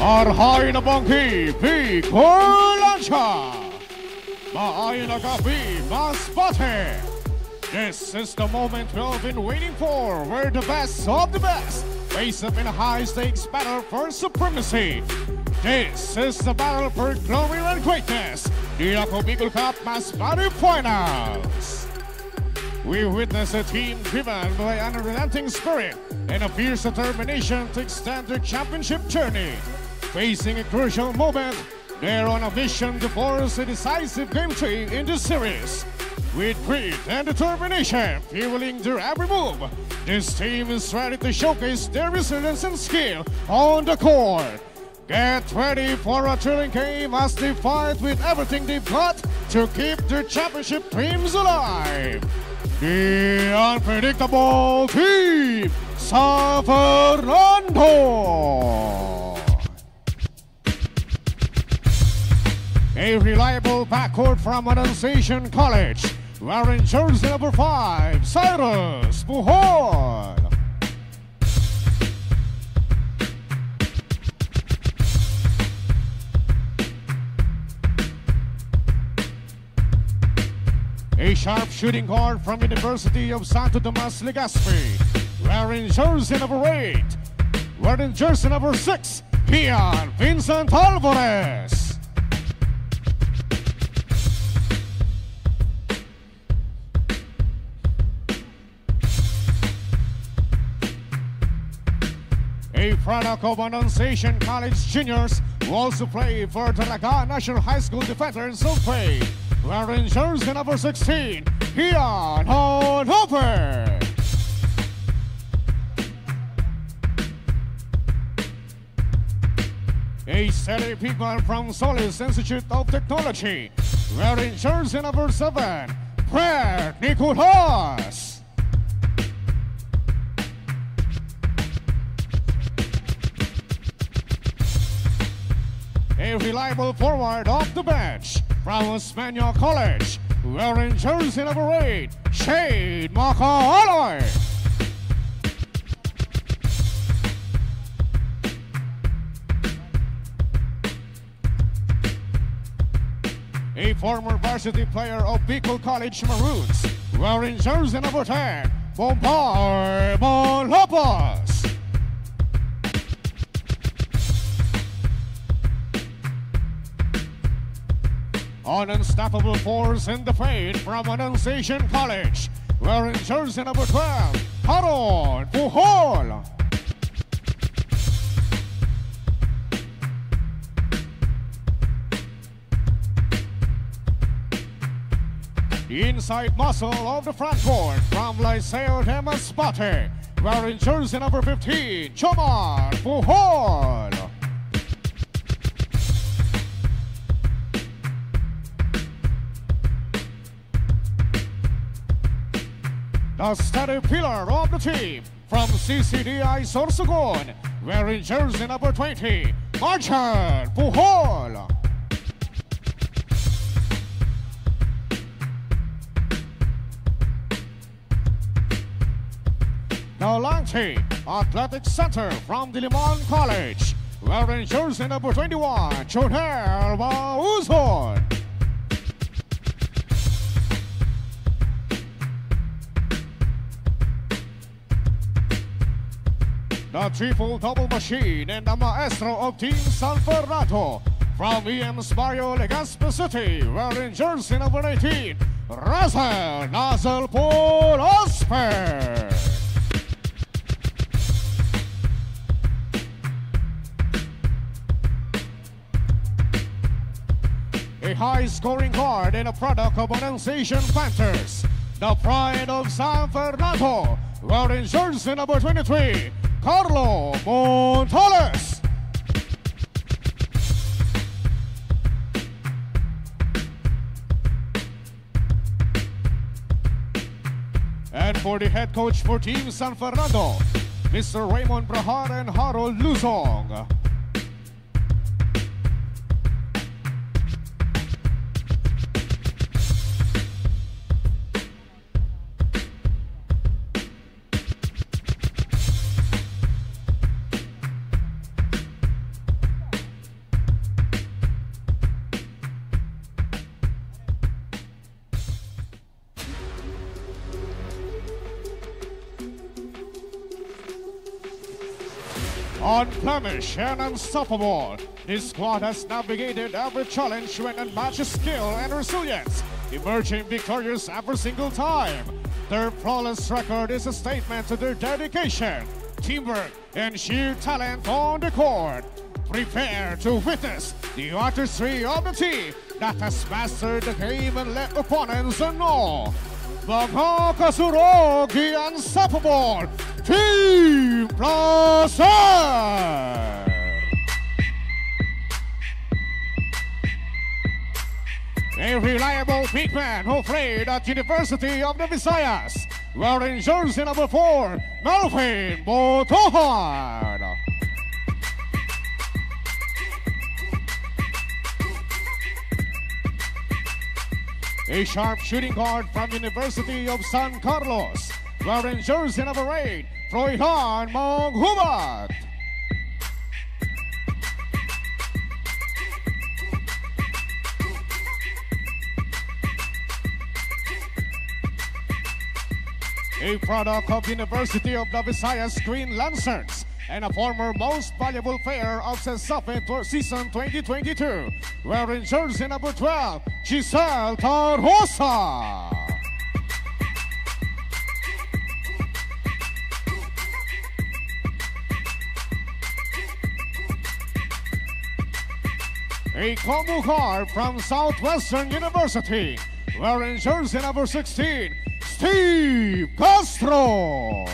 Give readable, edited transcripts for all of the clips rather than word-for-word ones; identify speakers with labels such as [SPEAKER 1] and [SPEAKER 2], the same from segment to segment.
[SPEAKER 1] Arhay na bangki, Bicolancia. Maayon na gabi, Masbate. This is the moment we've been waiting for, where the best of the best face up in a high-stakes battle for supremacy. This is the battle for glory and greatness, the Ako Bicol Cup Masbate Finals. We witness a team driven by an unrelenting spirit and a fierce determination to extend their championship journey. Facing a crucial moment, they're on a mission to force a decisive game 3 in the series. With grit and determination fueling their every move, this team is ready to showcase their resilience and skill on the court. Get ready for a thrilling game as they fight with everything they've got to keep their championship dreams alive. The unpredictable team, San Fernando. A reliable backcourt from Annunciation College, wearing jersey number 5, Cyrus Pujol. A sharp shooting guard from University of Santo Tomas Legazpi, wearing jersey number 8, wearing jersey number 6, Kian Vincent Alvarez. A product of Annunciation College Juniors who also play for Talaga National High School Defenders of Faith, wearing jersey number 16, Ian Hopper. A steady pigman from Solis Institute of Technology, wearing jersey number 7, Brad Nicolas. A reliable forward off the bench from Osmeña College, wearing jersey number 8, Shane Macaloy. A former varsity player of Bicol College Maroons, wearing jersey number 10, Bombay Malhopas. An unstoppable force in the paint from Annunciation College, wearing jersey number 12, Harold Pujol. The inside muscle of the front court from Liceo de Masbate, wearing jersey number 15, Chomar Pujol. The steady pillar of the team from CCDI Sorsogon, wearing jersey number 20, Marchan Pujol. The Lanti Athletic Center from Diliman College, wearing jersey number 21, Jonel Bauzon. The triple-double machine and the maestro of Team San Fernando from EM's Barrio Legazpi City, wearing jersey number 18, Razel Nazel Polasper. A high-scoring guard and a product of Annunciation Panthers, the pride of San Fernando, wearing jersey number 23, Carlo Montales. And for the head coach for Team San Fernando, Mr. Raymond Brahar and Harold Luzong. Unblemished and unstoppable, this squad has navigated every challenge with unmatched skill and resilience, emerging victorious every single time. Their flawless record is a statement to their dedication, teamwork, and sheer talent on the court. Prepare to witness the artistry of the team that has mastered the game and left opponents in awe. Mga kasurog, the unstoppable Team Placer! A reliable big man who played at University of the Visayas, wearing jersey number 4, Melvin Botohan. A sharp shooting guard from University of San Carlos, wearing jersey number 8, Froilan Manghubat. A product of University of the Visayas Green Lancers and a former most valuable player of CESAFE season 2022, wearing jersey number 12, Giselle Tarhosa. A combo guard from Southwestern University, wearing jersey number 16, Steve Castro.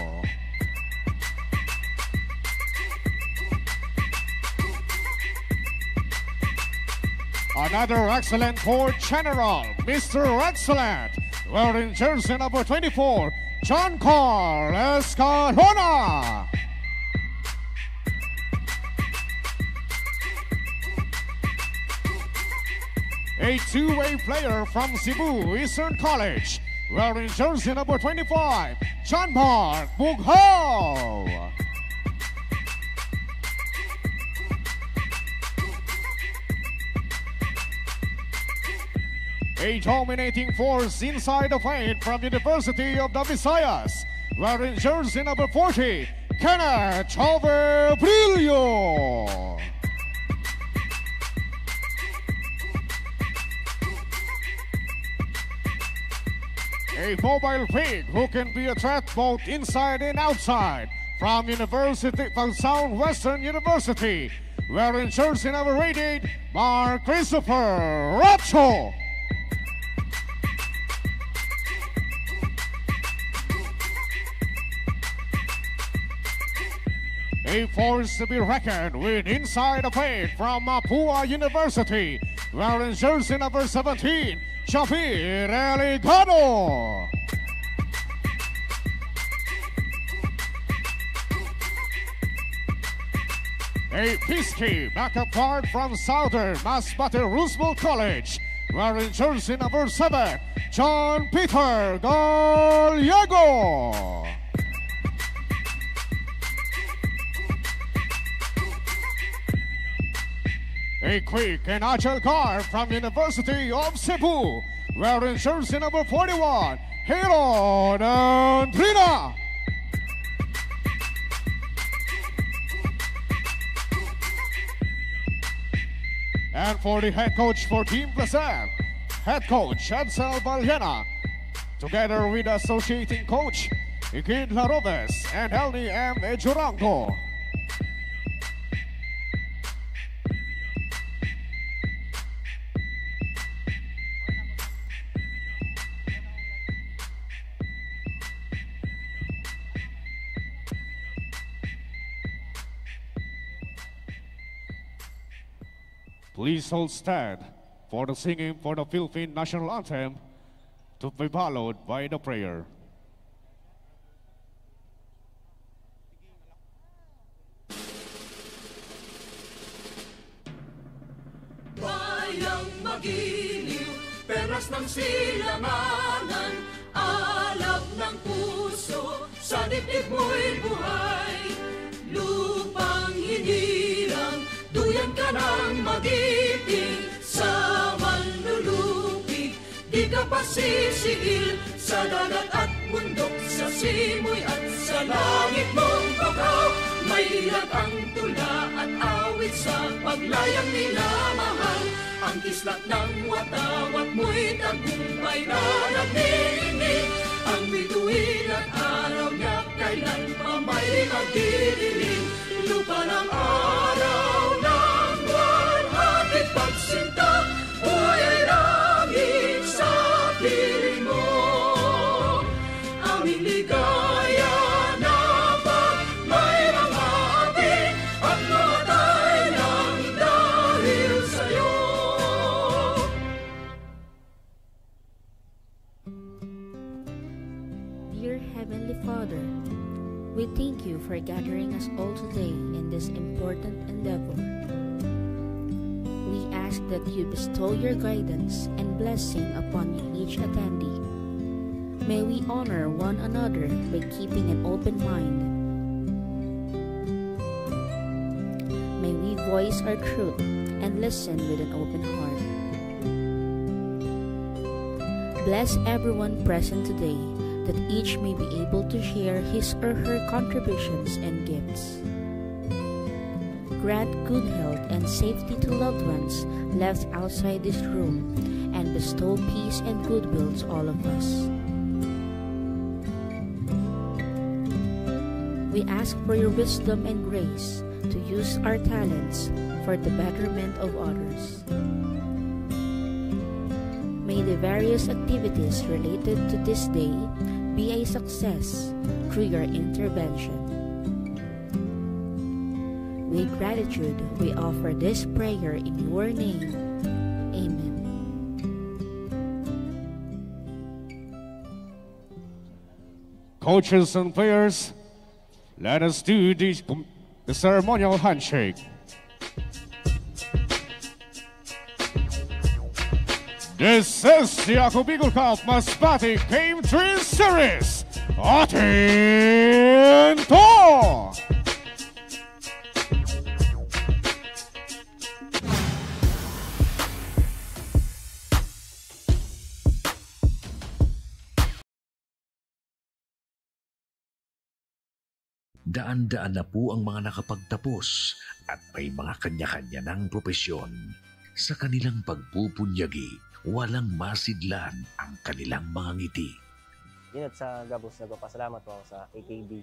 [SPEAKER 1] Another excellent court general, Mr. Excellent, wearing jersey number 24, John Carl Escalona. A two-way player from Cebu Eastern College, wearing jersey number 25, John Mark Bughaw. A dominating force inside the paint from University of the Visayas, wearing jersey number 40, Kenneth Chove Brillo. A mobile pig who can be a threat both inside and outside from Southwestern University, wearing jersey number 88, Mark Christopher Racho. A force to be reckoned with inside the paint from Mapua University, wearing jersey number 17, Xavier Eligado. A Pisky backup guard from Southern Masbate Roosevelt College, wearing jersey number 7, John Peter Gallego. A quick and agile guard from University of Cebu, wearing jersey number 41, Hero Andrina. And for the head coach for Team Placer, head coach Edsel Valiena, together with associating coach Ikid Laroves and Elni M. Ejurango. Please hold stand for the singing for the Philippine National Anthem to be followed by the prayer.
[SPEAKER 2] Bayang magiliw, perlas ng silanganan, alab ng puso, sa dibdib mo'y buhay. Lupang hinirang, duyan ka ng magiting, sa manlulupig, di ka pasisiil, sa dagat at bundok, sa simoy at sa langit mong bakaw. Mailag ang tula at awit sa paglayang minamahal. Ang kislat ng watawat mo'y tagumpay na nagninig. Ang bituin at araw niya kailan pa may magdidilim. Lupa ng araw ng buwan, hatid pagsinta, buhay ay langit sa piling mo. Aming ligaya na pag may mga api at mamatay ng dahil sa'yo.
[SPEAKER 3] Dear Heavenly Father, we thank you for gathering us all today in this important endeavor. We ask that you bestow your guidance and blessing upon each attendee. May we honor one another by keeping an open mind. May we voice our truth and listen with an open heart. Bless everyone present today, that each may be able to share his or her contributions and gifts. Grant good health and safety to loved ones left outside this room, and bestow peace and goodwill to all of us. We ask for your wisdom and grace to use our talents for the betterment of others. May the various activities related to this day be a success through your intervention. With gratitude, we offer this prayer in your name. Amen.
[SPEAKER 1] Coaches and players, let us do the ceremonial handshake. This is the Ako Bicol Cup Masbate Game 3 Series. Atento!
[SPEAKER 4] Daan-daan na po ang mga nakapagtapos at may mga kanya-kanya ng propesyon. Sa kanilang pagpupunyagi, walang masidlan ang kanilang mga ngiti.
[SPEAKER 5] Yun at sa Gabos, nagpapasalamat po ako sa AKB.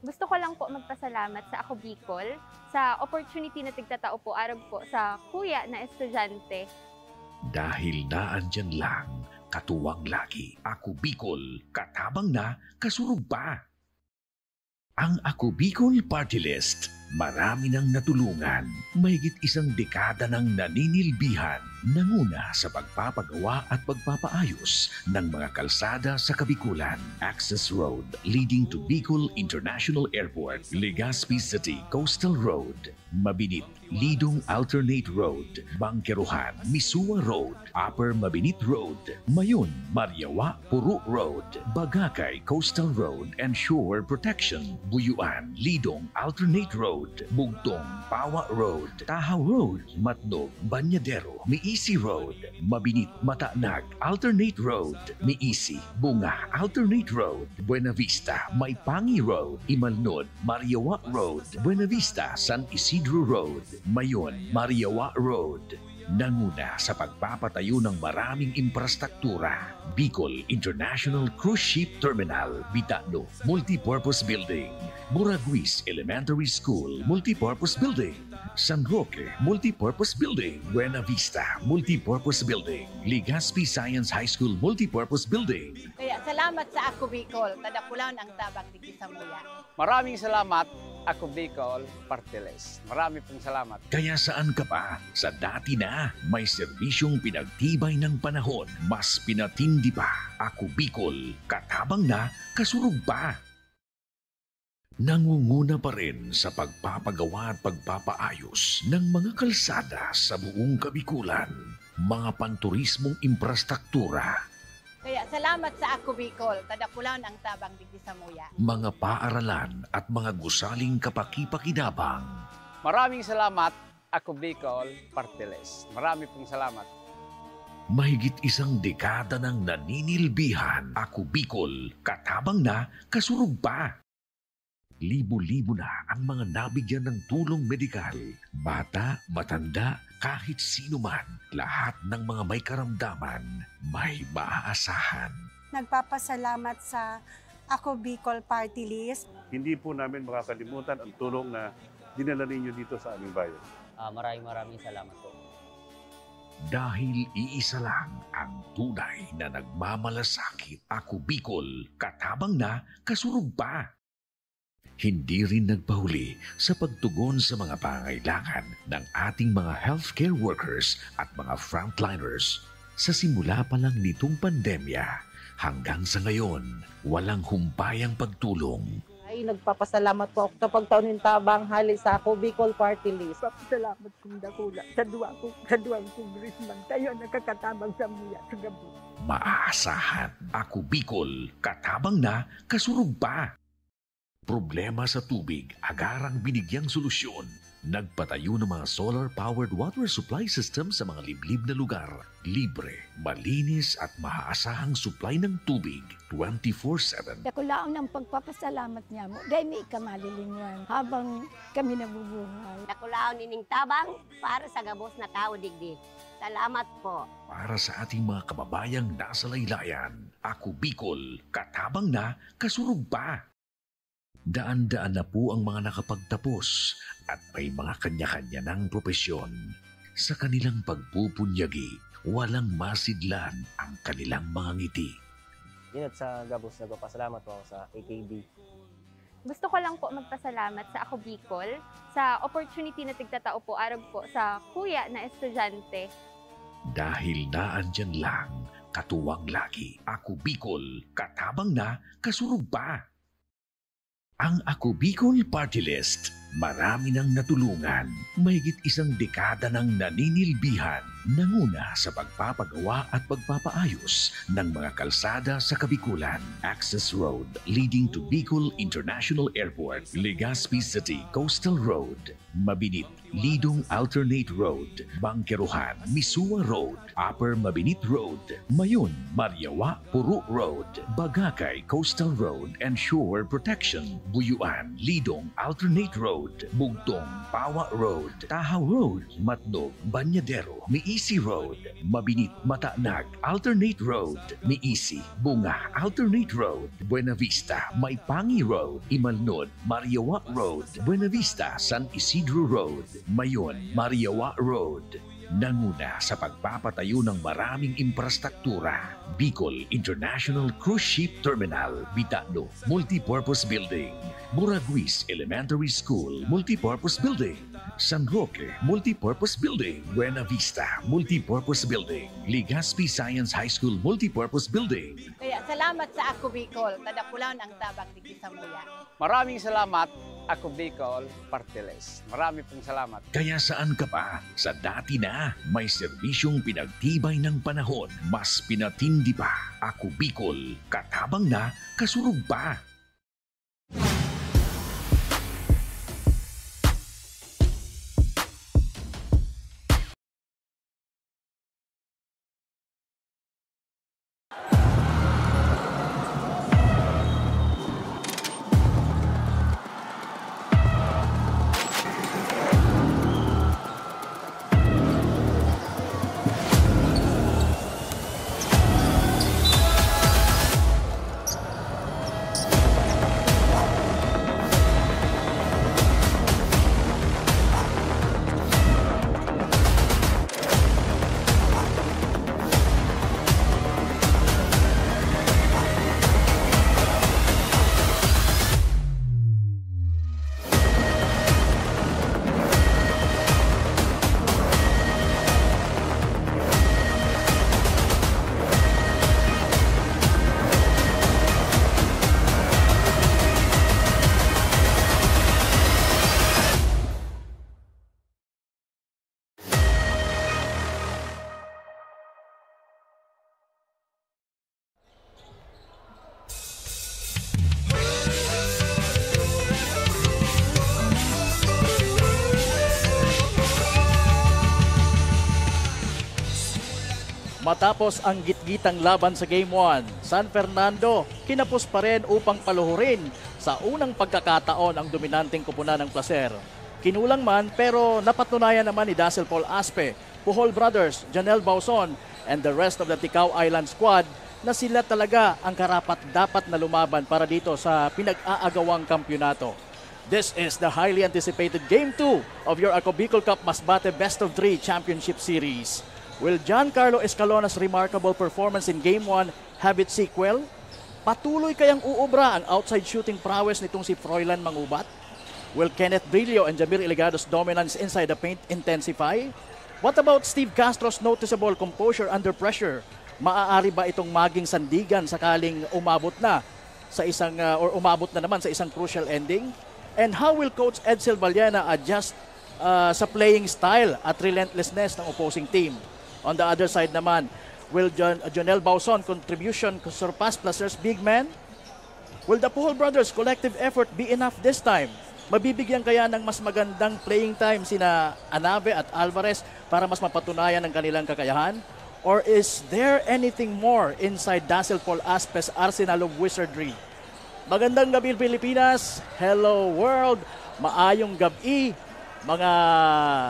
[SPEAKER 6] Gusto ko lang po magpasalamat sa Ako Bicol sa opportunity na tigtatao po araw po sa kuya na estudyante.
[SPEAKER 4] Dahil naandyan lang, katuwang lagi, Ako Bicol, katabang na, kasurog pa. Ang Ako Bicol Party List, marami nang natulungan, mahigit isang dekada ng naninilbihan, nanguna sa pagpapagawa at pagpapaayos ng mga kalsada sa Kabikulan. Access Road leading to Bicol International Airport, Legazpi City Coastal Road, Mabinit, Lidong Alternate Road, Bangkeruhan, Misua Road, Upper Mabinit Road, Mayon, Mariawa, Puro Road, Bagakay Coastal Road and Shore Protection, Buyuan, Lidong Alternate Road, Bugtong, Pawa Road, Tahaw Road, Matnog, Banyadero, Miisi Road, Mabinit, Mataanag, Alternate Road, Miisi, Bunga, Alternate Road, Buena Vista, Maipangi Road, Imalnod, Mariawa Road, Buena Vista, San Isidro Road, Mayon, Mariawa Road. Nanguna sa pagpapatayo ng maraming infrastruktura. Bicol International Cruise Ship Terminal, Bitano, Multipurpose Building, Buraguis Elementary School, Multipurpose Building, San Roque, Multipurpose Building, Buena Vista, Multipurpose Building, Legazpi Science High School, Multipurpose Building.
[SPEAKER 7] Kaya salamat sa Ako Bicol, tadakulan ang tabang di sa muya.
[SPEAKER 5] Maraming salamat, Ako Bicol Party List. Marami pong salamat.
[SPEAKER 4] Kaya saan ka pa? Sa dati na, may serbisyong pinagtibay ng panahon, mas pinatindi pa. Ako Bicol, katabang na, kasurog pa. Nangunguna pa rin sa pagpapagawa at pagpapaayos ng mga kalsada sa buong Kabikulan, mga panturismong infrastruktura,
[SPEAKER 7] Kaya salamat sa Ako Bicol, tadakulan ang tabang di sa muya.
[SPEAKER 4] mga paaralan at mga gusaling kapakipakinabang.
[SPEAKER 5] Maraming salamat, Ako Bicol Party List. Marami pong salamat.
[SPEAKER 4] Mahigit isang dekada ng naninilbihan, Ako Bicol, katabang na, kasurog pa. Libo-libo na ang mga nabigyan ng tulong medikal. Bata, matanda, kahit sino man, lahat ng mga may karamdaman, may maaasahan.
[SPEAKER 8] Nagpapasalamat sa Ako Bicol Party List.
[SPEAKER 9] Hindi po namin makakalimutan ang tulong na dinala ninyo dito sa aming bayan.
[SPEAKER 10] Maraming salamat po.
[SPEAKER 4] Dahil iisa lang ang tunay na nagmamalasakit. Ako Bicol, katabang na, kasurug pa. Hindi rin nagpahuli sa pagtugon sa mga pangailangan ng ating mga healthcare workers at mga frontliners. Sa simula pa lang nitong pandemya, hanggang sa ngayon, walang humpayang pagtulong.
[SPEAKER 11] Ay, nagpapasalamat po ako sa pagtaunin tabang hali sa Ako Bicol Party List.
[SPEAKER 12] Papasalamat kong dakula sa duwang kongresman. Tayo nakakatabang sa muya sa gabi.
[SPEAKER 4] Maaasahan. Ako Bicol, katabang na, kasurug pa. Problema sa tubig, agarang binigyang solusyon. Nagpatayo ng mga solar-powered water supply system sa mga liblib na lugar. Libre, malinis at maaasahang supply ng tubig 24/7.
[SPEAKER 12] Dakulaon ang pagpapasalamat niya mo dahil may kamalilingan habang kami nabubuhay.
[SPEAKER 13] Dakulaon ining tabang para sa gabos na tao digdi. Salamat po.
[SPEAKER 4] Para sa ating mga kababayang nasa laylayan, Ako Bicol, katabang na, kasurug pa. Daan-daan na po ang mga nakapagtapos at may mga kanya-kanya ng propesyon. Sa kanilang pagpupunyagi, walang masidlan ang kanilang mga ngiti.
[SPEAKER 10] Dinat sa Gabos, nagpapasalamat po ako sa AKB.
[SPEAKER 6] Gusto ko lang po magpasalamat sa Ako Bicol sa opportunity na tigtatao po arog po sa kuya na estudyante.
[SPEAKER 4] Dahil naandyan lang, katuwang lagi, Ako Bicol, katabang na, kasurug pa. Ang Ako Bicol Party List, marami nang natulungan, mahigit isang dekada nang naninilbihan, nanguna sa pagpapagawa at pagpapaayos ng mga kalsada sa Kabikulan. Access Road leading to Bicol International Airport, Legazpi City Coastal Road, Mabinit, Lidong Alternate Road, Bangkeruhan, Misua Road, Upper Mabinit Road, Mayon, Mariawa, Puro Road, Bagakay Coastal Road and Shore Protection, Buyuan, Lidong Alternate Road, Bugtong, Pawa Road, Tahaw Road, Matnog, Banyadero, Miisi Road, Mabinit, Mataanag, Alternate Road, Miisi, Bunga, Alternate Road, Buena Vista, Maipangi Road, Imalnod, Mariawa Road, Buena Vista, San Isidro Road, Mayon, Mariawa Road. Nanguna sa pagpapatayo ng maraming infrastruktura. Bicol International Cruise Ship Terminal, Bitano, Multipurpose Building, Buraguis Elementary School, Multipurpose Building, San Roque, Multipurpose Building, Buena Vista, Multipurpose Building, Legazpi Science High School, Multipurpose Building.
[SPEAKER 7] Kaya salamat sa Ako Bicol, tadakulan ang tabang digdi sa muya.
[SPEAKER 5] Maraming salamat, Ako Bicol Party List. Marami pong salamat.
[SPEAKER 4] Kaya saan ka pa? Sa dati na, may serbisyong pinagtibay ng panahon. Mas pinatindi pa. Ako Bicol, katabang na, kasurug pa.
[SPEAKER 14] Matapos ang gitgitang laban sa Game 1, San Fernando kinapos pa rin upang paluhurin Sa unang pagkakataon ang dominanteng kupunan ng Placer. Kinulang man pero napatunayan naman ni Dazzle Paul Aspe, Puhol Brothers, Janelle Bauson, and the rest of the Ticao Island squad na sila talaga ang karapat-dapat na lumaban para dito sa pinag-aagawang kampyonato. This is the highly anticipated Game 2 of your Ako Bicol Cup Masbate Best of 3 Championship Series. Will Giancarlo Escalona's remarkable performance in Game 1 have its sequel? Patuloy kayang uubra ang outside shooting prowess nitong si Froilan Mangubat? Will Kenneth Brillo and Jamir Iligado's dominance inside the paint intensify? What about Steve Castro's noticeable composure under pressure? Maaari ba itong maging sandigan sakaling umabot na sa isang or umabot na naman sa isang crucial ending? And how will Coach Edsel Vallena adjust sa playing style at relentlessness ng opposing team? On the other side naman, will Jonel Bauson contribution surpass Placer's big man? Will the Puhol Brothers' collective effort be enough this time? Mabibigyan kaya ng mas magandang playing time sina Anabe at Alvarez para mas mapatunayan ang kanilang kakayahan? Or is there anything more inside Dazzle Paul Aspe's arsenal of wizardry? Magandang gabi Pilipinas, hello world, maayong gabi mga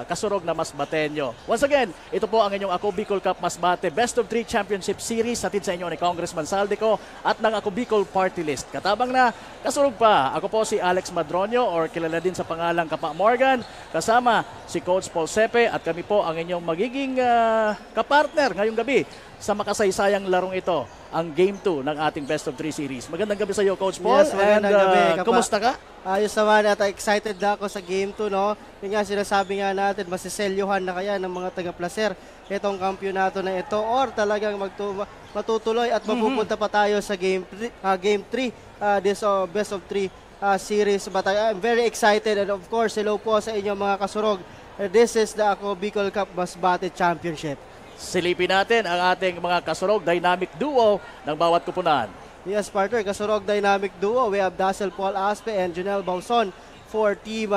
[SPEAKER 14] kasurog na Masbateño. Once again, ito po ang inyong Ako Bicol Cup Masbate Best of 3 Championship Series hatid sa inyo ni Congressman Saldico at ng Ako Bicol Party List. Katabang na kasurog pa, ako po si Alex Madronio or kilala din sa pangalang Kapa Morgan, kasama si Coach Paul Sepe at kami po ang inyong magiging kapartner ngayong gabi sa makasaysayang larong ito, ang Game 2 ng ating Best of 3 Series. Magandang gabi sa iyo, Coach Paul.
[SPEAKER 15] Yes, magandang gabi.
[SPEAKER 14] Kumusta ka?
[SPEAKER 15] Ayos naman at excited na ako sa Game 2, no? Yung nga sinasabi nga natin, masiselyuhan na kaya ng mga taga-Placer itong kampyonato na ito or talagang matutuloy at mapupunta pa tayo sa Game 3, this Best of 3 Series. But I'm very excited and of course, hello po sa inyo mga kasurog. This is the Ako Bicol Cup Masbate Championship.
[SPEAKER 14] Silipin natin ang ating mga kasurog dynamic duo ng bawat kupunan.
[SPEAKER 15] Yes, partner, kasurog dynamic duo. We have Dazzle Paul Aspe and Jonel Bauson for Team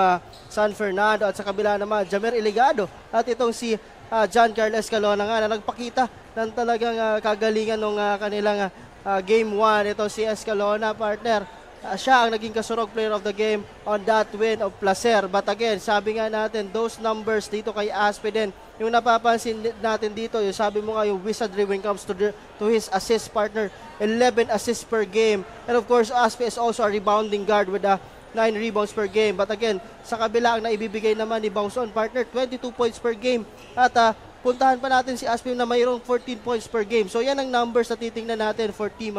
[SPEAKER 15] San Fernando. At sa kabila naman, Jamir Iligado. At itong si Giancarlo Escalona nga na nagpakita ng talagang kagalingan ng kanilang Game 1. Ito si Escalona, partner. Siya ang naging kasurog player of the game on that win of Placer. But again, sabi nga natin, those numbers dito kay Aspe din, yung napapansin natin dito, yung sabi mo nga yung wizardry when it comes to his assist partner, 11 assists per game. And of course, Aspe is also a rebounding guard with 9 rebounds per game. But again, sa kabila ang naibibigay naman ni Bauson, partner, 22 points per game. At puntahan pa natin si Aspe na mayroong 14 points per game. So yan ang numbers na titingnan natin for Team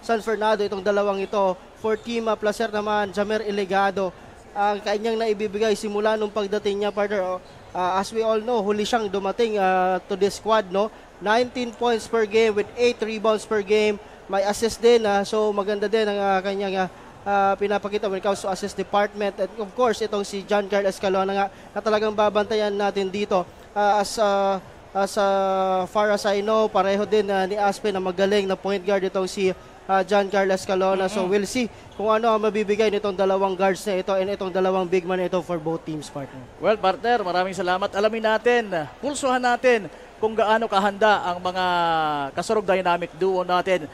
[SPEAKER 15] San Fernando, itong dalawang ito. For Team Placer naman, Jamir Iligado, ang kanyang naibibigay simula nung pagdating niya, partner. As we all know, huli siyang dumating to this squad, no? 19 points per game with 8 rebounds per game. May assist din, so maganda din ang kanyang pinapakita when it comes to assist department. And of course, itong si Giancarlo Escalona nga na talagang babantayan natin dito as far as I know, pareho din ni Aspe na magaling na point guard itong si Giancarlo Escalona. So we'll see kung ano ang mabibigay nitong dalawang guards na ito and itong dalawang big man na ito for both teams, partner.
[SPEAKER 14] Well, partner, maraming salamat. Alamin natin, pulsuhan natin kung gaano kahanda ang mga kasurog dynamic duo natin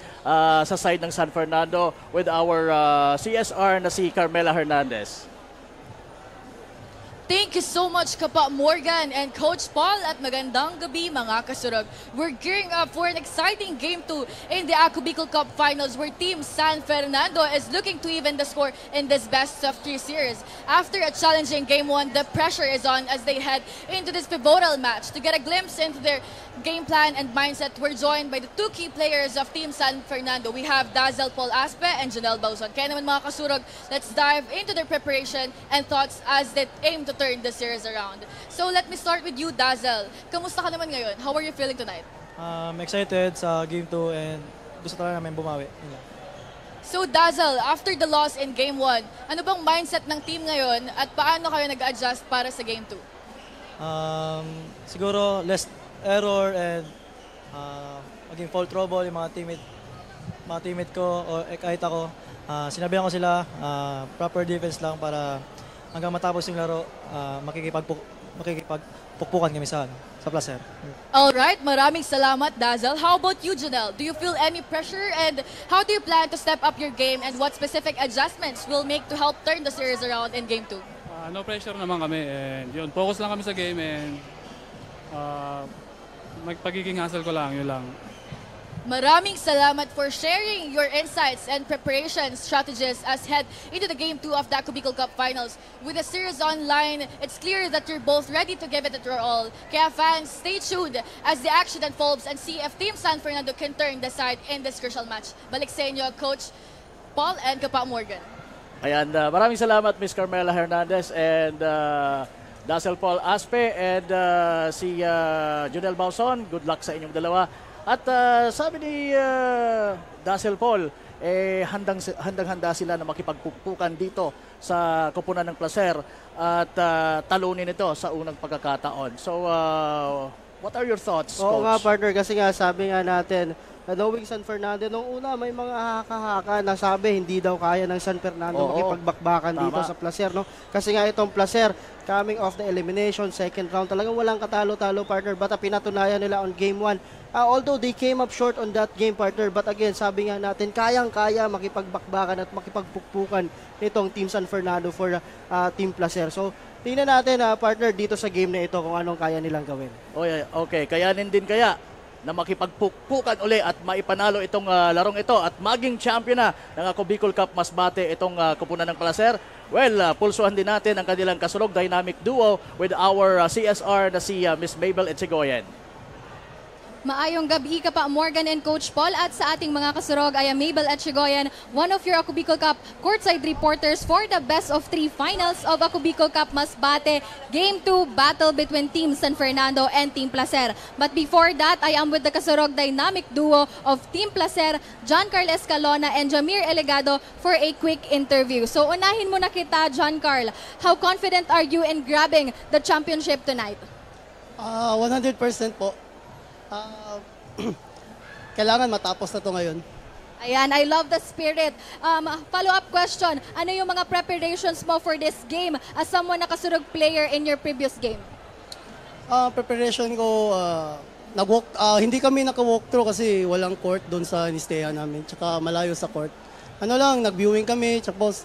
[SPEAKER 14] sa side ng San Fernando with our CSR na si Carmela Hernandez.
[SPEAKER 16] Thank you so much, Kapa Morgan and Coach Paul, at magandang gabi mga kasurog. We're gearing up for an exciting Game 2 in the Ako Bicol Cup Finals where Team San Fernando is looking to even the score in this best of 3 series. After a challenging Game 1, the pressure is on as they head into this pivotal match. To get a glimpse into their game plan and mindset, we're joined by the 2 key players of Team San Fernando. We have Dazzle Paul Aspe and Jonel Bauson. Kaya naman mga kasurog, let's dive into their preparation and thoughts as they aim to turn the series around. So let me start with you, Dazzle. Kamusta ka naman ngayon? How are you feeling tonight?
[SPEAKER 17] Excited sa Game 2 and gusto talaga namin bumawi.
[SPEAKER 16] So Dazzle, after the loss in Game 1, ano bang mindset ng team ngayon at paano kayo nag-adjust para sa Game 2?
[SPEAKER 17] Siguro less error and maging foul trouble yung mga teammate ko o kahit ako. Sinabihan ko sila, proper defense lang para hanggang matapos yung laro, makikipagpukpukan kami sa sa Placer.
[SPEAKER 16] Alright, maraming salamat, Dazzle. How about you, Janelle? Do you feel any pressure and how do you plan to step up your game and what specific adjustments will make to help turn the series around in Game 2?
[SPEAKER 18] No pressure naman kami and yun, focus lang kami sa game and pagiging hustle ko lang, yun lang.
[SPEAKER 16] Maraming salamat for sharing your insights and preparation strategies as head into the Game 2 of the Ako Bicol Cup Finals. With the series online, it's clear that you're both ready to give it your all. Kaya fans, stay tuned as the action unfolds and see if Team San Fernando can turn the side in this crucial match. Balik sa inyo, Coach Paul and Kapa Morgan.
[SPEAKER 14] Ayan, maraming salamat Miss Carmela Hernandez and Dazzle Paul Aspe and si Junel Bauson. Good luck sa inyong dalawa. At sabi ni Dazzle Paul, handang-handa sila na makipagpukpukan dito sa koponan ng Placer at talunin ito sa unang pagkakataon. So, what are your thoughts, Coach?
[SPEAKER 15] Oo nga, partner, kasi nga sabi nga natin, knowing San Fernando, nung una may mga haka-haka na sabi hindi daw kaya ng San Fernando makipagbakbakan dito sa Placer, no? Kasi nga itong Placer, coming off the elimination, second round, talagang walang katalo-talo, partner, but pinatunayan nila on Game 1. Although they came up short on that game, partner, but again, sabi nga natin, kayang-kaya makipagbakbakan at makipagpukpukan nitong Team San Fernando for Team Placer. So, tingnan natin, partner, dito sa game na ito kung anong kaya nilang gawin.
[SPEAKER 14] Okay, kayanin din kaya na makipagpukpukan uli at maipanalo itong larong ito at maging champion na ng Ako Bicol Cup Masbate itong koponan ng Placer. Well, pulsuhan din natin ang kanilang kasulog dynamic duo with our CSR na si Miss Mabel Etchegoyen.
[SPEAKER 19] Maayong gabi ka pa, Morgan and Coach Paul. At sa ating mga kasurog ay Mabel Etchegoyen, one of your Ako Bicol Cup courtside reporters for the best of 3 finals of Ako Bicol Cup Masbate Game 2 battle between Team San Fernando and Team Placer. But before that, I am with the kasurog dynamic duo of Team Placer, John Carl Escalona and Jamir Elegado for a quick interview. So unahin mo na kita, John Carl. How confident are you in grabbing the championship tonight?
[SPEAKER 20] 100% po. Kailangan matapos na to ngayon.
[SPEAKER 19] Ayan, I love the spirit. Follow-up question, ano yung mga preparations mo for this game as someone nakasurog player in your previous game?
[SPEAKER 20] Preparation ko, hindi kami naka-walkthrough kasi walang court doon sa inisteya namin. Tsaka malayo sa court. Nag-viewing kami, tapos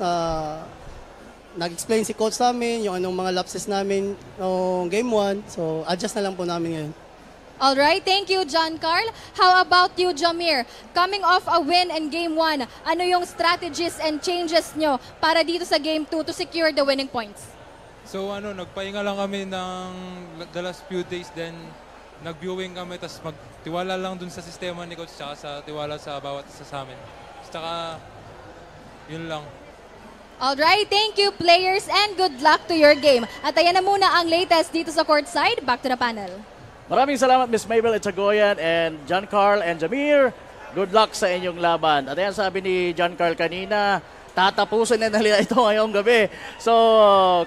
[SPEAKER 20] nag-explain si coach namin yung anong mga lapses namin noong game 1. So, adjust na lang po namin ngayon.
[SPEAKER 19] All right, thank you, John Carl. How about you, Jamir? Coming off a win in Game 1, ano yung strategies and changes nyo para dito sa Game 2 to secure the winning points?
[SPEAKER 21] So nagpahinga lang kami ng the last few days, then nag-viewing kami, tapos magtiwala lang dun sa sistema ni Coach, tsaka sa tiwala sa bawat isa sa amin. Tsaka, yun lang.
[SPEAKER 19] All right, thank you, players, and good luck to your game. At ayan na muna ang latest dito sa courtside. Back to the panel.
[SPEAKER 14] Maraming salamat Miss Mabel Etchegoyen and John Carl and Jamir. Good luck sa inyong laban. At ayan sabi ni John Carl kanina, tatapusin na nila ito ngayong gabi. So,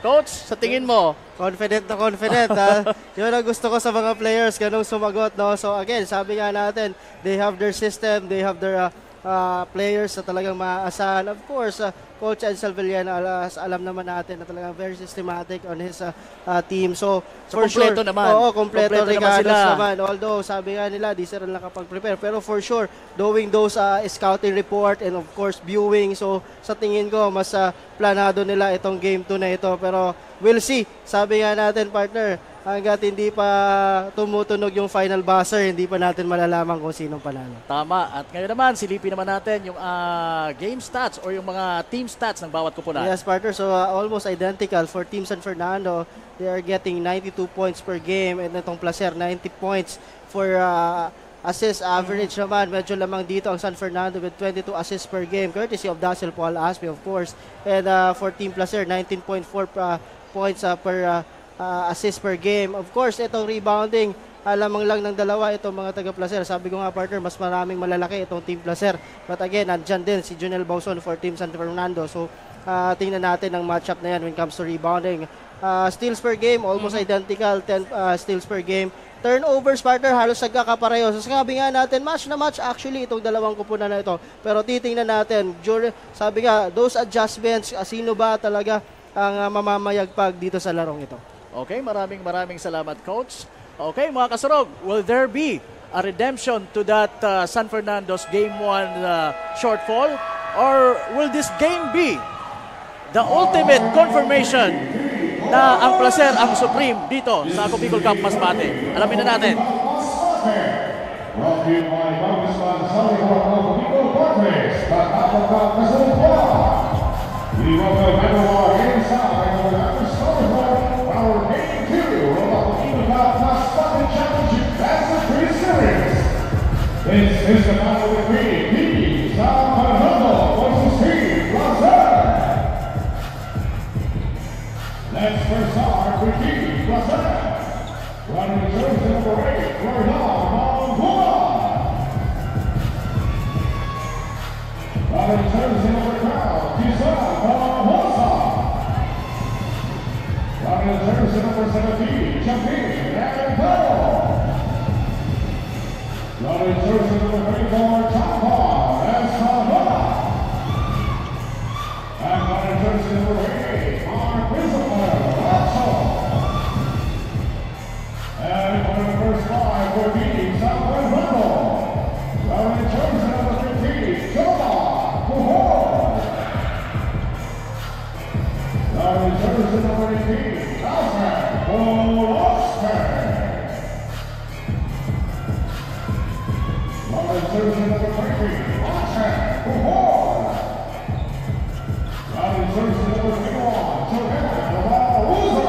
[SPEAKER 14] Coach, sa tingin mo?
[SPEAKER 15] Confident na confident. Yun ang gusto ko sa mga players, ganung sumagot. No? So again, sabi nga natin, they have their system, they have their players na talagang maaasahan. Of course, Coach Edsel Villena, alam naman natin na talagang very systematic on his team. So for sure, kompleto regardless naman. Although, sabi nga nila, di sila nakapag-prepare. Pero for sure, doing those scouting report and of course, viewing. So sa tingin ko, mas planado nila itong Game 2 na ito. Pero we'll see. Sabi nga natin, partner, hanggat hindi pa tumutunog yung final buzzer, hindi pa natin malalaman kung sinong panalo.
[SPEAKER 14] Tama. At ngayon naman, silipin naman natin yung game stats or yung mga team stats ng bawat kupunan.
[SPEAKER 15] Yes, partner. So, almost identical for Team San Fernando. They are getting 92 points per game and itong Placer, 90 points for assist average naman. Medyo lamang dito ang San Fernando with 22 assists per game, courtesy of Dazzle Paul Aspe, of course. And for Team Placer, 19.4 points per assist per game. Of course, itong rebounding, lamang lang ng dalawa itong mga taga-Placer. Sabi ko nga, partner, mas maraming malalaki itong Team Placer. But again, nandyan din si Junel Bauson for Team San Fernando. So, tingnan natin ang matchup na yan when it comes to rebounding. Steals per game, almost identical, 10 steals per game. Turnovers, partner, halos nagkakapareho. So, sabi nga natin, match na match actually itong dalawang kupunan na ito. Pero titingnan natin, sabi nga, those adjustments, sino ba talaga ang mamamayagpag dito sa larong ito?
[SPEAKER 14] Okay, maraming salamat, Coach. Okay, mga kasurog, will there be a redemption to that San Fernando's Game 1 shortfall? Or will this game be the ultimate confirmation na ang Placer ang supreme dito sa Ako Bicol Cup Masbate? Alamin na natin.
[SPEAKER 1] We welcome everyone inside of the scoreboard, our Game 2 of the Bicol Cup Masbate Championship Best of 3 Series. This is the battle between Team San Fernando versus Team Placer. Let's first start with Team Placer. Running jersey number 8, Royal Mangua. Running jersey number 12, Giselle Barbosa. Running jersey number 17, Champion Arevalo. Running jersey number 34, Chapa Escalona. And running jersey number 8, Mark Christopher Racho. And for the first 5 for Team San Fernando. Running jersey number 15, Joma Puhol. Running jersey number 18, Alfred Bolosper. Running jersey number 20, Alfred Puhol. Running jersey number 21, Johanna Navarro.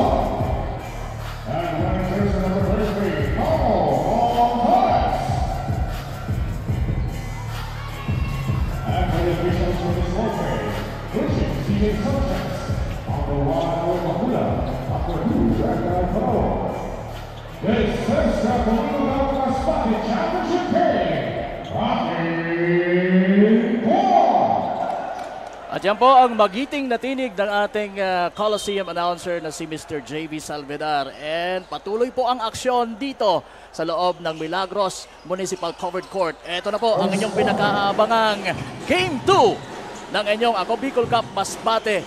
[SPEAKER 1] And running jersey number 33, Paulo Gonzalez. And for the officials for this lottery, pushing CJ Sanchez. Number 1, Mahula. Number 2, Red Pro. This is the Bicol Cup Masbate Championship game. Rocky Ford.
[SPEAKER 14] At yan po ang magiting na tinig ng ating Coliseum announcer na si Mr. JV Salvedar. And patuloy po ang aksyon dito sa loob ng Milagros Municipal Covered Court. Ito na po ang inyong pinakaabangang Game 2 ng inyong Ako Bicol Cup Masbate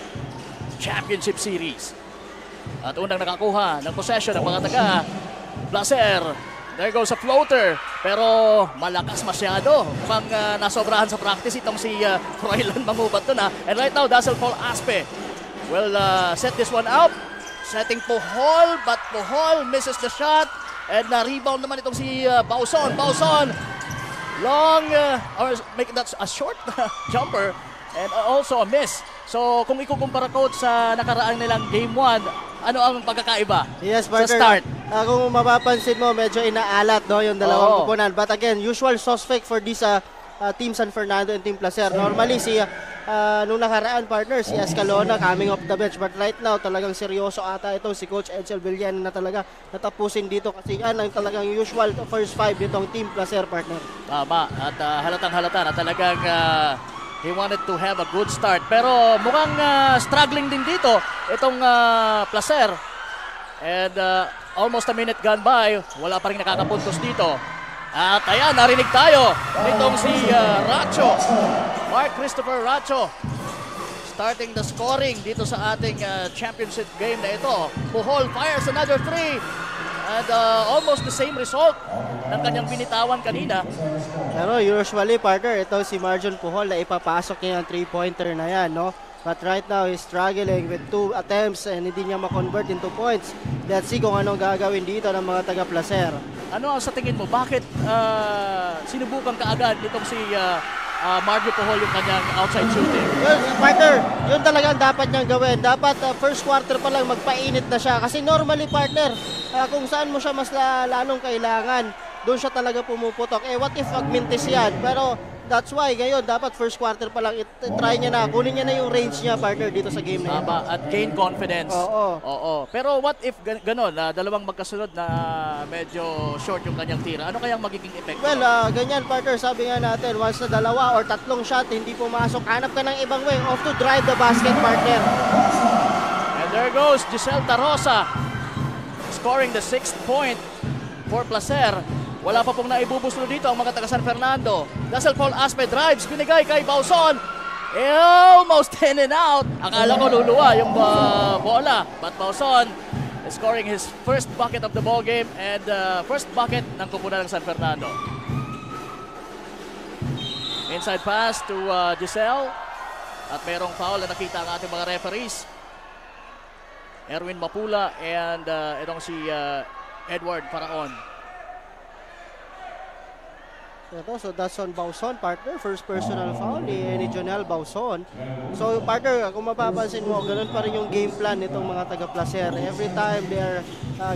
[SPEAKER 14] Championship Series. At unang nakakuha ng possession ng mga taga Placer. There goes a floater, pero malakas masyado. Pang nasobrahan sa practice itong si Froilan Mangubat doon ha. And right now, Dazzle Paul Aspe will set this one out. Setting Puhol, but Puhol misses the shot. And na-rebound naman itong si Bauson. Bauson, long, or make that a short jumper. And also a miss. So kung ikukumpara coach sa nakaraang nilang Game 1, ano ang pagkakaiba
[SPEAKER 15] yes, partner,
[SPEAKER 14] sa start?
[SPEAKER 15] Kung mapapansin mo, medyo inaalat no, yung dalawang kupunan. But again, usual suspect for this Team San Fernando and Team Placer. Normally, nung nakaraan partner, si Escalona coming off the bench. But right now, talagang seryoso ata itong si Coach Edsel Villan na talaga natapusin dito. Kasi yan ang talagang usual first 5 nitong Team Placer partner.
[SPEAKER 14] Tama. At halatang halata na talagang he wanted to have a good start. Pero mukhang struggling din dito itong Placer. And almost a minute gone by, wala pa rin nakakapuntos dito. At ayan, narinig tayo nitong si Racho, Mark Christopher Racho, starting the scoring dito sa ating championship game na ito. Puhol fires another 3. And almost the same result ng kanyang binitawan kanina.
[SPEAKER 15] Pero usually partner, ito si Marjon Puhol na ipapasok niya ang 3-pointer na yan, no? But right now, he's struggling with 2 attempts and hindi niya ma-convert into points. Let's see kung anong gagawin dito ng mga taga-Placer.
[SPEAKER 14] Ano ang sa tingin mo? Bakit sinubukan kaagad nitong si Marjo Puhol yung kanyang outside shooting?
[SPEAKER 15] Yun, partner, yun talagang dapat niyang gawin. Dapat first quarter pa lang magpainit na siya. Kasi normally, partner, kung saan mo siya mas lalong kailangan, doon siya talaga pumuputok. What if magmintis yan? Pero that's why ngayon dapat first quarter pa lang try niya na, kunin niya na yung range niya partner dito sa game na yun.
[SPEAKER 14] Tama, at gain confidence. Oo. Pero what if gano'n, dalawang magkasunod na medyo short yung kanyang tira, ano kayang magiging effect?
[SPEAKER 15] Well, ganyan partner, sabi nga natin, once na 2 or 3 shot hindi pumasok, hanap ka ng ibang way off to drive the basket partner.
[SPEAKER 14] And there goes Giselle Tarosa scoring the 6th point for Placer. Wala pa pong naibubuslo dito ang mga taga San Fernando. Dazzle Paul Aspe drives, binigay kay Bauson. Almost in and out. Akala ko luluwa yung bola. But Bauson scoring his first bucket of the ball game and first bucket ng kupunan ng San Fernando. Inside pass to Giselle. At merong foul na nakita ang ating mga referees. Erwin Mapula and itong si Edward Paraon.
[SPEAKER 15] Ito, so that's on Bauson, partner. First personal foul ni Jonel Bauson. So, partner, kung mapapansin mo, ganun pa rin yung game plan nitong mga taga-Placer. Every time they're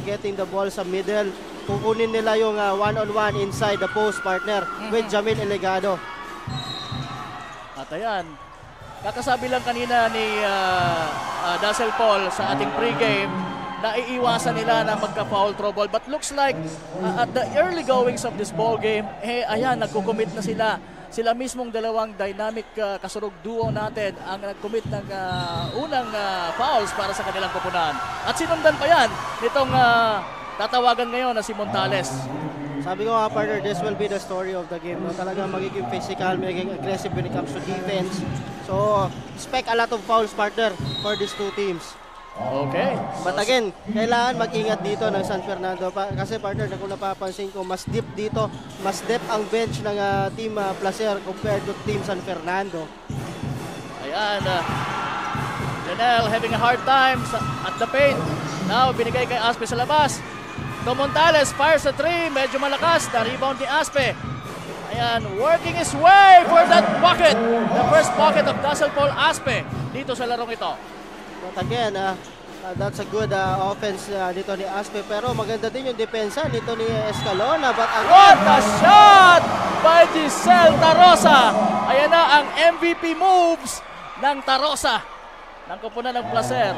[SPEAKER 15] getting the ball sa middle, kukunin nila yung one-on-one inside the post, partner, with Jamil Eligado.
[SPEAKER 14] At ayan, kakasabi lang kanina ni Dazzle Paul sa ating pregame na iiwasan nila na magka-foul trouble. But looks like at the early goings of this ball game, ayan, nagko-commit na sila. Sila mismong dalawang dynamic kasurog duo natin ang nag-commit ng unang fouls para sa kanilang kupunan. At sinundan pa yan nitong tatawagan ngayon na si Montales.
[SPEAKER 15] Sabi ko nga, partner, this will be the story of the game. No? Talagang magiging physical, magiging aggressive when it comes to defense. So, expect a lot of fouls, partner, for these two teams.
[SPEAKER 14] Okay.
[SPEAKER 15] But again, kailangan mag-ingat dito ng San Fernando. Kasi, partner, kung napapansin ko, mas deep dito, mas deep ang bench ng team Placer compared to team San Fernando.
[SPEAKER 14] Ayan. Janelle having a hard time at the paint. Now, binigay kay Aspe sa labas. Montales fires a 3, medyo malakas, na-rebound ni Aspe. Ayan, working his way for that bucket. The first bucket of Dazzle Paul Aspe dito sa larong ito.
[SPEAKER 15] But again, that's a good offense dito ni Aspe. Pero maganda din yung depensa nito ni Escalona. But again,
[SPEAKER 14] what a shot by Giselle Tarosa. Ayan na ang MVP moves ng Tarosa ng kupunan ng Placer.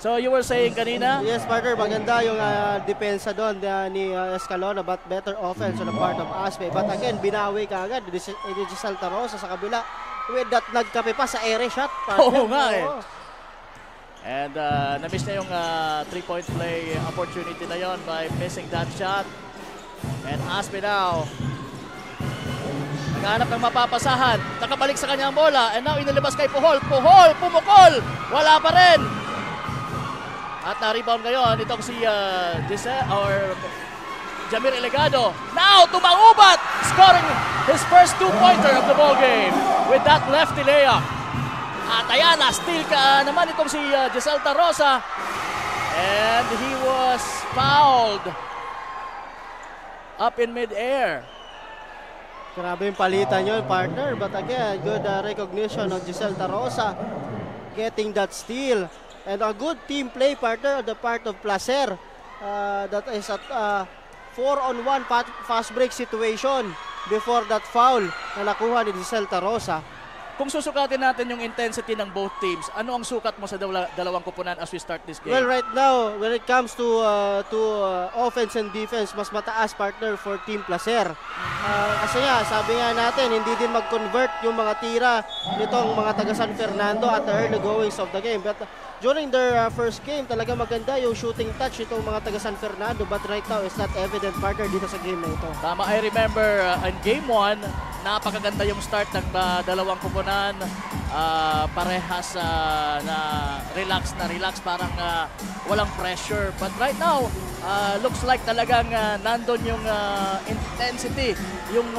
[SPEAKER 14] So you were saying kanina?
[SPEAKER 15] Yes, partner, maganda yung depensa doon ni Escalona, but better offense on the part of Aspe. But again, binawi ka agad ni Giselle Tarosa sa kabila. With that, nagkape pa sa area shot.
[SPEAKER 14] Oo nga eh. And na-miss na yung 3-point play opportunity na yon by missing that shot. And Aspe now naghanap ng mapapasahan. Nakabalik sa kanyang bola. And now inilabas kay Puhol. Puhol, pumukol. Wala pa rin. At na-rebound ngayon itong si Jamir Eligado. Now, tumangubat! Scoring his first two-pointer of the ball game with that lefty layup. At ayan, na-steal ka naman itong si Giselle Tarosa. And he was fouled up in mid-air.
[SPEAKER 15] Grabe yung palitan yun, partner. But again, good recognition of Giselle Tarosa getting that steal. And a good team play, partner, on the part of Placer. That is a 4-on-1 fast break situation before that foul na nakuha ni Giselle Tarosa.
[SPEAKER 14] Kung susukatin natin yung intensity ng both teams, ano ang sukat mo sa dalawang kupunan as we start this game?
[SPEAKER 15] Well, right now, when it comes to offense and defense, mas mataas, partner, for Team Placer. Kasi nga, sabi nga natin, hindi din mag-convert yung mga tira nitong mga taga San Fernando at the early goings of the game. But during their first game, talaga maganda yung shooting touch itong mga taga San Fernando. But right now, it's not evident, partner, dito sa game na ito.
[SPEAKER 14] Tama, I remember in game 1, napakaganda yung start ng dalawang kupunan. Parehas na relax, parang walang pressure. But right now, looks like talagang nandun yung intensity, yung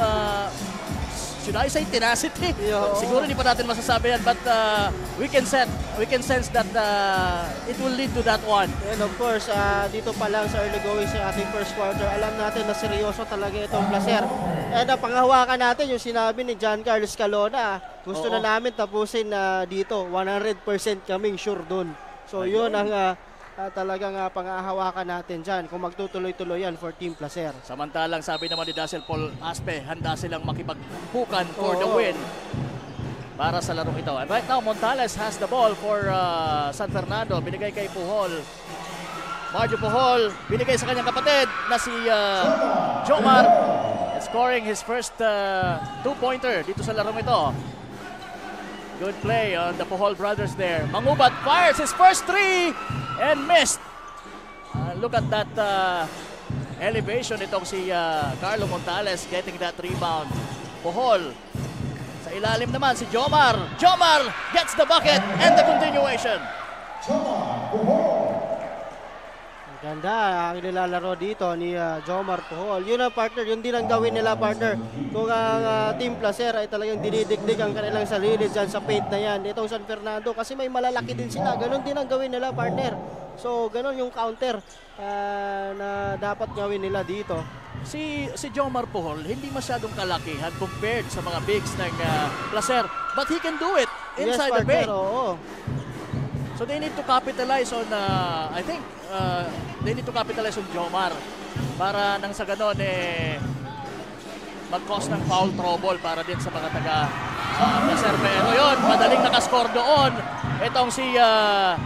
[SPEAKER 14] should I say tenacity? Siguro hindi pa natin masasabi yan, but we can sense that it will lead to that one.
[SPEAKER 15] And of course, dito pa lang sa early going sa ating first quarter, alam natin na seryoso talaga itong Placer. And panghawakan natin yung sinabi ni John Carlos Escalona, gusto na namin tapusin dito, 100% kaming sure dun. So yun ang talagang panghahawakan natin dyan kung magtutuloy-tuloy yan for Team Placer.
[SPEAKER 14] Samantalang sabi naman ni Dazzle Paul Aspe, handa silang makipagpukan for the win para sa larong ito. And right now, Montales has the ball for San Fernando. Binigay kay Puhol. Marjo Puhol, binigay sa kanyang kapatid na si Jomar. Scoring his first two-pointer dito sa larong ito. Good play on the Puhol brothers there. Mangubat fires his first three and missed. Look at that elevation itong si Carlo Montales getting that rebound. Puhol. Sa ilalim naman si Jomar. Jomar gets the bucket and the continuation.
[SPEAKER 15] Ganda ang nilalaro dito ni Jomar Puhol. Yun ang partner, yun din ang gawin nila partner. Kung ang Team Placer ay talagang dinidigdig ang kanilang sarili dyan sa paint na yan. Itong San Fernando kasi may malalaki din sila. Ganon din ang gawin nila partner. So ganon yung counter na dapat gawin nila dito.
[SPEAKER 14] Si Jomar Puhol hindi masyadong kalakihan compared sa mga bigs ng Placer. But he can do it inside the paint.
[SPEAKER 15] Oo.
[SPEAKER 14] So they need to capitalize on, I think, they need to capitalize on Jomar para nang sa ganon mag-cause ng foul trouble para din sa mga taga Placer. Pero yun, madaling nakascore doon. Itong si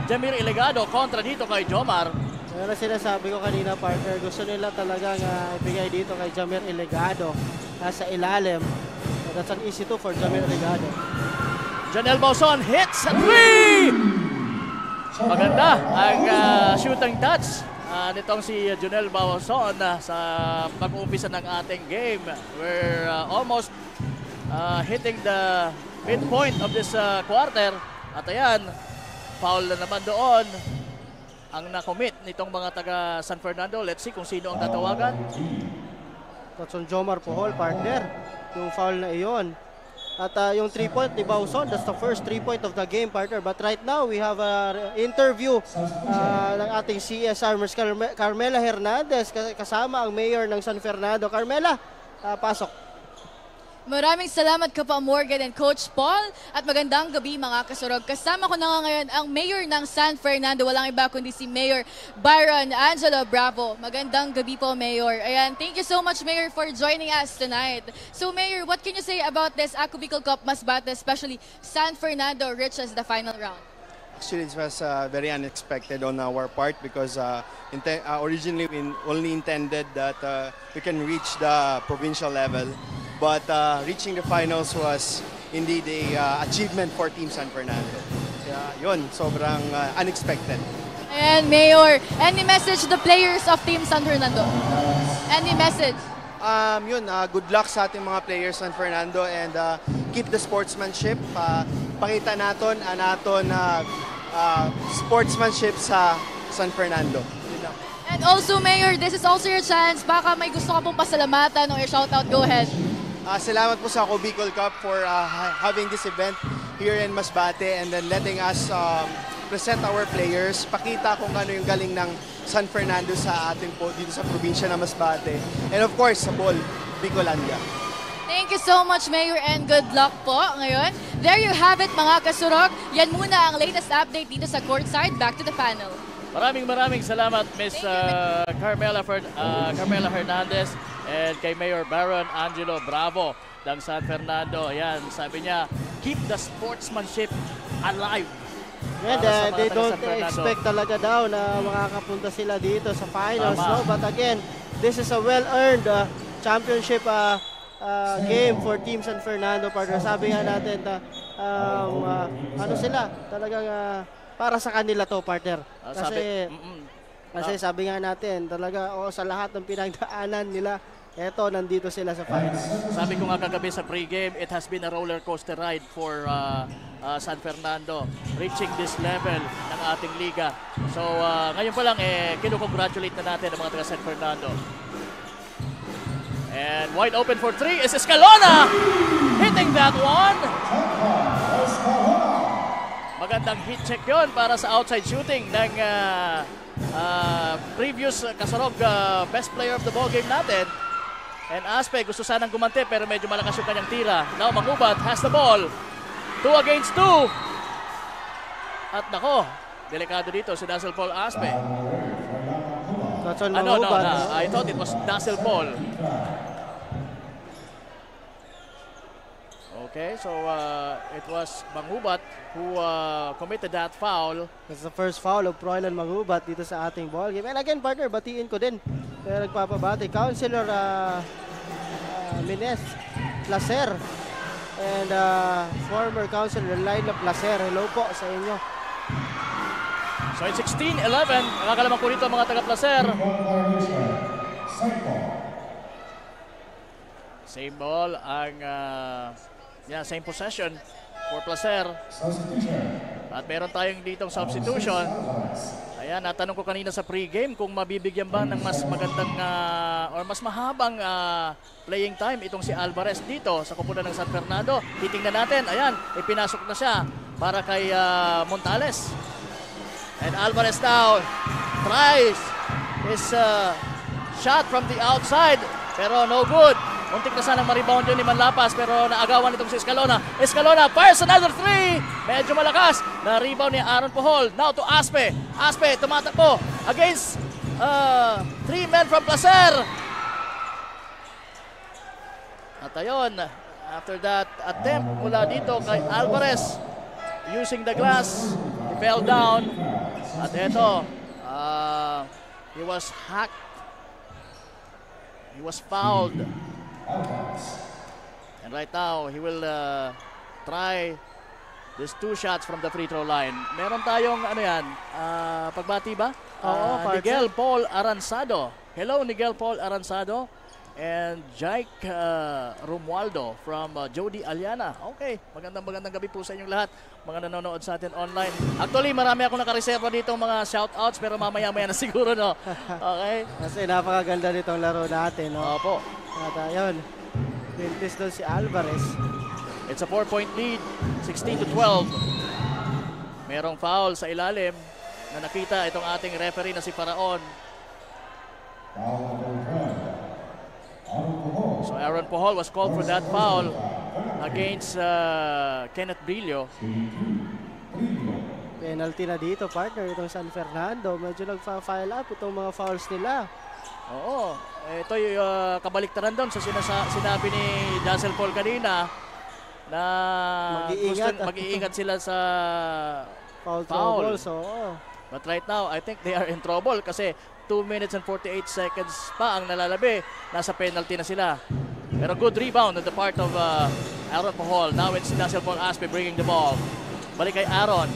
[SPEAKER 14] Jamir Ilegado kontra dito kay Jomar.
[SPEAKER 15] Pero sinasabi ko kanina partner, gusto nila talagang ibigay dito kay Jamir Ilegado nasa ilalim. So that's an easy 2 for Jamir Ilegado.
[SPEAKER 14] Janelle Bauson hits at 3! Maganda ang shooting touch nitong si Janelle Bauson sa pag-uumpisa ng ating game. We're almost hitting the midpoint of this quarter. At ayan, foul na naman doon ang nakomit nitong mga taga San Fernando. Let's see kung sino ang tatawagan.
[SPEAKER 15] That's on Jomar Puhol, partner. Yung foul na iyon. At yung 3-point ni Bauson, that's the first 3-point of the game, partner. But right now, we have an interview ng ating CSR, Ms. Carmela Hernandez, kasama ang mayor ng San Fernando. Carmela, pasok.
[SPEAKER 16] Maraming salamat Kapa Morgan and Coach Paul at magandang gabi mga kasurog. Kasama ko na nga ngayon ang Mayor ng San Fernando. Walang iba kundi si Mayor Byron Angelo Bravo. Magandang gabi po Mayor. Ayan, thank you so much Mayor for joining us tonight. So Mayor, what can you say about this Ako Bicol Cup Masbate, especially San Fernando reaches the final round?
[SPEAKER 2] Actually, it was very unexpected on our part because originally we only intended that we can reach the provincial level. But reaching the finals was indeed a achievement for Team San Fernando. Yun, sobrang unexpected.
[SPEAKER 16] And Mayor, any message to the players of Team San Fernando? Any message?
[SPEAKER 2] Good luck sa ating mga players San Fernando and keep the sportsmanship. Pakita natin sportsmanship sa San Fernando.
[SPEAKER 16] And also Mayor, this is also your chance. Baka may gusto ka pong pasalamatan o i-shoutout, go ahead.
[SPEAKER 2] Salamat po sa Ako Bicol Cup for having this event here in Masbate and then letting us present our players. Pakita kung ano yung galing ng San Fernando sa atin po dito sa probinsya ng Masbate. And of course, sa ball, Bicolandia.
[SPEAKER 16] Thank you so much, Mayor, and good luck po ngayon. There you have it, mga kasurog. Yan muna ang latest update dito sa courtside. Back to the panel.
[SPEAKER 14] Maraming salamat, Miss Carmela Hernandez and kay Mayor Byron Angelo Bravo ng San Fernando. Ayan, sabi niya, keep the sportsmanship alive.
[SPEAKER 15] And they don't expect talaga daw na makakapunta sila dito sa finals. No? But again, this is a well-earned championship game for Team San Fernando. Partner, sabi nga natin, ano sila, talagang para sa kanila to, partner. Kasi sabi nga natin, talaga sa lahat ng pinagdaanan nila, eto, nandito sila sa finals.
[SPEAKER 14] Sabi ko nga kagabi sa pregame, it has been a roller coaster ride for San Fernando reaching this level ng ating liga. So ngayon pa lang, kinukongratulate na natin ang mga taga San Fernando. And wide open for 3 is Escalona! Hitting that one! Magandang hit check yon para sa outside shooting ng previous Kasurog best player of the ball game natin. And Aspe gusto sanang gumante pero medyo malakas yung kanyang tira. Now Mangubat has the ball. 2 against 2. At nako, delikado dito si Dazzle Paul Aspe. No, I thought it was Dazzle Paul. Okay, so it was Mangubat who committed that foul.
[SPEAKER 15] That's the first foul of Froilan Mangubat dito sa ating ball game. And again, partner, batiin ko din. Kaya nagpapabati. Councilor Mines Placer and former Councilor Laila Placer. Hello po sa inyo.
[SPEAKER 14] So it's 16-11. Nakakalaman ko rito ang mga taga-Placer. Same ball ang same possession for Placer. At meron tayong ditong substitution. Ayan, natanong ko kanina sa pregame kung mabibigyan ba ng mas magandang or mas mahabang playing time itong si Alvarez dito sa koponan ng San Fernando. Titingnan natin. Ayan, ipinasok na siya para kay Montales. And Alvarez now tries his shot from the outside, pero no good. Muntik na sanang ma-rebound yun ni Manlapas, pero naagawan itong si Escalona. Escalona fires another 3. Medyo malakas. Na-rebound ni Aaron Puhol. Now to Aspe. Aspe tumatakbo against 3 men from Placer. At ayun, after that attempt mula dito kay Alvarez, using the glass, he fell down. At ito, he was hacked. He was fouled. And right now, he will try these 2 shots from the free throw line. Meron tayong, ano yan, pagbati ba?
[SPEAKER 15] Oo,
[SPEAKER 14] Miguel Paul Aranzado. Hello, Miguel Paul Aranzado. And Jake Romualdo from Jody Aliana. Okay, magandang gabi po sa inyong lahat, mga nanonood sa atin online. Actually, marami akong nakareserva dito mga shoutouts, pero mamaya-maya na siguro, no? Okay?
[SPEAKER 15] Kasi napakaganda nitong laro natin, no?
[SPEAKER 14] Opo.
[SPEAKER 15] At ayun, pintis doon si Alvarez.
[SPEAKER 14] It's a 4-point lead, 16-12. Merong foul sa ilalim na nakita itong ating referee na si Paraon. So Aaron Puhol was called for that foul against Kenneth Brillo.
[SPEAKER 15] Penalty na dito, partner, itong San Fernando. Medyo nagfa-file up itong mga fouls nila.
[SPEAKER 14] Oo, ito yung kabaliktaran doon sa sinabi ni Dazzle Paul kanina na mag-iingat sila sa
[SPEAKER 15] foul trouble. So,
[SPEAKER 14] but right now, I think they are in trouble kasi 2 minutes and 48 seconds pa ang nalalabi. Nasa penalty na sila. Pero good rebound on the part of Aaron Puhol. Now it's Dazzle Paul Aspe bringing the ball. Balik kay Aaron.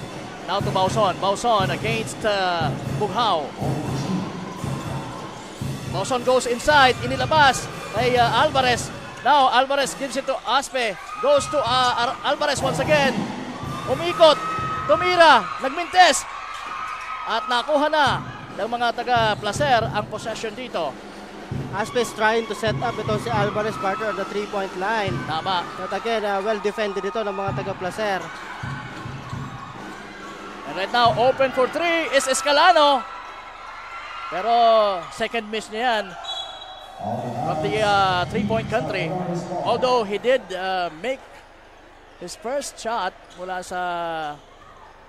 [SPEAKER 14] Now to Bauson. Bauson against Bughao. Bauson goes inside. Inilabas kay Alvarez. Now Alvarez gives it to Aspe. Goes to Alvarez once again. Umikot. Tumira. Nagmintes. At nakuha na ng mga taga-Placer ang possession dito.
[SPEAKER 15] Aspe is trying to set up itong si Alvarez, partner, on the 3-point line.
[SPEAKER 14] Tama.
[SPEAKER 15] But again, well defended ito ng mga taga-Placer.
[SPEAKER 14] And right now, open for 3 is Escalano. Pero second miss niya yan from the 3-point country. Although he did make his first shot mula sa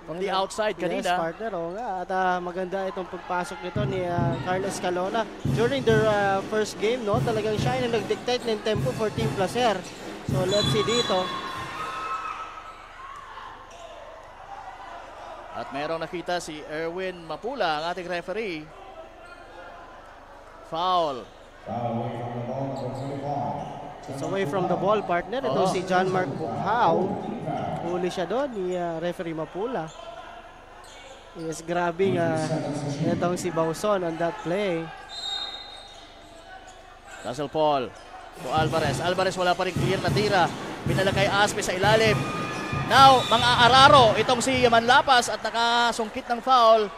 [SPEAKER 14] from the outside kanina.
[SPEAKER 15] Yes, partner. Oo nga. At maganda itong pagpasok nito ni Carl Escalona. During their first game, no, talagang siya yung nag-dictate ng tempo for Team Placer. So let's see dito.
[SPEAKER 14] At mayroong nakita si Erwin Mapula, ang ating referee. Foul.
[SPEAKER 15] It's away from the ball, partner. Ito si John Mark Bughao. Huli siya doon ni referee Mapula. Yes, grabbing itong si Bauson on that play.
[SPEAKER 14] Dazzle Paul to Alvarez. Alvarez wala pa rin clear na tira. Pinala kay Aspe sa ilalim. Now, mga araro itong si Manlapas at nakasungkit ng foul.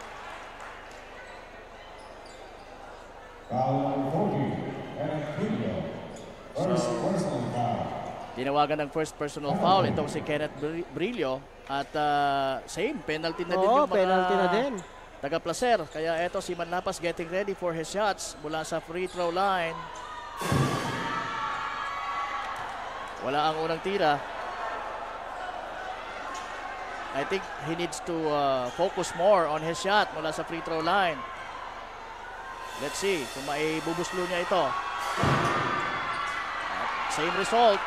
[SPEAKER 14] Tinawagan ng first personal foul itong si Kenneth Brillo at same penalty na din yung mga taga-Placer. Kaya eto si Manlapas getting ready for his shots mula sa free throw line. Wala ang unang tira. I think he needs to focus more on his shot mula sa free throw line. Let's see kung maibubuslo niya ito. Same result.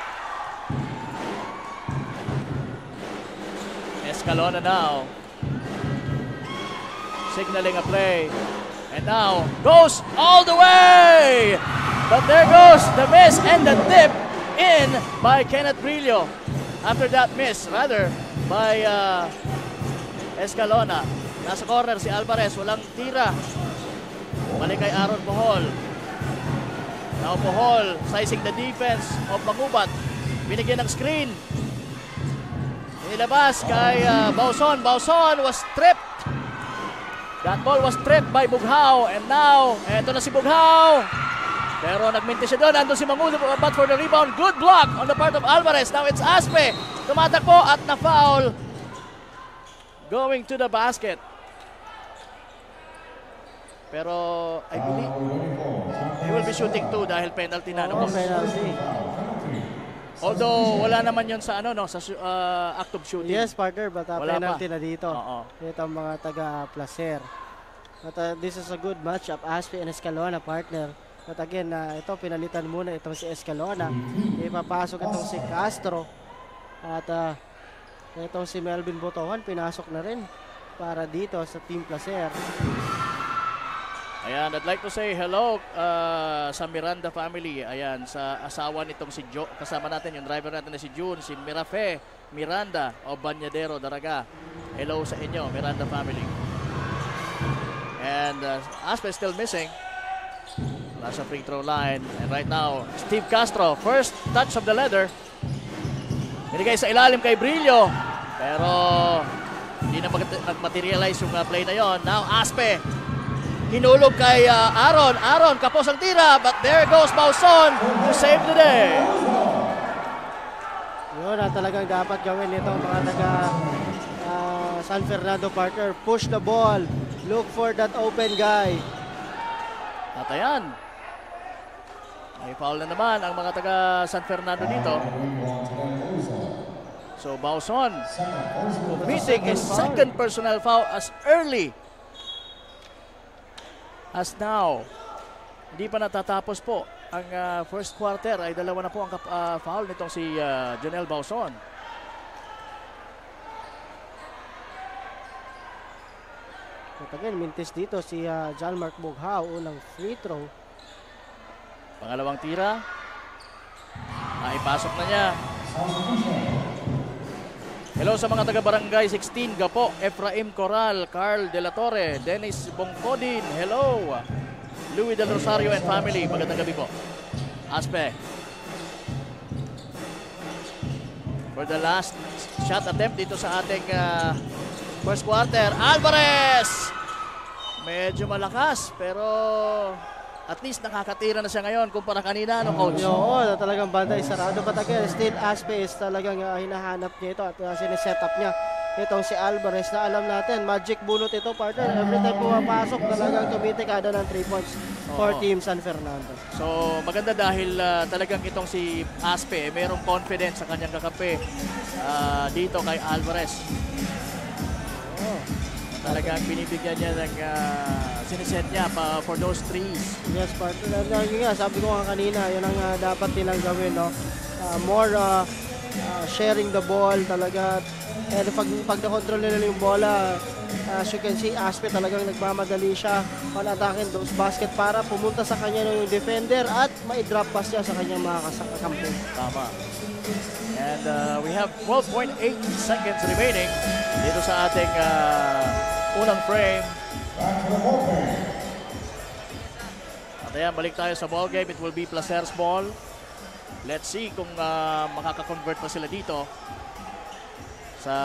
[SPEAKER 14] Escalona now. Signaling a play. And now goes all the way. But there goes the miss and the tip in by Kenneth Brillo. After that miss, rather, by Escalona. Nasa corner si Alvarez. Walang tira. Balik kay Aaron Puhol. Now Puhol sizing the defense of Mangubat. Binigyan ng screen. Inilabas kay Bauson. Bauson was tripped. That ball was tripped by Bughao and now, eto na si Bughao. Pero nagminti siya doon, andun si Mangulo but for the rebound. Good block on the part of Alvarez. Now it's Aspe. Tumatakbo at na-foul. Going to the basket. Pero I believe he will be shooting 2 dahil penalty na.
[SPEAKER 15] Penalty.
[SPEAKER 14] Although wala naman yun sa ano no sa active shooting.
[SPEAKER 15] Yes, partner, but penalty
[SPEAKER 14] pa
[SPEAKER 15] na dito. Ito ang mga taga-Placer. But this is a good matchup, Aspe and Escalona, partner. But again, ito pinalitan muna itong si Escalona. Ipapasok itong si Castro. At itong si Melvin Botohan, pinasok na rin para dito sa Team Placer.
[SPEAKER 14] Ayan, I'd like to say hello sa Miranda family. Ayan, sa asawa nitong si Joe. Kasama natin yung driver natin na si June, si Mirafe, Miranda o Banyadero, Daraga. Hello sa inyo, Miranda family. And Aspe still missing. Nasa free throw line. And right now, Steve Castro, first touch of the leather. Binigay sa ilalim kay Brillo. Pero hindi na nag-materialize yung play na yon. Now Aspe. Hinulog kay Aaron. Aaron, kapos ang tira. But there goes Bauson to save the day.
[SPEAKER 15] Yun na talagang dapat gawin nito mga taga San Fernando, partner. Push the ball. Look for that open guy.
[SPEAKER 14] At ayan. May foul na naman ang mga taga San Fernando dito. So Bauson committing his second personal foul as early as now. Hindi pa natatapos po ang first quarter ay dalawa na po ang foul nitong si Jonel Bauson.
[SPEAKER 15] At again, mintis dito si John Mark Bughao, unang free throw.
[SPEAKER 14] Pangalawang tira. Naipasok na niya. Hello sa mga taga-Barangay 16, Gapo, Efraim Coral, Carl De La Torre, Dennis Bongkodin, hello. Louis Del Rosario and family, magandang gabi po. Aspe. For the last shot attempt dito sa ating first quarter, Alvarez! Medyo malakas, pero at least nakakatira na siya ngayon kumpara kanina, no, coach?
[SPEAKER 15] Oo, talagang banda sarado. But again, still Aspe is talagang hinahanap niya ito at siniset up niya itong si Alvarez na alam natin, magic bunot ito, partner. Every time pumapasok, talagang tumitikada ng 3 points for Team San Fernando.
[SPEAKER 14] So, maganda dahil talagang itong si Aspe, mayroong confidence sa kanyang kakampi dito kay Alvarez. Talagang binibigyan niya ng siniset niya for those threes.
[SPEAKER 15] Yes, partner. Yun nga, sabi ko nga kanina, yun ang dapat nilang gawin, no? More sharing the ball talaga. And pag na-control nila yung bola, as you can see, Aspe talagang nagmamadali siya on attacking those basket para pumunta sa kanya yung defender at mai-drop pass niya sa kanyang mga kakampi. Tama.
[SPEAKER 14] And we have 12.8 seconds remaining dito sa ating unang frame. At ayan, balik tayo sa ball game. It will be Placer's ball. Let's see kung makaka-convert pa sila dito sa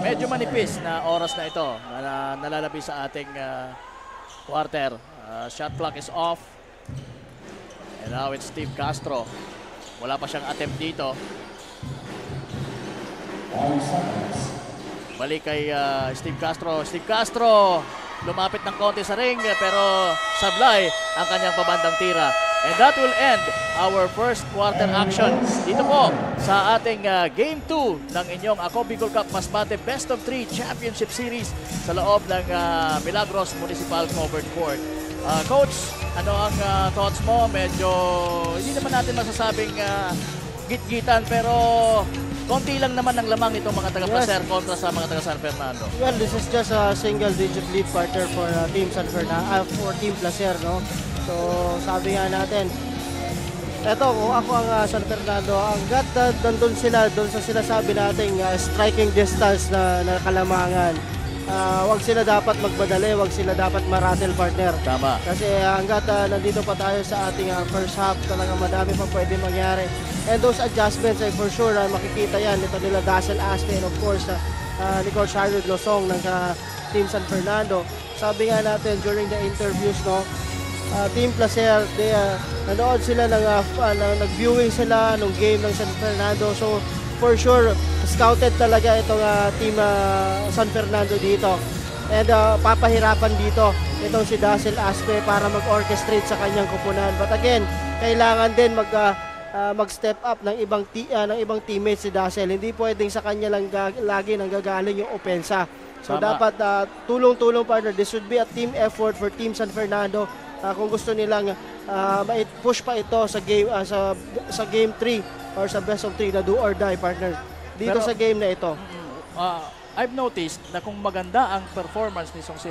[SPEAKER 14] medyo manipis na oras na ito na nalalabi sa ating quarter. Shot clock is off. And now it's Steve Castro. Wala pa siyang attempt dito. Balik kay Steve Castro. Steve Castro lumapit ng konti sa ring pero sablay ang kanyang pabandang tira. And that will end our first quarter action dito po sa ating Game 2 ng inyong Ako Bicol Cup Masbate Best of 3 Championship Series sa loob ng Milagros Municipal Covered Court. Coach, ano ang thoughts mo? Medyo hindi naman natin masasabing git-gitan pero konti lang naman ang lamang nitong mga taga-Placer kontra sa mga taga-San Fernando.
[SPEAKER 15] Well, this is just a single-digit lead partner for Team San Fernando, for Team Placer, no? So, sabi nga natin, eto, kung ako ang San Fernando, hanggat nandun sila, doon sa sinasabi nating striking distance na kalamangan, wag sila dapat magmadali, wag sila dapat ma-rattle, partner.
[SPEAKER 14] Tama.
[SPEAKER 15] Kasi hanggat nandito pa tayo sa ating first half, talagang madami pa pwede mangyari. And those adjustments ay for sure makikita yan. Ito nila Dazzle Aspe and of course ni Coach Harold Losong ng Team San Fernando. Sabi nga natin during the interviews, no, Team Placer, nanood sila nag-viewing sila ng game ng San Fernando. So for sure, scouted talaga itong Team San Fernando dito. And papahirapan dito itong si Dazzle Aspe para mag-orchestrate sa kanyang koponan. But again, kailangan din mag-step up ng ibang teammates si Dazzle. Hindi pwedeng sa kanya lang lagi nanggagaling yung opensa. So dapat tulong-tulong partner. This should be a team effort for Team San Fernando. Kung gusto nilang push pa ito sa game 3 or sa best of 3 na do or die partner dito sa game na ito.
[SPEAKER 14] I've noticed na kung maganda ang performance nitong si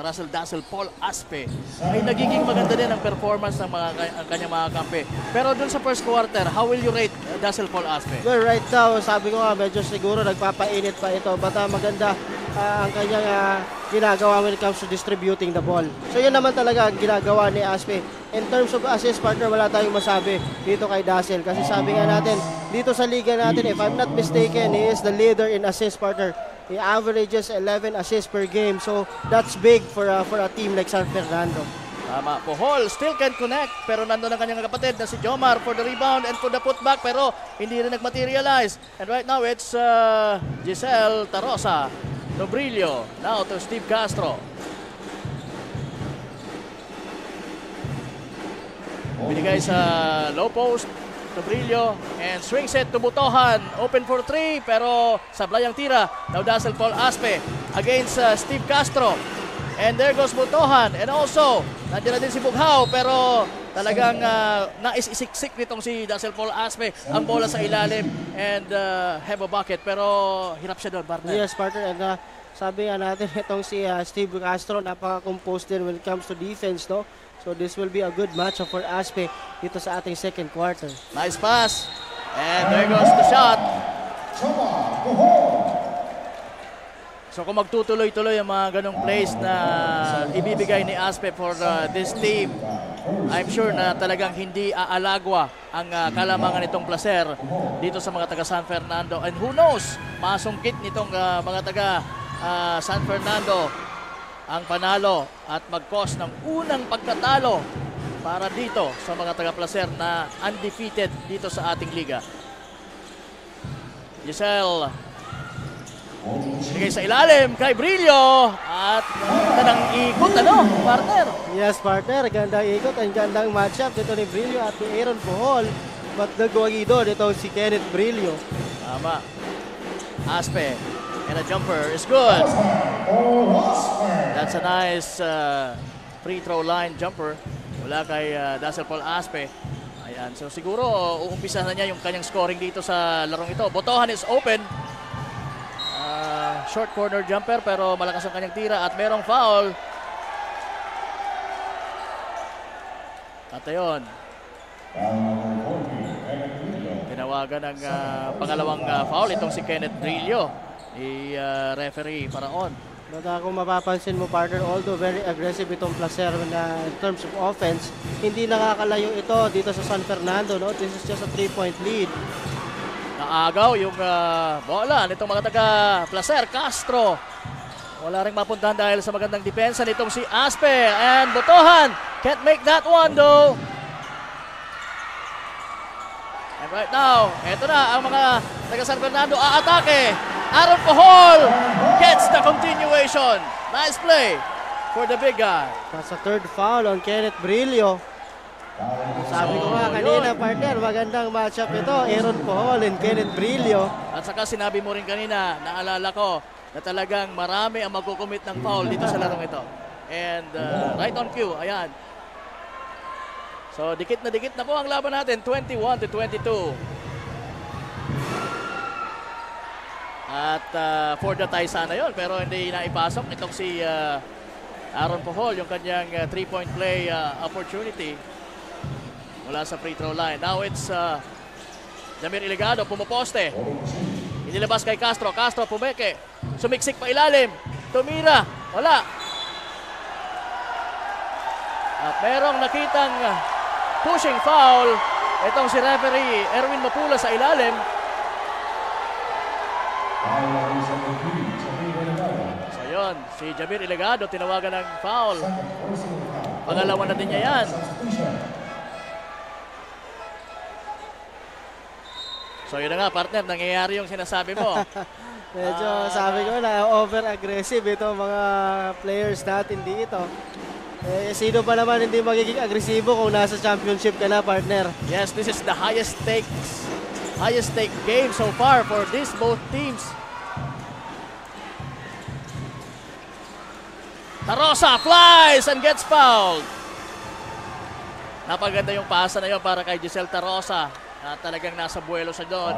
[SPEAKER 14] Russell Dazzle Paul Aspe, ay nagiging maganda din ang performance ng ang kanyang mga kampe. Pero dun sa first quarter, how will you rate Dazzle Paul Aspe?
[SPEAKER 15] Well, right now, sabi ko nga, medyo siguro nagpapainit pa ito. But maganda ang kanyang ginagawa when it comes to distributing the ball. So yun naman talaga ang ginagawa ni Aspe. In terms of assist partner, wala tayong masabi dito kay Dazzle. Kasi sabi nga natin, dito sa liga natin, if I'm not mistaken, he is the leader in assist partner. He averages 11 assists per game. So that's big for a team like San Fernando.
[SPEAKER 14] Tama. Puhol still can connect, pero nandun ang kanyang kapatid na si Jomar for the rebound and for the putback, pero hindi rin nagmaterialize. And right now it's Giselle Tarosa Nobrillo. Now to Steve Castro. Binigay sa low post, Nobrillo, and swings it to Butohan. Open for 3, pero sablay ang tira. Now Dazzle Paul Aspe against Steve Castro. And there goes Butohan. And also, nandiyan na din si Bughaw, pero talagang naisisiksik nitong si Dazzle Paul Aspe ang bola sa ilalim and have a bucket. Pero hirap siya doon, partner.
[SPEAKER 15] Yes, partner. And sabi nga natin, itong si Steve Castro, napaka-composed din when it comes to defense, no? So this will be a good matchup for Aspe dito sa ating second quarter.
[SPEAKER 14] Nice pass. And there goes the shot. So kung magtutuloy-tuloy ang mga ganong plays na ibibigay ni Aspe for this team, I'm sure na talagang hindi aalagwa ang kalamangan nitong Placer dito sa mga taga San Fernando. And who knows, masungkit nitong mga taga San Fernando ang panalo at mag-cause ng unang pagkatalo para dito sa mga taga-Placer na undefeated dito sa ating liga. Giselle binigay sa ilalim kay Brillo at ganda ng ikot, partner?
[SPEAKER 15] Yes, partner. Gandang ikot and gandang matchup dito ni Brillo at ni Aaron Puhol. But nagwagido dito si Kenneth Brillo.
[SPEAKER 14] Tama. Aspe. And a jumper is good. That's a nice free throw line jumper. Wala kay Dazzle Paul Aspe. Ayan. So siguro uumpisa na niya yung kanyang scoring dito sa larong ito. Butohan is open. Short corner jumper pero malakas ang kanyang tira at merong foul. At ayun. Tinawagan ng pangalawang foul itong si Kenneth Brillo. Referee Paraon.
[SPEAKER 15] But kung mapapansin mo, partner, although very aggressive itong Placer na in terms of offense, hindi nakakalayo ito dito sa San Fernando. No? This is just a 3-point lead.
[SPEAKER 14] Naagaw yung bola nitong mga taga-Placer. Castro. Wala rin mapuntahan dahil sa magandang depensa nitong si Aspe. And Butohan can't make that one though. And right now, eto na ang mga taga-San Fernando aatake. Aaron Puhol gets the continuation. Nice play for the big guy.
[SPEAKER 15] That's a third foul on Kenneth Brillo. Sabi ko nga kanina, partner, magandang matchup ito. Aaron Puhol and Kenneth Brillo.
[SPEAKER 14] At saka sinabi mo rin kanina, naalala ko, na talagang marami ang magkukumit ng foul dito sa larong ito. And right on cue, ayan. So dikit na po ang laban natin, 21-22. At for the tie sana yun, pero hindi naipasok itong si Aaron Puhol, yung kanyang 3-point play opportunity mula sa free throw line. Now it's Jamir Iligado, pumoposte. Inilabas kay Castro. Castro pumeke. Sumiksik pa ilalim. Tumira. Wala. At merong nakitang pushing foul. Itong si referee Erwin Mapula sa ilalim. So doon. Si Jamir Ilegado, tinawagan ng foul. Pangalawa na din niya yan. So yun na nga, partner, nangyayari yung sinasabi mo.
[SPEAKER 15] Medyo sabi ko na over-aggressive ito mga players natin dito. Eh, sino ba naman hindi magiging agresibo kung nasa championship ka na, partner?
[SPEAKER 14] Yes, this is the highest stake game so far for these both teams. Tarosa flies and gets fouled. Napaganda yung pasa na yun para kay Giselle Tarosa. Na talagang nasa buwelo siya doon.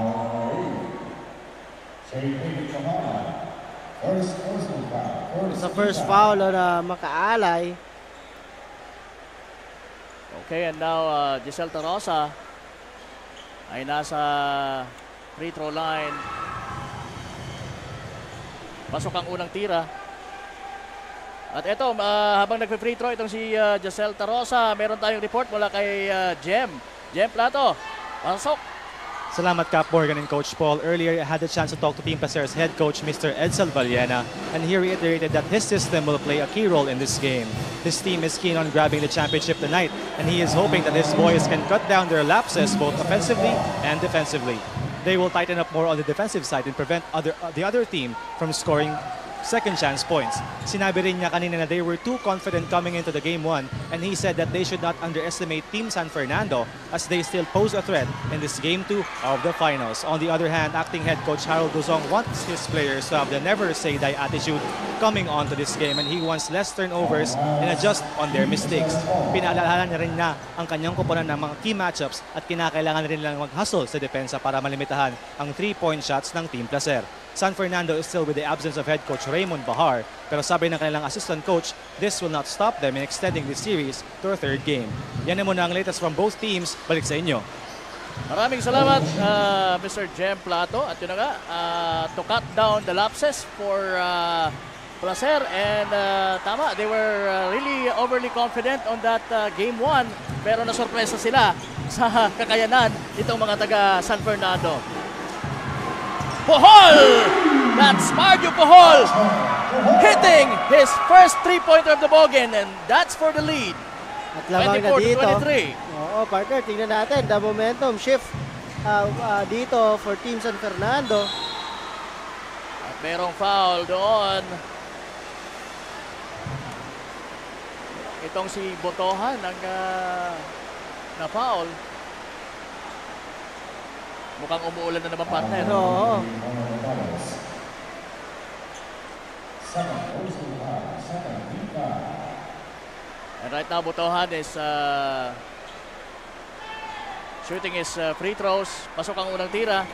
[SPEAKER 15] Sa first foul na makaalay.
[SPEAKER 14] Okay, and now Giselle Tarosa ay nasa free throw line. Pasok ang unang tira. At ito, habang nagpe-free throw itong si Giselle Tarosa, meron tayong report mula kay Jem Plato. Pasok.
[SPEAKER 3] Salamat Cap Morgan and Coach Paul. Earlier, I had the chance to talk to Team Placer's head coach, Mr. Edsel Vallena, and he reiterated that his system will play a key role in this game. His team is keen on grabbing the championship tonight, and he is hoping that his boys can cut down their lapses both offensively and defensively. They will tighten up more on the defensive side and prevent the other team from scoring second chance points. Sinabi rin niya kanina na they were too confident coming into the game 1, and he said that they should not underestimate Team San Fernando as they still pose a threat in this game 2 of the finals. On the other hand, acting head coach Harold Duzong wants his players to have the never say die attitude coming onto this game, and he wants less turnovers and adjust on their mistakes. Pinaalala niya rin na ang kanyang kupunan ng mga key matchups at kinakailangan rin lang mag-hustle sa depensa para malimitahan ang 3-point shots ng Team Placer. San Fernando is still with the absence of head coach Raymond Bahar, pero sabi ng kanilang assistant coach, this will not stop them in extending this series to a third game. Yan na muna ang latest from both teams. Balik sa inyo.
[SPEAKER 14] Maraming salamat, Mr. Jem Plato. At yun na nga, to cut down the lapses for Placer. And tama, they were really overly confident on that game 1. Pero nasurpresa sila sa kakayanan itong mga taga San Fernando. Puhol! That's Mario Puhol hitting his first 3-pointer of the ballgame, and that's for the lead.
[SPEAKER 15] At lamang na dito.
[SPEAKER 14] 24-23.
[SPEAKER 15] Oo, partner, tingnan natin. The momentum shift dito for Team San Fernando.
[SPEAKER 14] At merong foul doon. Itong si Botohan ang na-foul. Mukhang umuulan na naman, partner.
[SPEAKER 15] Oo.
[SPEAKER 14] And right now, Botohan is shooting his free throws. Pasok ang unang tira.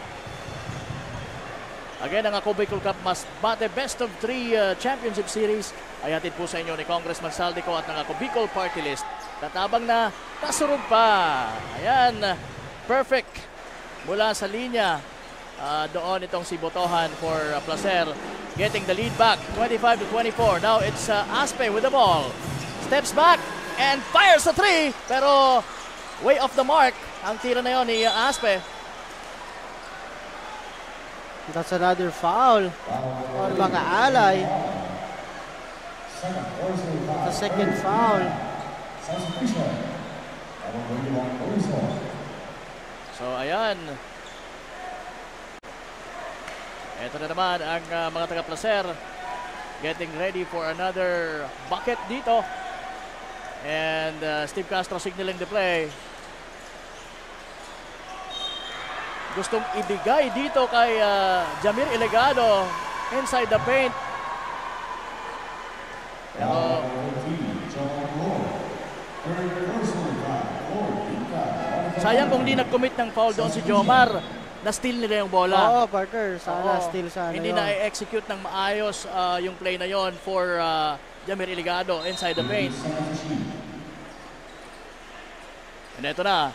[SPEAKER 14] Again, ang Ako Bicol Cup Mas Bate Best of 3 Championship Series ay hatid po sa inyo ni Congressman Saldico at ng Ako Bicol Party List. Tatabang na, kasurog pa. Ayan, perfect. Mula sa linya, doon itong si Botohan for Placer, getting the lead back, 25-24. Now it's Aspe with the ball. Steps back and fires a 3, pero way off the mark ang tira na yon ni Aspe.
[SPEAKER 15] That's another foul on makaalay. The second foul.
[SPEAKER 14] So ayan. Ito na naman ang mga taga-Placer getting ready for another bucket dito. And Steve Castro signaling the play. Gustong ibigay dito kay Jamir Ilegado inside the paint. Pero sayang kung di nag-commit ng foul doon si Jomar, na-steal nila yung bola.
[SPEAKER 15] Oo, partner. Sana steal sana
[SPEAKER 14] hindi
[SPEAKER 15] yun.
[SPEAKER 14] na-execute ng maayos yung play na yon for Jamir Ilegado inside the paint. And ito na,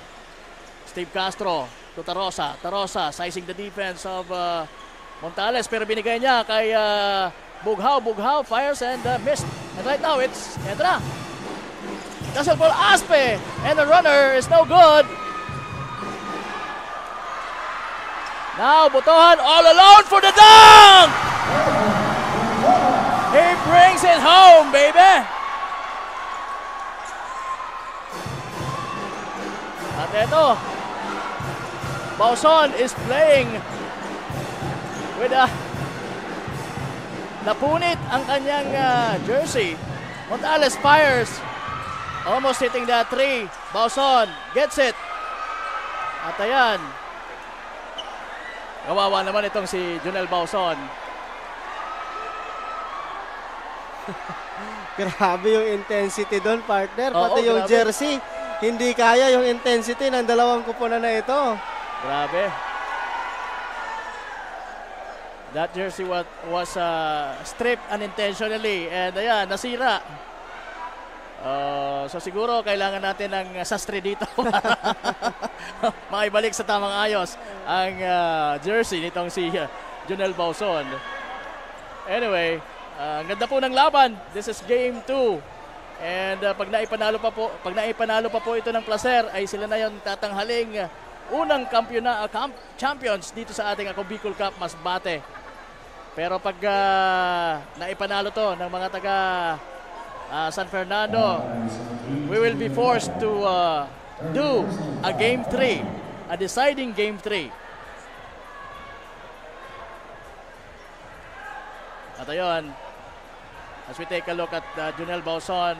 [SPEAKER 14] Steve Castro to Tarosa. Tarosa sizing the defense of Montales, pero binigay niya kay Bughaw. Bughaw fires and missed. And right now, ito na. Dazzle ball Aspe, and the runner is no good. Now Botohan all alone for the dunk! He brings it home, baby! At ito, Bauson is playing with a napunit ang kanyang jersey. Montales fires. Almost hitting that three. Bauson gets it. At ayan. Kawawa naman itong si Jonel Bauson.
[SPEAKER 15] Grabe yung intensity doon, partner. Pati
[SPEAKER 14] Oo,
[SPEAKER 15] yung
[SPEAKER 14] grabe.
[SPEAKER 15] jersey. Hindi kaya yung intensity ng dalawang kupunan na ito.
[SPEAKER 14] Grabe. That jersey was stripped unintentionally. And ayan, nasira. So siguro kailangan natin ng sastre dito maibalik sa tamang ayos ang jersey nitong si Jonel Bauson. Anyway, ang ganda po ng laban. This is game 2. And pag naipanalo pa po ito ng Placer, ay sila na yung tatanghaling unang champions dito sa ating Ako Bicol Cup Masbate. Pero pag naipanalo to ng mga taga San Fernando, we will be forced to do a game 3, a deciding game 3. At ayun, as we take a look at Jonel Bauson,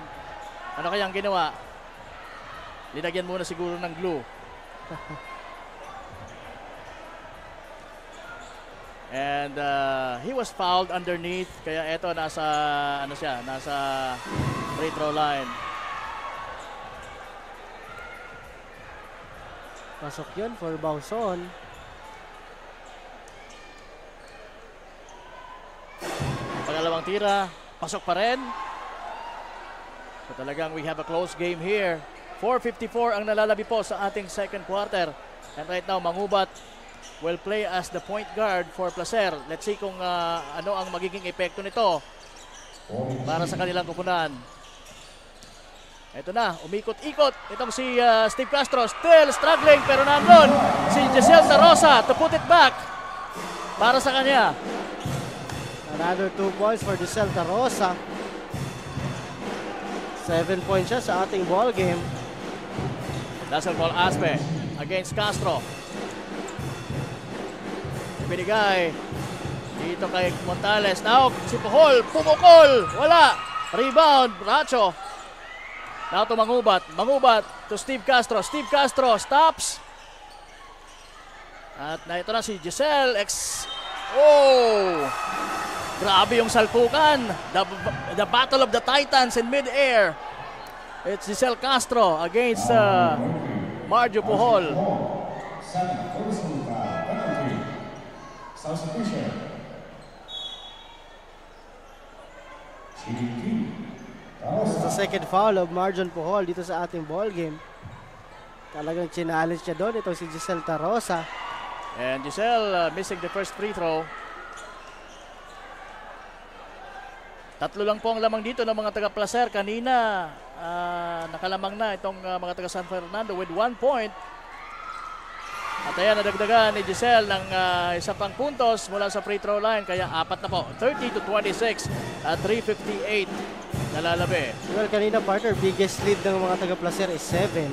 [SPEAKER 14] ano kayang ginawa? Linagyan muna siguro ng glue. And he was fouled underneath, kaya eto nasa free throw line.
[SPEAKER 15] Pasok yun for Bauson.
[SPEAKER 14] Pangalawang tira, pasok pa rin. So talagang we have a close game here. 4:54 ang nalalabi po sa ating second quarter. And right now, Mangubat will play as the point guard for Placer. Let's see kung ano ang magiging epekto nito para sa kanilang kupunan. Ito na, umikot-ikot. Itong si Steve Castro, still struggling, pero nandun si Giselle Tarosa to put it back para sa kanya.
[SPEAKER 15] Another 2 points for Giselle Tarosa. 7 points siya sa ating ball game.
[SPEAKER 14] Dazzle Paul Aspe against Castro. Binigay dito kay Montales. Now si Puhol, pumukol, wala. Rebound, Bracho. Now to Mangubat. Mangubat to Steve Castro. Steve Castro stops. At na ito na si Giselle. Oh! Grabe yung salpukan. The battle of the Titans in mid-air. It's Giselle Castro against Marjo Puhol.
[SPEAKER 15] It's the second foul of Marjon Puhol dito sa ating ball game. Talagang challenge niya doon itong si Giselle Tarosa.
[SPEAKER 14] And Giselle missing the first free throw. Tatlo lang po ang lamang dito ng mga taga-Placer. Kanina, nakalamang na itong mga taga San Fernando with 1 point. At ayan, nadagdagan ni Giselle ng isa pang puntos mula sa free throw line. Kaya 4 na po. 30-26 at 3:58 nalalabi.
[SPEAKER 15] Well, kanina partner, biggest lead ng mga taga-Placer is 7.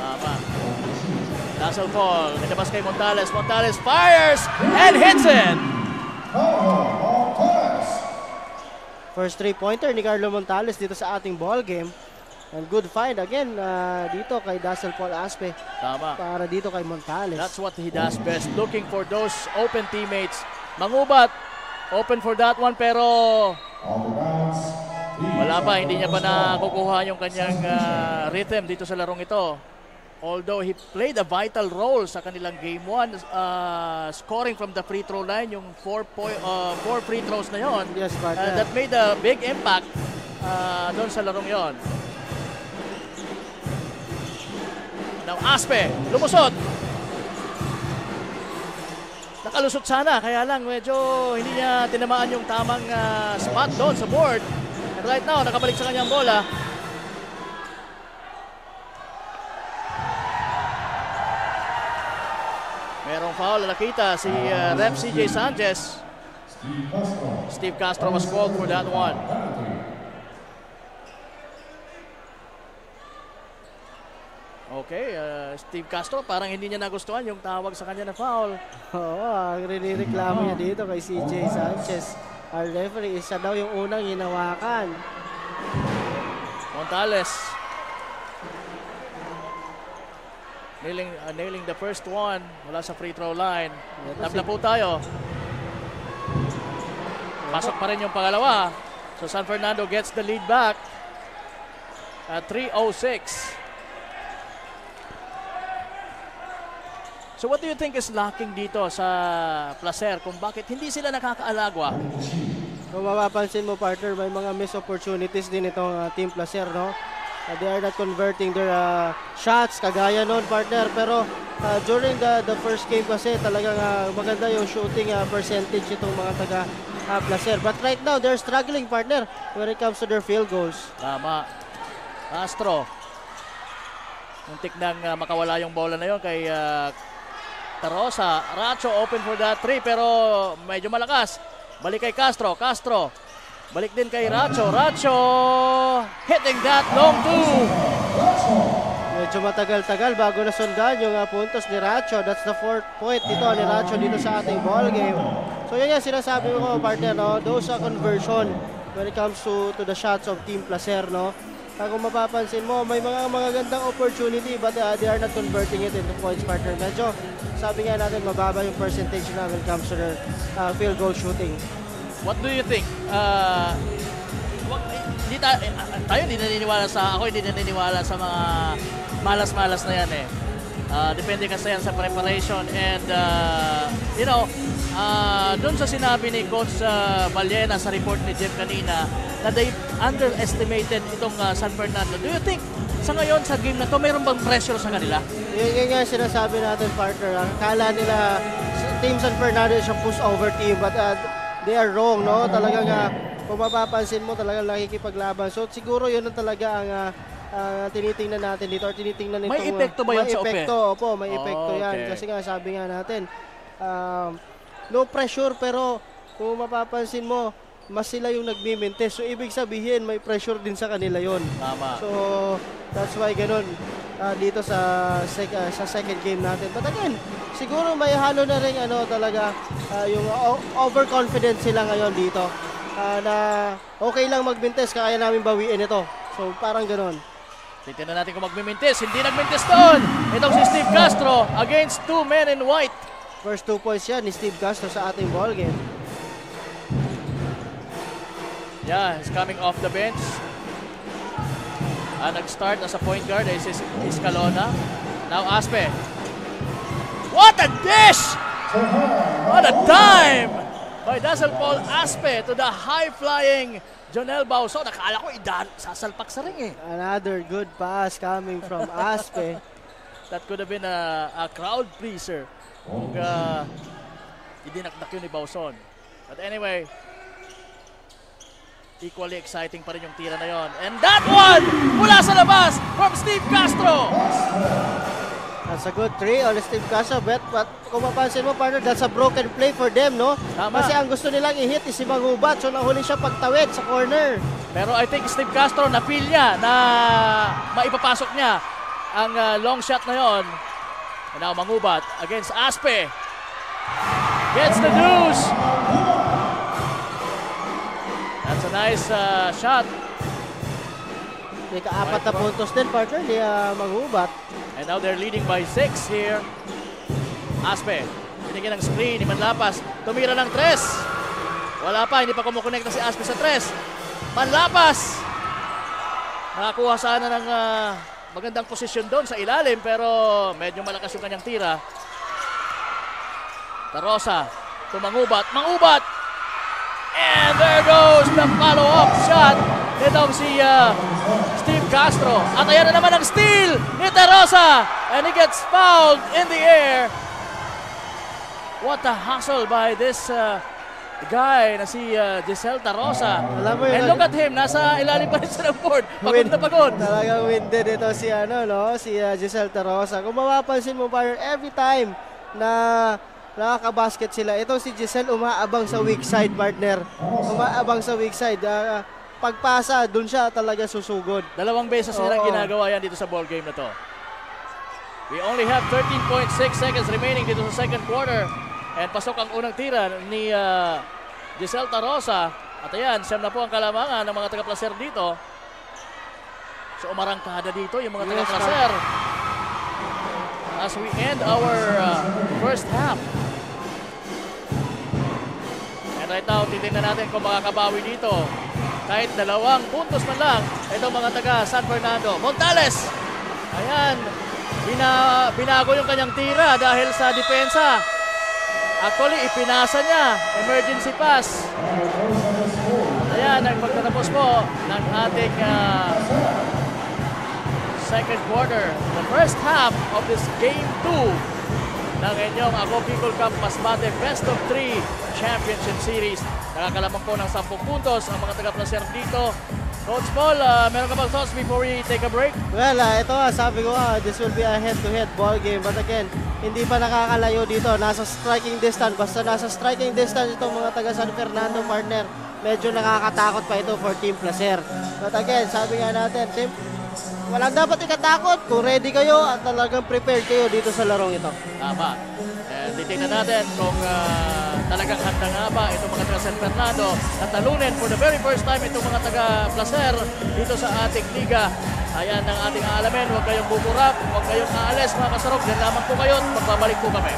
[SPEAKER 14] Tama. Dazzle Paul, nilabas kay Montales. Montales fires and hits it!
[SPEAKER 15] First 3-pointer ni Carlo Montales dito sa ating ball game. And good find again dito kay Dazzle Paul Aspe.
[SPEAKER 14] Tama.
[SPEAKER 15] Para dito kay Montales.
[SPEAKER 14] That's what he does best. Looking for those open teammates. Mangubat, open for that one pero wala pa. Hindi niya pa nakukuha yung kanyang rhythm dito sa larong ito. Although he played a vital role sa kanilang game 1, scoring from the free throw line, yung 4 free throws na yon.
[SPEAKER 15] Yes,
[SPEAKER 14] that made a big impact doon sa larong yon. Now Aspe, lumusot. Nakalusot sana, kaya lang medyo hindi niya tinamaan yung tamang spot doon sa board. And right now, nakabalik sa kanyang bola. Merong foul, nakita si Ref CJ Sanchez. Steve Castro was called for that one. Okay, Steve Castro parang hindi niya nagustuhan yung tawag sa kanya na foul.
[SPEAKER 15] Oo, ang rinireklamo niya dito kay CJ Sanchez. Our referee, isa daw yung unang hinawakan.
[SPEAKER 14] Montales nailing the first one mula sa free throw line. Tabla po tayo. Pasok pa rin yung pangalawa. So San Fernando gets the lead back at 3:06. So what do you think is lacking dito sa Placer kung bakit hindi sila nakakaalagwa?
[SPEAKER 15] Kung mapapansin mo, partner, may mga missed opportunities din itong Team Placer, no? They are not converting their shots kagaya noon, partner. Pero during the first game kasi talagang maganda yung shooting percentage itong mga taga Placer. But right now, they're struggling, partner, when it comes to their field goals.
[SPEAKER 14] Tama. Castro. Muntik nang makawala yung bola na yun kay Tarosa. Racho open for that three pero medyo malakas. Balik kay Castro. Castro. Balik din kay Racho. Racho hitting that long two.
[SPEAKER 15] Medyo matagal-tagal bago nasundan yung puntos ni Racho. That's the 4th point ito ni Racho dito sa ating ball game. So yun yung sinasabi ko, partner, no? Those conversion when it comes to the shots of Team Placer, no? Kung mapapansin mo, may mga magagandang opportunity but they are not converting it into points, partner. Medyo, sabi nga natin, mababa yung percentage na when it comes to their field goal shooting.
[SPEAKER 14] What do you think? Tayo hindi naniniwala ako hindi naniniwala sa mga malas-malas na yan eh. Depende kasi yan sa preparation and doon sa sinabi ni Coach Vallena sa report ni Jim kanina na they underestimated itong San Fernando. Do you think sa ngayon sa game na to mayroon bang pressure sa kanila?
[SPEAKER 15] Yun nga sinasabi natin, partner. Akala nila Team San Fernando is a push-over team but they are wrong, no? Talagang kung mapapansin mo talagang nakikipaglaban. So siguro yun ang talaga ang tinitingnan natin dito or tinitingnan nitong...
[SPEAKER 14] May epekto ba yun sa OPE?
[SPEAKER 15] Opo, may epekto yan. Kasi nga sabi nga natin, no pressure pero kung mapapansin mo, mas sila yung nagmimintes. So ibig sabihin, may pressure din sa kanila yon.
[SPEAKER 14] Tama.
[SPEAKER 15] So that's why ganun dito sa second game natin. But again, siguro may halo na rin talaga yung overconfident sila ngayon dito. Na okay lang magmintes, kaya namin bawiin ito. So parang ganun.
[SPEAKER 14] Titignan natin kung magmimintis. Hindi nagmintis doon. Itong si Steve Castro against two men in white.
[SPEAKER 15] First 2 points yan ni Steve Castro sa ating ball game.
[SPEAKER 14] Yeah, he's coming off the bench. Nag-start as a point guard is Escalona. Now Aspe. What a dish! What a dime by Dazzle Paul Aspe to the high-flying Jonel Bauson. Nakala ko sasalpak sa ring eh.
[SPEAKER 15] Another good pass coming from Aspe.
[SPEAKER 14] That could have been a crowd pleaser kung idinakdak yun ni Bauson. But anyway, equally exciting pa rin yung tira na yon. And that one mula sa labas from Steve Castro.
[SPEAKER 15] That's a good three on Steve Castro. But kung mapansin mo, partner, that's a broken play for them, no?
[SPEAKER 14] Tama.
[SPEAKER 15] Kasi ang gusto nilang i-hit is si Mangubat. So nahuli siya pagtawid sa corner.
[SPEAKER 14] Pero I think Steve Castro na-feel niya na maipapasok niya ang long shot na yon. And now Mangubat against Aspe. Gets the deuce. That's a nice shot.
[SPEAKER 15] May ka-4 na puntos din, partner, ni Mangubat.
[SPEAKER 14] And now they're leading by 6 here. Aspe, binigyan ng screen ni Manlapas. Tumira ng 3. Wala pa, hindi pa kumukonekta si Aspe sa 3. Manlapas! Nakakuha sana ng magandang posisyon doon sa ilalim pero medyo malakas yung kanyang tira. Tarosa to Mangubat. Mangubat! And there goes the follow-up shot nitong si Steve Castro. At ayan na naman ang steal ni Tarosa. And he gets fouled in the air. What a hustle by this guy na si Giselle Tarosa. And look at him, nasa ilalim pa rin siya ng board. Pagod na pagod.
[SPEAKER 15] Talagang winded ito si Giselle Tarosa. Kung mapapansin mo, every time na nakakabasket sila. Ito si Giselle umaabang sa weak side, partner. Umaabang sa weak side. Pagpasa, dun siya talaga susugod.
[SPEAKER 14] 2 beses nilang ginagawa yan dito sa ball game na to. We only have 13.6 seconds remaining dito sa second quarter. And pasok ang unang tira ni Giselle Tarosa. At ayan, siyam na po ang kalamangan ng mga taga-Placer dito. So umarangkada dito yung mga taga-Placer. As we end our first half. And right now, titignan natin kung makakabawi dito. Kahit 2 puntos man lang, itong mga taga San Fernando. Montales! Ayan, binago yung kanyang tira dahil sa depensa. Actually, ipinasa niya. Emergency pass. Ayan, nagpagtatapos po ng ating second quarter. The first half of this game 2 ng inyong Ako Bicol Cup Masbate Best of 3 Championship Series. Nakakalamang po ng 10 puntos ang mga taga-Placer dito. Coach Paul, meron ka bang thoughts before we take a break?
[SPEAKER 15] Well, ito sabi ko this will be a head-to-head ball game. But again, hindi pa nakakalayo dito. Nasa striking distance. Basta nasa striking distance itong mga taga San Fernando, partner. Medyo nakakatakot pa ito for Team Placer. But again, sabi nga natin, walang dapat ikatakot kung ready kayo at talagang prepared kayo dito sa larong ito.
[SPEAKER 14] Tama. And titignan natin kung talagang handa nga ba itong mga taga San Fernando na talunin for the very first time itong mga taga Placer dito sa ating liga. Ayan ang ating aalamin. Huwag kayong buburap, huwag kayong aalis mga kasarog. Diyan lamang po kayo at magbabalik po kami.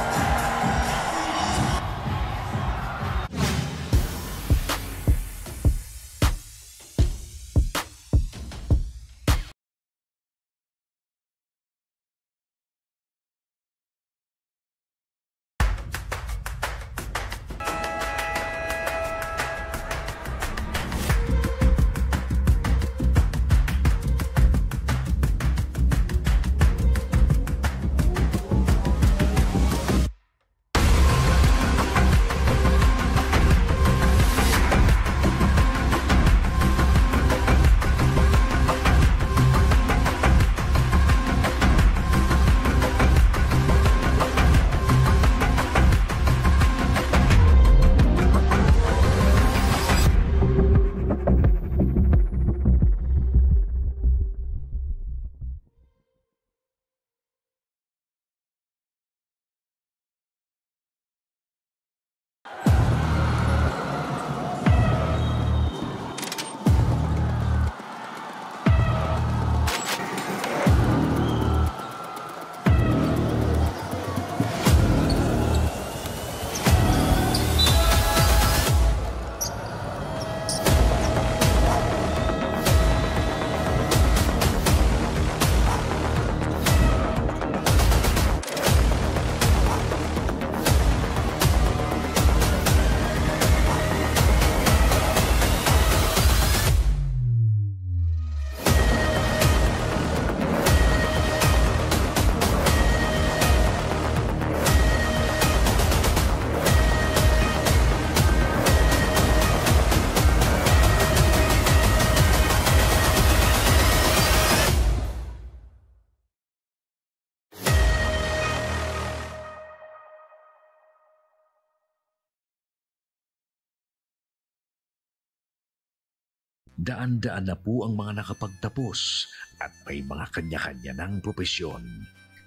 [SPEAKER 4] Daan-daan na po ang mga nakapagtapos at may mga kanya-kanya ng propesyon.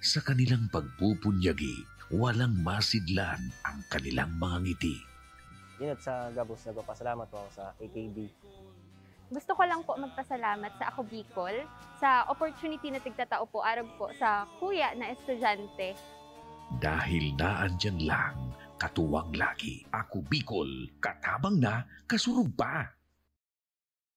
[SPEAKER 4] Sa kanilang pagpupunyagi, walang masidlan ang kanilang mga ngiti.
[SPEAKER 10] Yun at sa Gabos, nagpapasalamat po ako sa AKB.
[SPEAKER 6] Gusto ko lang po magpasalamat sa Ako Bicol sa opportunity na tigtatao po arab po sa kuya na estudyante.
[SPEAKER 4] Dahil naandyan lang, katuwang lagi, Ako Bicol, katabang na, kasurog pa.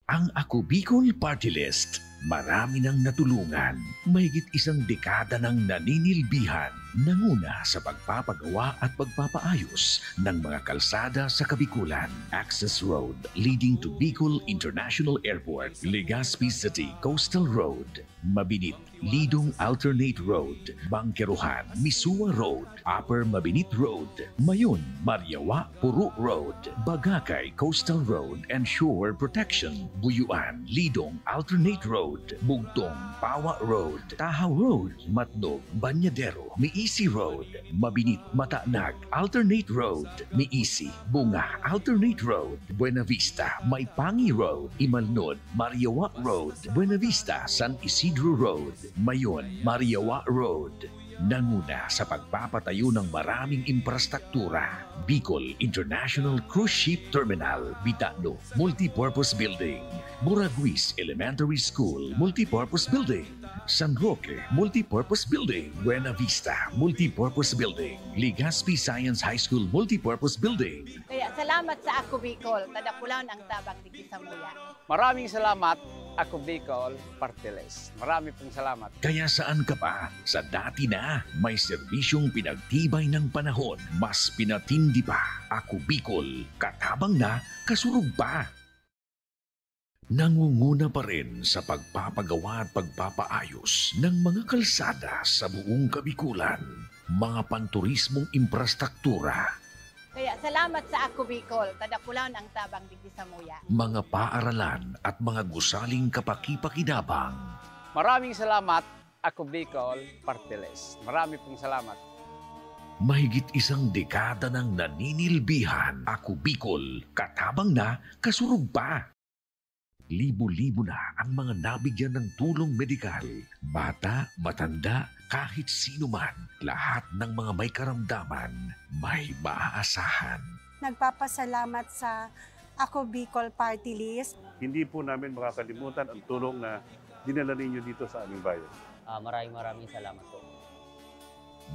[SPEAKER 4] Ang Ako Bicol Party List, marami nang natulungan, mahigit 1 dekada nang naninilbihan, nanguna sa pagpapagawa at pagpapaayos ng mga kalsada sa Kabikulan. Access Road leading to Bicol International Airport, Legazpi City Coastal Road, Mabinit, Lidong Alternate Road, Bangkeruhan, Misua Road, Upper Mabinit Road, Mayon, Mariawa, Puru Road, Bagakay Coastal Road and Shore Protection, Buyuan, Lidong Alternate Road, Road, Bugtong, Pawa Road, Tahaw Road, Matnog, Banyadero, Miisi Road, Mabinit, Mataanag, Alternate Road, Miisi, Bunga, Alternate Road, Buena Vista, Maipangi Road, Imalnod, Mariawa Road, Buena Vista, San Isidro Road, Mayon, Mariawa Road. Nanguna sa pagpapatayo ng maraming infrastruktura. Bicol International Cruise Ship Terminal, Bitano, Multipurpose Building, Muraguis Elementary School, Multipurpose Building, San Roque, Multipurpose Building, Buena Vista, Multipurpose Building, Legazpi Science High School, Multipurpose Building.
[SPEAKER 7] Kaya salamat sa Ako Bicol, tadakulan ang tabang digdi sa muya.
[SPEAKER 5] Maraming salamat, Ako Bicol Party List. Marami pong salamat.
[SPEAKER 4] Kaya saan ka pa? Sa dati na, may serbisyong pinagtibay ng panahon. Mas pinatindi pa. Ako Bicol, katabang na, kasurog pa. Nangunguna pa rin sa pagpapagawa at pagpapaayos ng mga kalsada sa buong Kabikulan, mga panturismong infrastruktura,
[SPEAKER 7] Kaya salamat sa Ako Bicol, tadakulan ang tabang digdi sa muya.
[SPEAKER 4] mga paaralan at mga gusaling kapakipakinabang.
[SPEAKER 5] Maraming salamat, Ako Bicol Party List. Marami pong salamat.
[SPEAKER 4] Mahigit isang dekada ng naninilbihan, Ako Bicol, katabang na, kasurog pa. Libo-libo na ang mga nabigyan ng tulong medikal. Bata, matanda, kahit sino man, lahat ng mga may karamdaman, may maaasahan.
[SPEAKER 8] Nagpapasalamat sa Ako Bicol Party List.
[SPEAKER 9] Hindi po namin makakalimutan ang tulong na dinala ninyo dito sa aming bayan.
[SPEAKER 10] Maraming salamat po.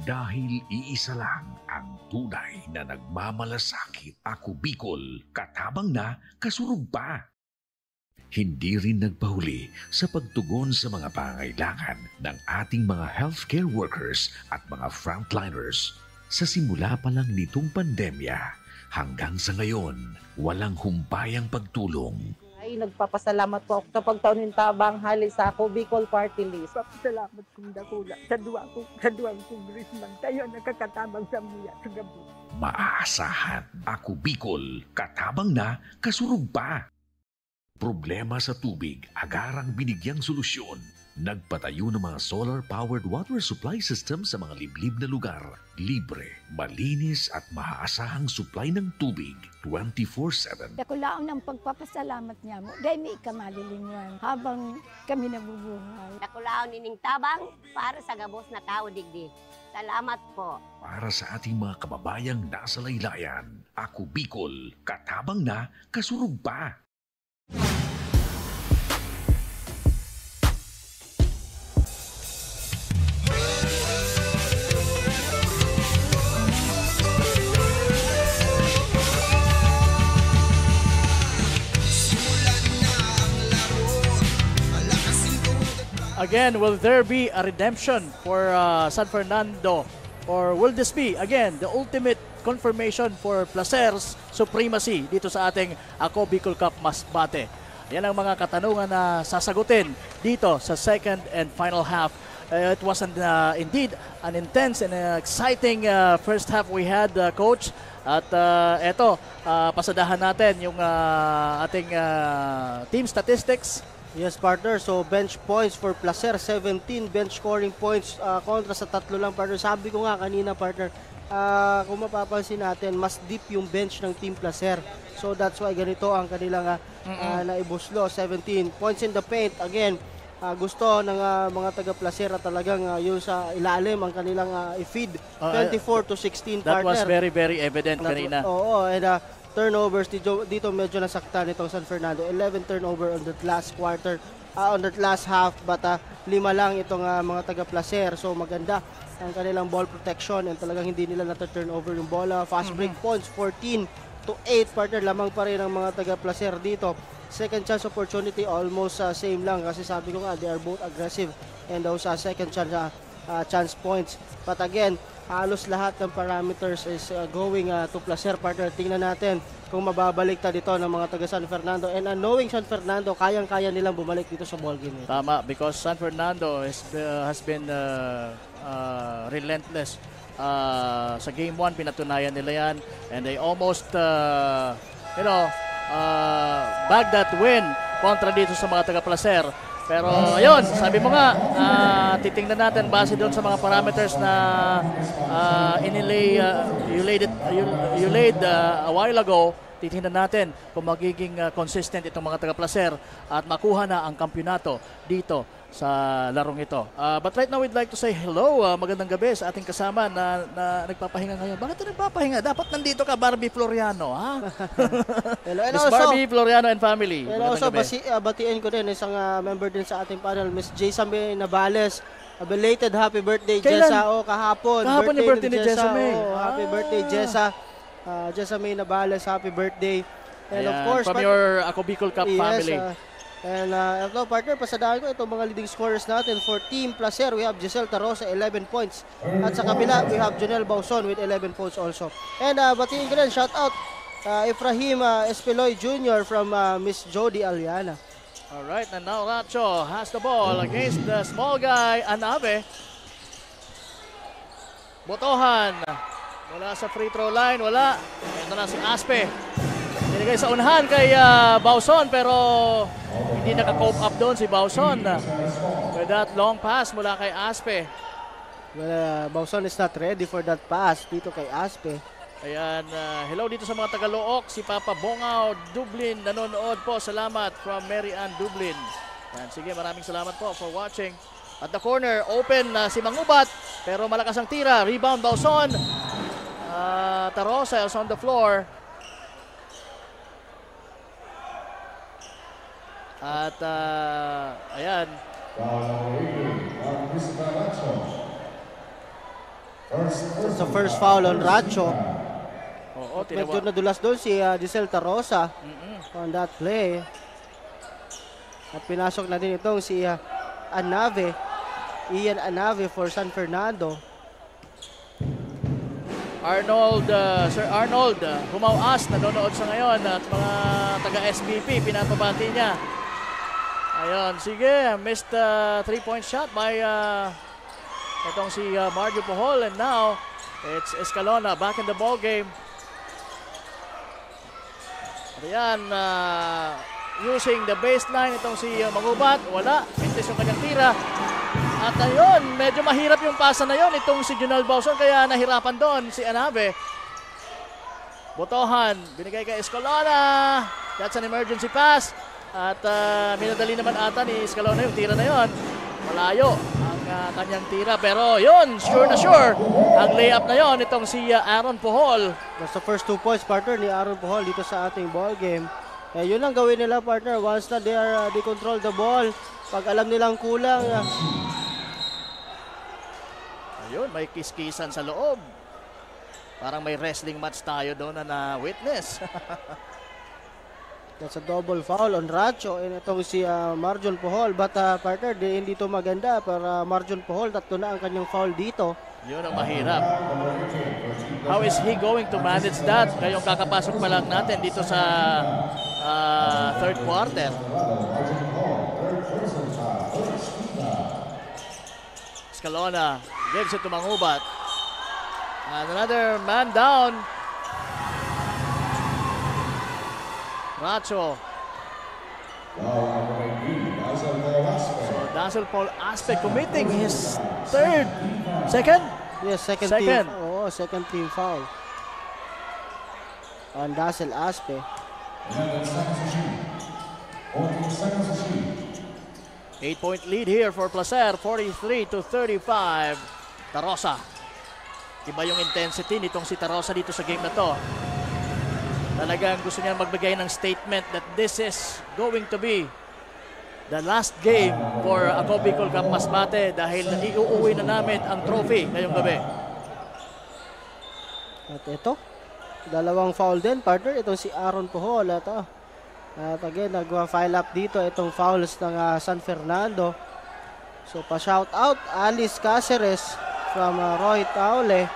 [SPEAKER 4] Dahil iisa lang ang tunay na nagmamalasakit, Ako Bicol, katabang na, kasurog pa. Hindi rin nagpahuli sa pagtugon sa mga pangailangan ng ating mga healthcare workers at mga frontliners. Sa simula pa lang nitong pandemya, hanggang sa ngayon, walang humpayang pagtulong.
[SPEAKER 11] Ay, nagpapasalamat po ako sa pagtaon ng tabang hali sa Ako Bicol Party List.
[SPEAKER 12] Salamat kong dakula sa duwang congressman. Tayo nakakatabang sa muya sa gabi.
[SPEAKER 4] Maaasahan, Ako Bicol, katabang na, kasurog pa. Problema sa tubig, agarang binigyang solusyon. Nagpatayo ng mga solar-powered water supply system sa mga liblib na lugar. Libre, malinis at maaasahang supply ng tubig 24/7.
[SPEAKER 12] Dakulaon ang pagpapasalamat niya mo. Dahil may ikamalilingan habang kami nabubuhay.
[SPEAKER 13] Dakulaon nining tabang para sa gabos na tao digdi. Salamat po.
[SPEAKER 4] Para sa ating mga kababayang nasa laylayan, Ako Bicol, katabang na, kasurog pa.
[SPEAKER 14] Again, will there be a redemption for San Fernando? Or will this be, again, the ultimate confirmation for Placer's supremacy dito sa ating Ako Bicol Cup Masbate? Yan ang mga katanungan na sasagutin dito sa second and final half. It was indeed an intense and exciting first half we had, Coach. At eto, pasadahan natin yung ating team statistics.
[SPEAKER 15] Yes, partner. So, bench points for Placer, 17 bench scoring points kontra sa 3 lang, partner. Sabi ko nga kanina, partner, kung mapapansin natin, mas deep yung bench ng Team Placer. So, that's why ganito ang kanilang naibuslo. 17 points in the paint. Again, gusto ng mga taga-Placer at talagang yung sa ilalim ang kanilang i-feed. 24-16, partner.
[SPEAKER 14] That was very, very evident kanina.
[SPEAKER 15] Oo, and turnovers dito medyo nasaktan itong San Fernando. 11 turnover on that last quarter, on that last half, but 5 lang itong mga taga-Placer. So maganda ang kanilang ball protection and talagang hindi nila na-turnover yung bola. Fast break points, 14-8, partner. Lamang pa rin ang mga taga-Placer dito. Second chance opportunity, almost same lang kasi sabi ko nga, they are both aggressive and those second chance points. But again, halos lahat ng parameters is going to Placer, partner. Tingnan natin kung mababalik dito ng mga taga San Fernando. And knowing San Fernando, kayang-kaya nilang bumalik dito sa ball game.
[SPEAKER 14] Tama, because San Fernando has been relentless. Sa game 1, pinatunayan nila yan. And they almost, bagged that win kontra dito sa mga taga Placer. Pero ayun, sabi mo nga, titingnan natin base doon sa mga parameters na you laid a while ago. Titingnan natin kung magiging consistent itong mga taga-Placer at makuha na ang kampyonato dito sa larong ito. But right now, we'd like to say hello. Magandang gabi sa ating kasama na nagpapahinga ngayon. Bakit na nagpapahinga? Dapat nandito ka, Barbie Floriano, ha?
[SPEAKER 15] Hello, and
[SPEAKER 14] Miss
[SPEAKER 15] also,
[SPEAKER 14] Barbie Floriano and family.
[SPEAKER 15] And also, batiin ko din isang member din sa ating panel, Miss Jessamay Navales. A belated happy birthday, Jessa. Kahapon.
[SPEAKER 14] Kahapon yung birthday ni Jessamay.
[SPEAKER 15] Happy birthday, Jessa. Jessamay Navales, happy birthday. And of course,
[SPEAKER 14] from your Ako Bicol Cup family.
[SPEAKER 15] And ito, partner, pasadahan ko itong mga leading scorers natin for Team Placer. We have Giselle Tarosa, 11 points. At sa kabila, we have Jonel Bauson with 11 points also. And batiin ko rin, shout out Efraim Espiloy Jr. from Miss Jody Aliana.
[SPEAKER 14] Alright, and now Racho has the ball against the small guy, Anave. Botohan. Wala sa free throw line, wala. Ito na si Aspe. Binigay sa unahan kay Bauson, pero hindi naka-cope up doon si Bauson. With that long pass mula kay Aspe.
[SPEAKER 15] Well, Bauson is not ready for that pass dito kay Aspe.
[SPEAKER 14] Ayan, hello dito sa mga Tagalook, si Papa Bongaw Dublin nanonood po. Salamat from Mary Ann Dublin. Ayan, sige, maraming salamat po for watching. At the corner, open si Mangubat, pero malakas ang tira. Rebound Bauson. Tarosa is on the floor. At ayan.
[SPEAKER 15] It's the first foul on Racho.
[SPEAKER 14] Oo,
[SPEAKER 15] medyo nadulas doon si Giselle Tarosa on that play. At pinasok na din itong si Anave. Ian Anave for San Fernando.
[SPEAKER 14] Arnold, Sir Arnold, Humawas, nanonood sa ngayon at mga taga-SBP, pinapabati niya. Ayun, sige, missed 3-point shot by itong si Mario Pohol, and now it's Escalona back in the ball game. Ayan, using the baseline itong si Mangubat, wala, mintis yung kanyang tira. At ayun, medyo mahirap yung pasa na yon itong si Jonel Bauson, kaya nahirapan doon si Anave. Botohan, binigay kay Escalona. That's an emergency pass. At minadali naman ata ni Escalona yung tira na yon. Malayo ang kanyang tira. Pero yun, sure na sure. Ang layup na yon itong si Aaron Pohol.
[SPEAKER 15] That's the first 2 points, partner, ni Aaron Pohol dito sa ating ball game. Yun ang gawin nila, partner. Once na they control the ball, pag alam nilang kulang,
[SPEAKER 14] ayun, may kiskisan sa loob. Parang may wrestling match tayo doon na witness.
[SPEAKER 15] That's a double foul on Racho. And itong si Marjon Pohol. But partner, hindi to maganda para Marjon Pohol. 3 na ang kanyang foul dito.
[SPEAKER 14] Yun ang mahirap. How is he going to manage that? Ngayong kakapasok pa lang natin dito sa third quarter. Escalona gives it to Mangubat. And another man down. Racho. So Dazzle Paul Aspe committing his second?
[SPEAKER 15] Yes, second. Team. Oh, second team foul. On Dazzle Aspe.
[SPEAKER 14] 8-point lead here for Placer, 43-35. Tarosa. Iba yung intensity nitong si Tarosa dito sa game na to. Talagang gusto niya magbigay ng statement that this is going to be the last game for Ako Bicol Cup Masbate dahil iuuwi na namin ang trophy ngayong gabi.
[SPEAKER 15] At ito, dalawang foul din, partner. Itong si Aaron Pohol. At again, nag-file up dito itong fouls ng San Fernando. So, pa-shout out Alice Caceres from Roy Taule.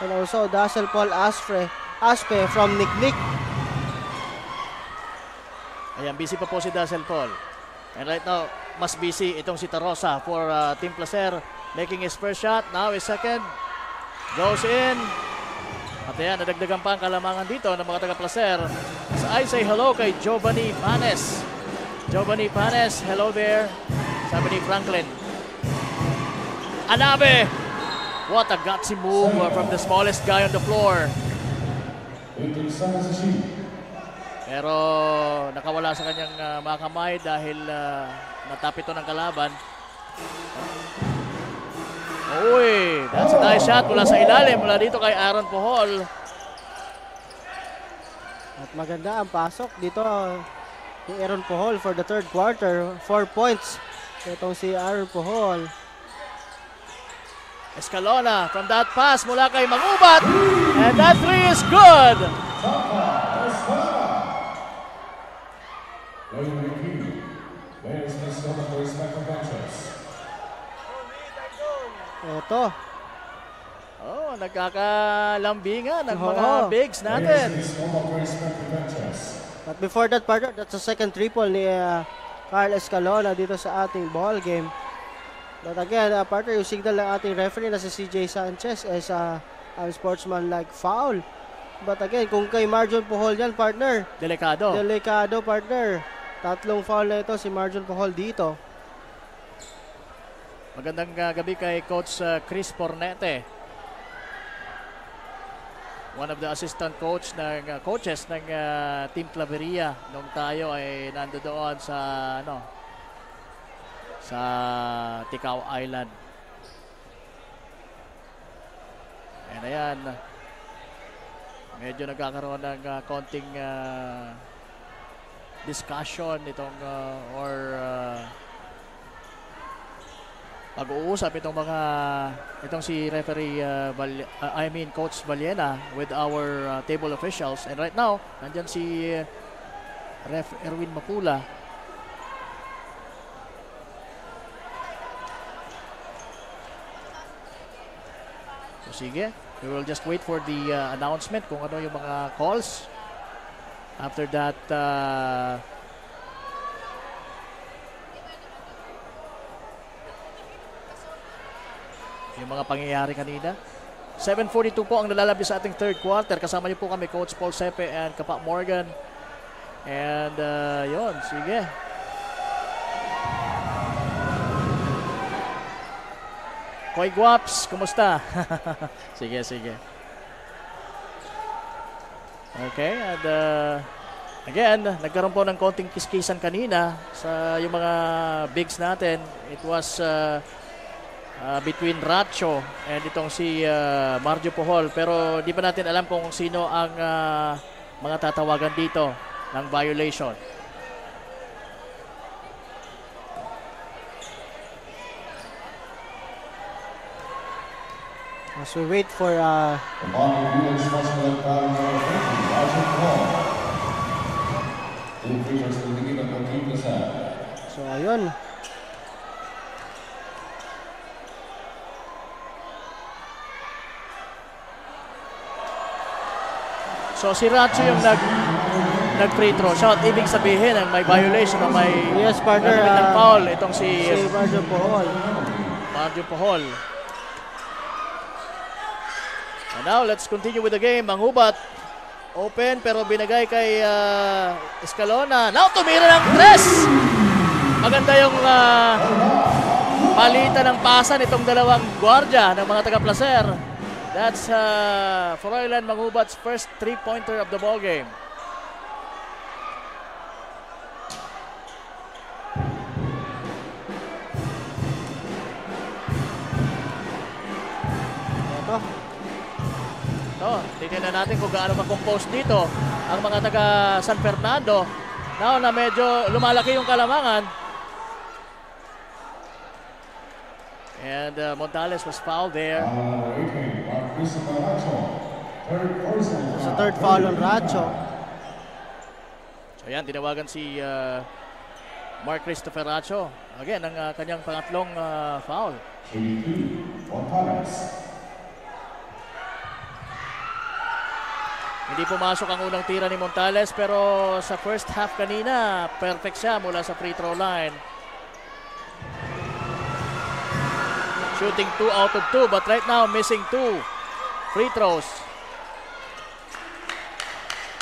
[SPEAKER 15] And also, Dazzle Paul Aspe from Nick.
[SPEAKER 14] Ayan, busy pa po si Dazzle Paul. And right now, mas busy itong si Tarosa for Team Placer. Making his first shot. Now his second. Goes in. At ayan, nadagdagan pa ang kalamangan dito ng mga taga-Placer. So I say hello kay Giovanni Panes. Giovanni Panes, hello there. sabi ni Franklin. Anabe! What a gutsy move from the smallest guy on the floor. Pero nakawala sa kanyang mga kamay dahil natapit ito ng kalaban. Uy, that's a nice shot mula sa ilalim, mula dito kay Aaron Puhol.
[SPEAKER 15] At maganda ang pasok dito ni Aaron Puhol for the third quarter. 4 points. Itong si Aaron Puhol.
[SPEAKER 14] Escalona from that pass mula kay Mangubat. And that three is good.
[SPEAKER 15] Ito.
[SPEAKER 14] Oh, nagkakalambingan ng mga bigs natin.
[SPEAKER 15] But before that, partner, that's the second triple ni Carl Escalona dito sa ating ball game. But again, partner, yung signal ng ating referee na si CJ Sanchez is unsportsmanlike foul. But again, kung kay Marjon Puhol yan, partner.
[SPEAKER 14] Delikado.
[SPEAKER 15] Delikado, partner. 3 foul na ito si Marjon Puhol dito.
[SPEAKER 14] Magandang gabi kay Coach Chris Pornete. One of the assistant coaches ng Team Claveria nung tayo ay nandoon sa sa Ticao Island. And ayan, medyo nagkakaroon ng konting discussion itong pag-uusap itong si referee Coach Valiena with our table officials. And right now, nandyan si Ref Erwin Mapula. So sige, we will just wait for the announcement kung ano yung mga calls. After that, yung mga pangyayari kanina. 7:42 po ang nalalabi sa ating third quarter. Kasama niyo po kami, Coach Paul Sepe and Kapa Morgan. And yun, sige. Koy Guaps, kumusta? Sige, sige. Okay, and again, nagkaroon po ng konting kiskisan kanina sa yung mga bigs natin. It was between Racho and itong si Marjo Puhol, pero di pa natin alam kung sino ang mga tatawagan dito ng violation.
[SPEAKER 15] As we wait for so ayun.
[SPEAKER 14] So si Racho yung nag-free throw shot. Ibig sabihin ang may violation o may
[SPEAKER 15] partner
[SPEAKER 14] ng foul itong si
[SPEAKER 15] Marjo Puhol.
[SPEAKER 14] Marjo Puhol. And now let's continue with the game. Manghubat open pero binagay kay Escalona. Now tumira ng 3. Maganda yung palitan ng pasan itong dalawang gwardiya ng mga taga-Placer. That's Froilan Manghubat's first 3-pointer of the ball game. Titignan natin kung gaano ka-compose dito ang mga taga San Fernando. Now na medyo lumalaki yung kalamangan. And Montales was fouled there.
[SPEAKER 15] Sa third foul on Racho.
[SPEAKER 14] So yan, tinawagan si Mark Christopher Racho. Again, ang kanyang pangatlong foul. Hindi pumasok ang unang tira ni Montales, pero sa first half kanina, perfect siya mula sa free throw line. Shooting 2 out of 2, but right now missing 2 free throws.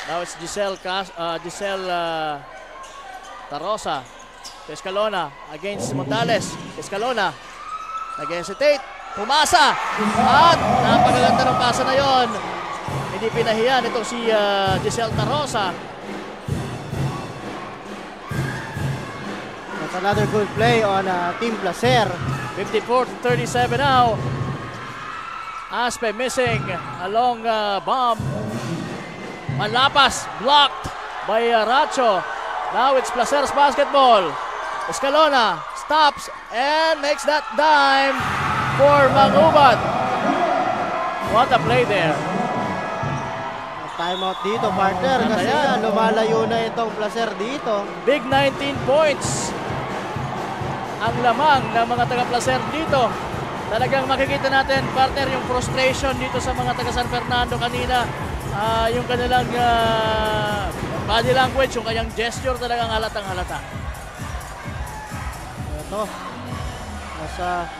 [SPEAKER 14] Now it's Giselle Tarosa Escalona against Montales. Escalona, nag-hesitate. Pumasa. At napakaganda ng pasa na yon. Hindi pinahiyan itong si Giselle Tarosa.
[SPEAKER 15] That's another good play on Team Placer.
[SPEAKER 14] 54-37 now. Aspe missing along bomb. Manlapas blocked by Racho. Now it's Placer's basketball. Escalona stops and makes that dime for Mangubat. What a play there.
[SPEAKER 15] Timeout dito, partner, kasi lumalayo na itong Placer dito.
[SPEAKER 14] Big 19 points ang lamang ng mga taga-Placer dito. Talagang makikita natin, partner, yung frustration dito sa mga taga San Fernando kanina. Yung kanilang body language, yung kanyang gesture talagang halatang halata.
[SPEAKER 15] Ito. Nasa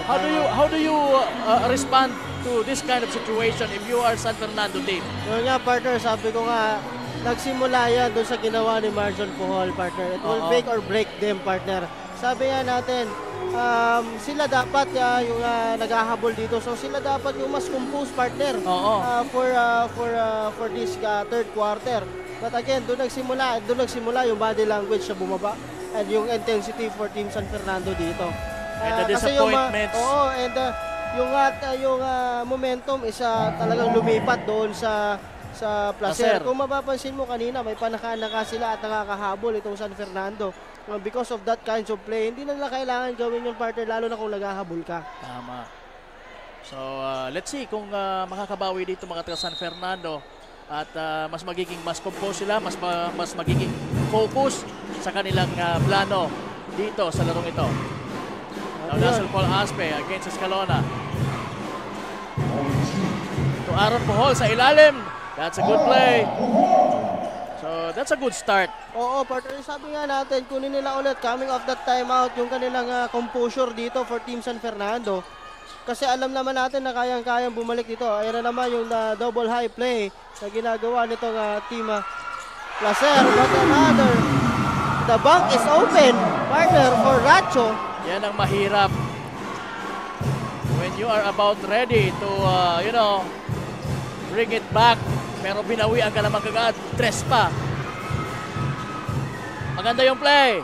[SPEAKER 14] How do you respond to this kind of situation if you are San Fernando team?
[SPEAKER 15] Yun nga, partner, sabi ko nga, nagsimula yan doon sa ginawa ni Marjon Puhol, partner. It will make or break them, partner. Sabi nga natin, sila dapat yung naghahabol dito. So sila dapat yung mas compose, partner, for this third quarter. But again, doon nagsimula yung body language na bumaba and yung intensity for Team San Fernando dito.
[SPEAKER 14] And the disappointments.
[SPEAKER 15] Yung momentum is talagang lumipat doon sa Placer. Kung mapapansin mo kanina, may panaka-naka sila at nakakahabol itong San Fernando. Because of that kinds of play, hindi na nila kailangan gawin yung partner, lalo na kung naghahabol ka.
[SPEAKER 14] Tama. So, let's see kung makakabawi dito mga taga San Fernando at mas compose sila, mas magiging focus sa kanilang plano dito sa larong ito. Now, Dazzle Paul Aspe against Escalona. To Aaron Puhol sa ilalim. That's a good play. So, that's a good start.
[SPEAKER 15] Oo, partner, sabi nga natin, kunin nila ulit coming off that timeout yung kanilang composure dito for Team San Fernando. Kasi alam naman natin na kayang-kayang bumalik dito. Ayan na naman yung double high play na ginagawa nitong Team Placer. But another, the bank is open, partner, for Racho.
[SPEAKER 14] Yan ang mahirap. When you are about ready to, bring it back, pero binawian ka naman kagad, tres pa. Maganda yung play.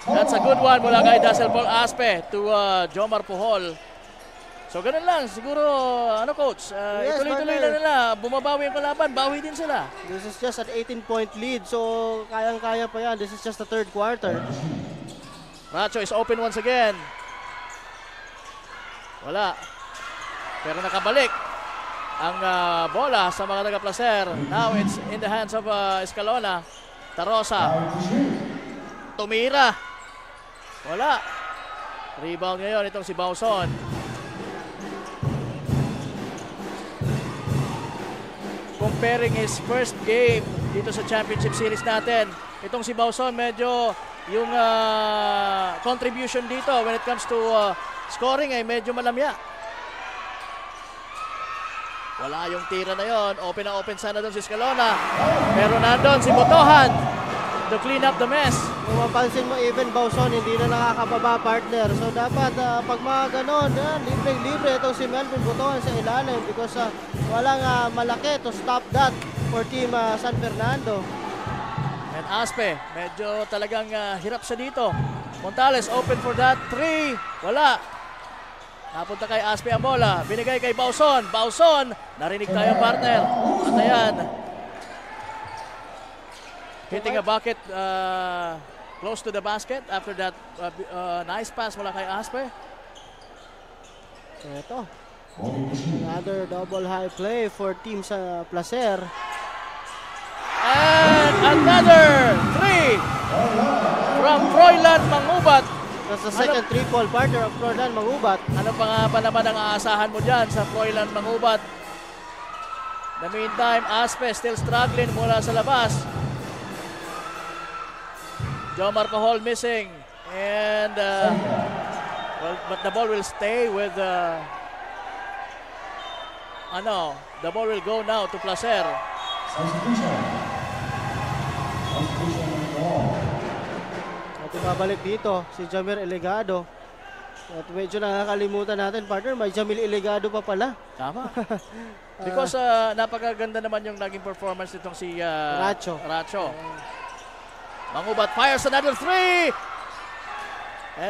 [SPEAKER 14] That's a good one mula kay Dazzle Paul Aspe to Jomar Puhol. So ganun lang, siguro, coach, ituloy-tuloy na nila, bumabawi ang kalaban, bawi din sila.
[SPEAKER 15] This is just an 18-point lead, so kayang-kaya pa yan. This is just the third quarter.
[SPEAKER 14] Racho is open once again. Wala. Pero nakabalik ang bola sa mga taga-Placer. Now it's in the hands of Escalona. Tarosa. Tumira. Wala. Rebound ngayon itong si Bauson. Comparing his first game dito sa championship series natin, itong si Bauson medyo yung contribution dito when it comes to scoring ay medyo malamya. Wala yung tira na yon. Open na open sana doon si Escalona. Pero nandun si Botohan to clean up the mess.
[SPEAKER 15] Kung mapansin mo, even Bauson hindi na nakakababa, partner. So dapat pag mga ganon, libre-libre itong si Melvin Botohan sa ilalim because walang malaki to stop that for Team San Fernando.
[SPEAKER 14] And Aspe, medyo talagang hirap siya dito. Montales open for that 3. Wala. Napunta kay Aspe ang bola. Binigay kay Bauson. Bauson, narinig tayo partner. At ayan. Hitting a bucket close to the basket after that nice pass mula kay Aspe.
[SPEAKER 15] Ito. Another double high play for Team sa Placer.
[SPEAKER 14] And another 3 from Froilan Mangubat.
[SPEAKER 15] That's the second triple, partner of Froilan Mangubat.
[SPEAKER 14] Ano pa nga ba naman ang aasahan mo dyan sa Froilan Mangubat? In the meantime, Aspe still struggling mula sa labas. Jomar Puhol missing. And, but the ball will stay with, the ball will go now to Placer.
[SPEAKER 15] Babalik dito si Jamir Eligado. At medyo nakakalimutan natin, partner, may Jamil Eligado pa pala.
[SPEAKER 14] Tama. Because napakaganda naman yung naging performance nitong si
[SPEAKER 15] Racho.
[SPEAKER 14] Mangubat fires another 3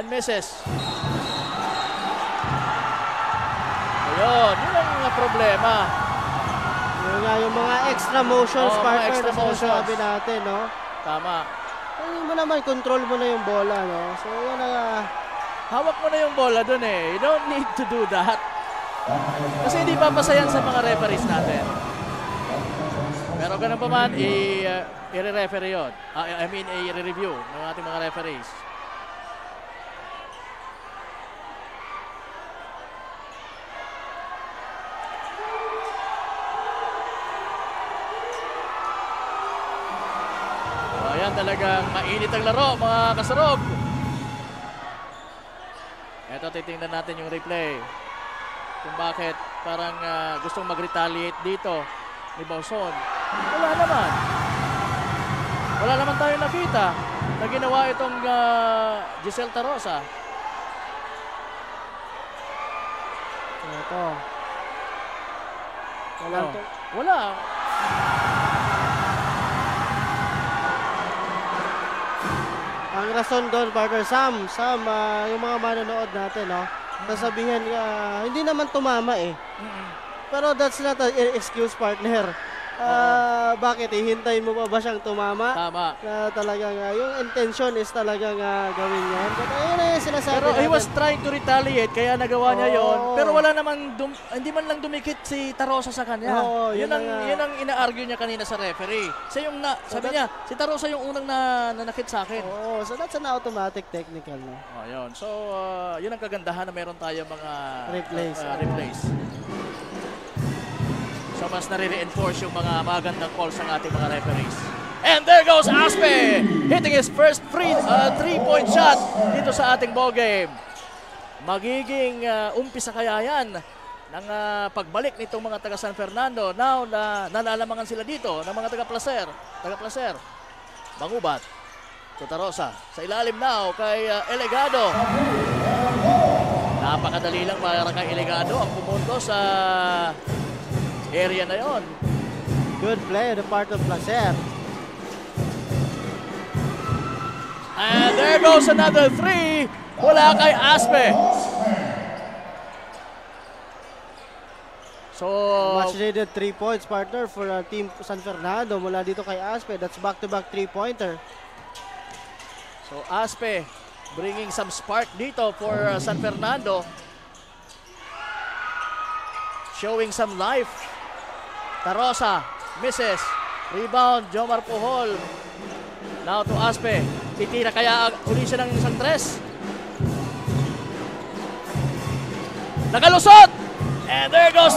[SPEAKER 14] and misses. Ayun, yun ang problema.
[SPEAKER 15] Yun nga, yung mga extra motions, partner,
[SPEAKER 14] extra motions.
[SPEAKER 15] Sabi natin, no?
[SPEAKER 14] Tama.
[SPEAKER 15] Ayun mo naman, control mo na yung bola, no? So, yun na.
[SPEAKER 14] Hawak mo na yung bola dun eh. You don't need to do that. Kasi hindi papasayan sa mga referees natin. Pero ganun pa man, i-referee yun. I-review ng ating mga referees. So, ayan talagang mainit ang laro, mga kasurog. Ito, titingnan natin yung replay. Kung bakit parang gustong mag-retaliate dito ni Bauson. Wala naman. Wala naman tayo nakita na ginawa itong Giselle Tarosa.
[SPEAKER 15] Ito.
[SPEAKER 14] Wala.
[SPEAKER 15] Ang rason doon, partner, Sam, yung mga manonood natin, no? Sasabihin, hindi naman tumama eh. Pero that's not an excuse, partner. Bakit? Hihintayin mo pa ba siyang tumama?
[SPEAKER 14] Tama.
[SPEAKER 15] Na talagang, yung intention is talagang gawin yan. But ayun na yung sinasabi
[SPEAKER 14] pero
[SPEAKER 15] natin.
[SPEAKER 14] he was trying to retaliate, kaya nagawa niya yon. Pero wala namang, hindi man lang dumikit si Tarosa sa kanya. Yun ang ina-argue niya kanina sa referee. Sabi niya, si Tarosa yung unang nanakit sa akin.
[SPEAKER 15] So that's an automatic technical, no?
[SPEAKER 14] Yun. So, yun ang kagandahan na meron tayo mga replays. So, mas nare-reinforce yung mga magandang calls ng ating mga referees. And there goes Aspe, hitting his first 3-point shot dito sa ating ball game. Magiging umpisa kaya yan ng pagbalik nitong mga taga San Fernando. Now na nalalamangan sila dito ng mga taga Placer. Mangubat. Tarosa sa ilalim now kay Eligado. Napakadali lang para kay Eligado ang pumunto sa area na yon.
[SPEAKER 15] Good play on the part of Placer.
[SPEAKER 14] And there goes another 3. Wala kay Aspe. So,
[SPEAKER 15] much needed 3 points, partner, for Team San Fernando mula dito kay Aspe. That's back-to-back 3-pointer.
[SPEAKER 14] So, Aspe bringing some spark dito for San Fernando. Showing some life. Tarosa misses. Rebound, Jomar Puhol. Now to Aspe. Titira kaya uli siya ng isang tres. Nakalusot! And there goes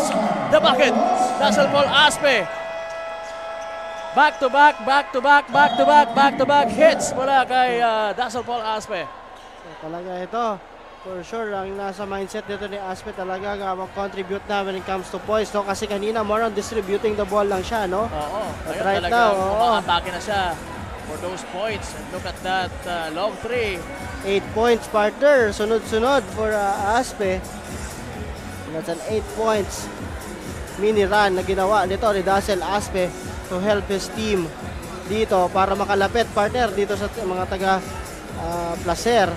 [SPEAKER 14] the bucket. Dazzle Paul Aspe. Back-to-back hits mula kay Dazzle Paul Aspe.
[SPEAKER 15] So, talaga ito. For sure, ang nasa mindset dito ni Aspe talaga mag-contribute na when it comes to points, no? Kasi kanina more on distributing the ball lang siya, no?
[SPEAKER 14] Oo.
[SPEAKER 15] But right now,
[SPEAKER 14] umaatake na siya for those points. And look at that long 3.
[SPEAKER 15] 8 points, partner. Sunod-sunod for Aspe. That's an 8 points mini run na ginawa nito ni Dazzle Aspe to help his team dito para makalapit, partner, dito sa mga taga Placer.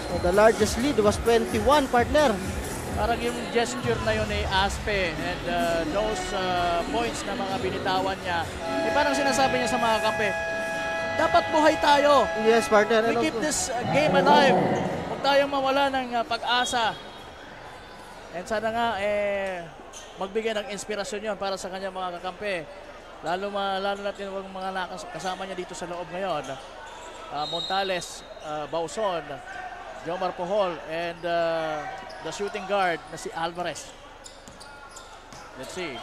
[SPEAKER 15] So the largest lead was 21, partner.
[SPEAKER 14] Parang yung gesture na yun ni Aspe and those points na mga binitawan niya, parang sinasabi niya sa mga kampe, dapat buhay tayo.
[SPEAKER 15] Yes, partner.
[SPEAKER 14] We keep this game alive. Huwag tayong mawala ng pag-asa. And sana nga, magbigay ng inspirasyon yon para sa kanyang mga kakampi. Lalo natin yung mga kasama niya dito sa loob ngayon. Montales, Bauson, Jomar Puhol, and the shooting guard na si Alvarez. Let's see.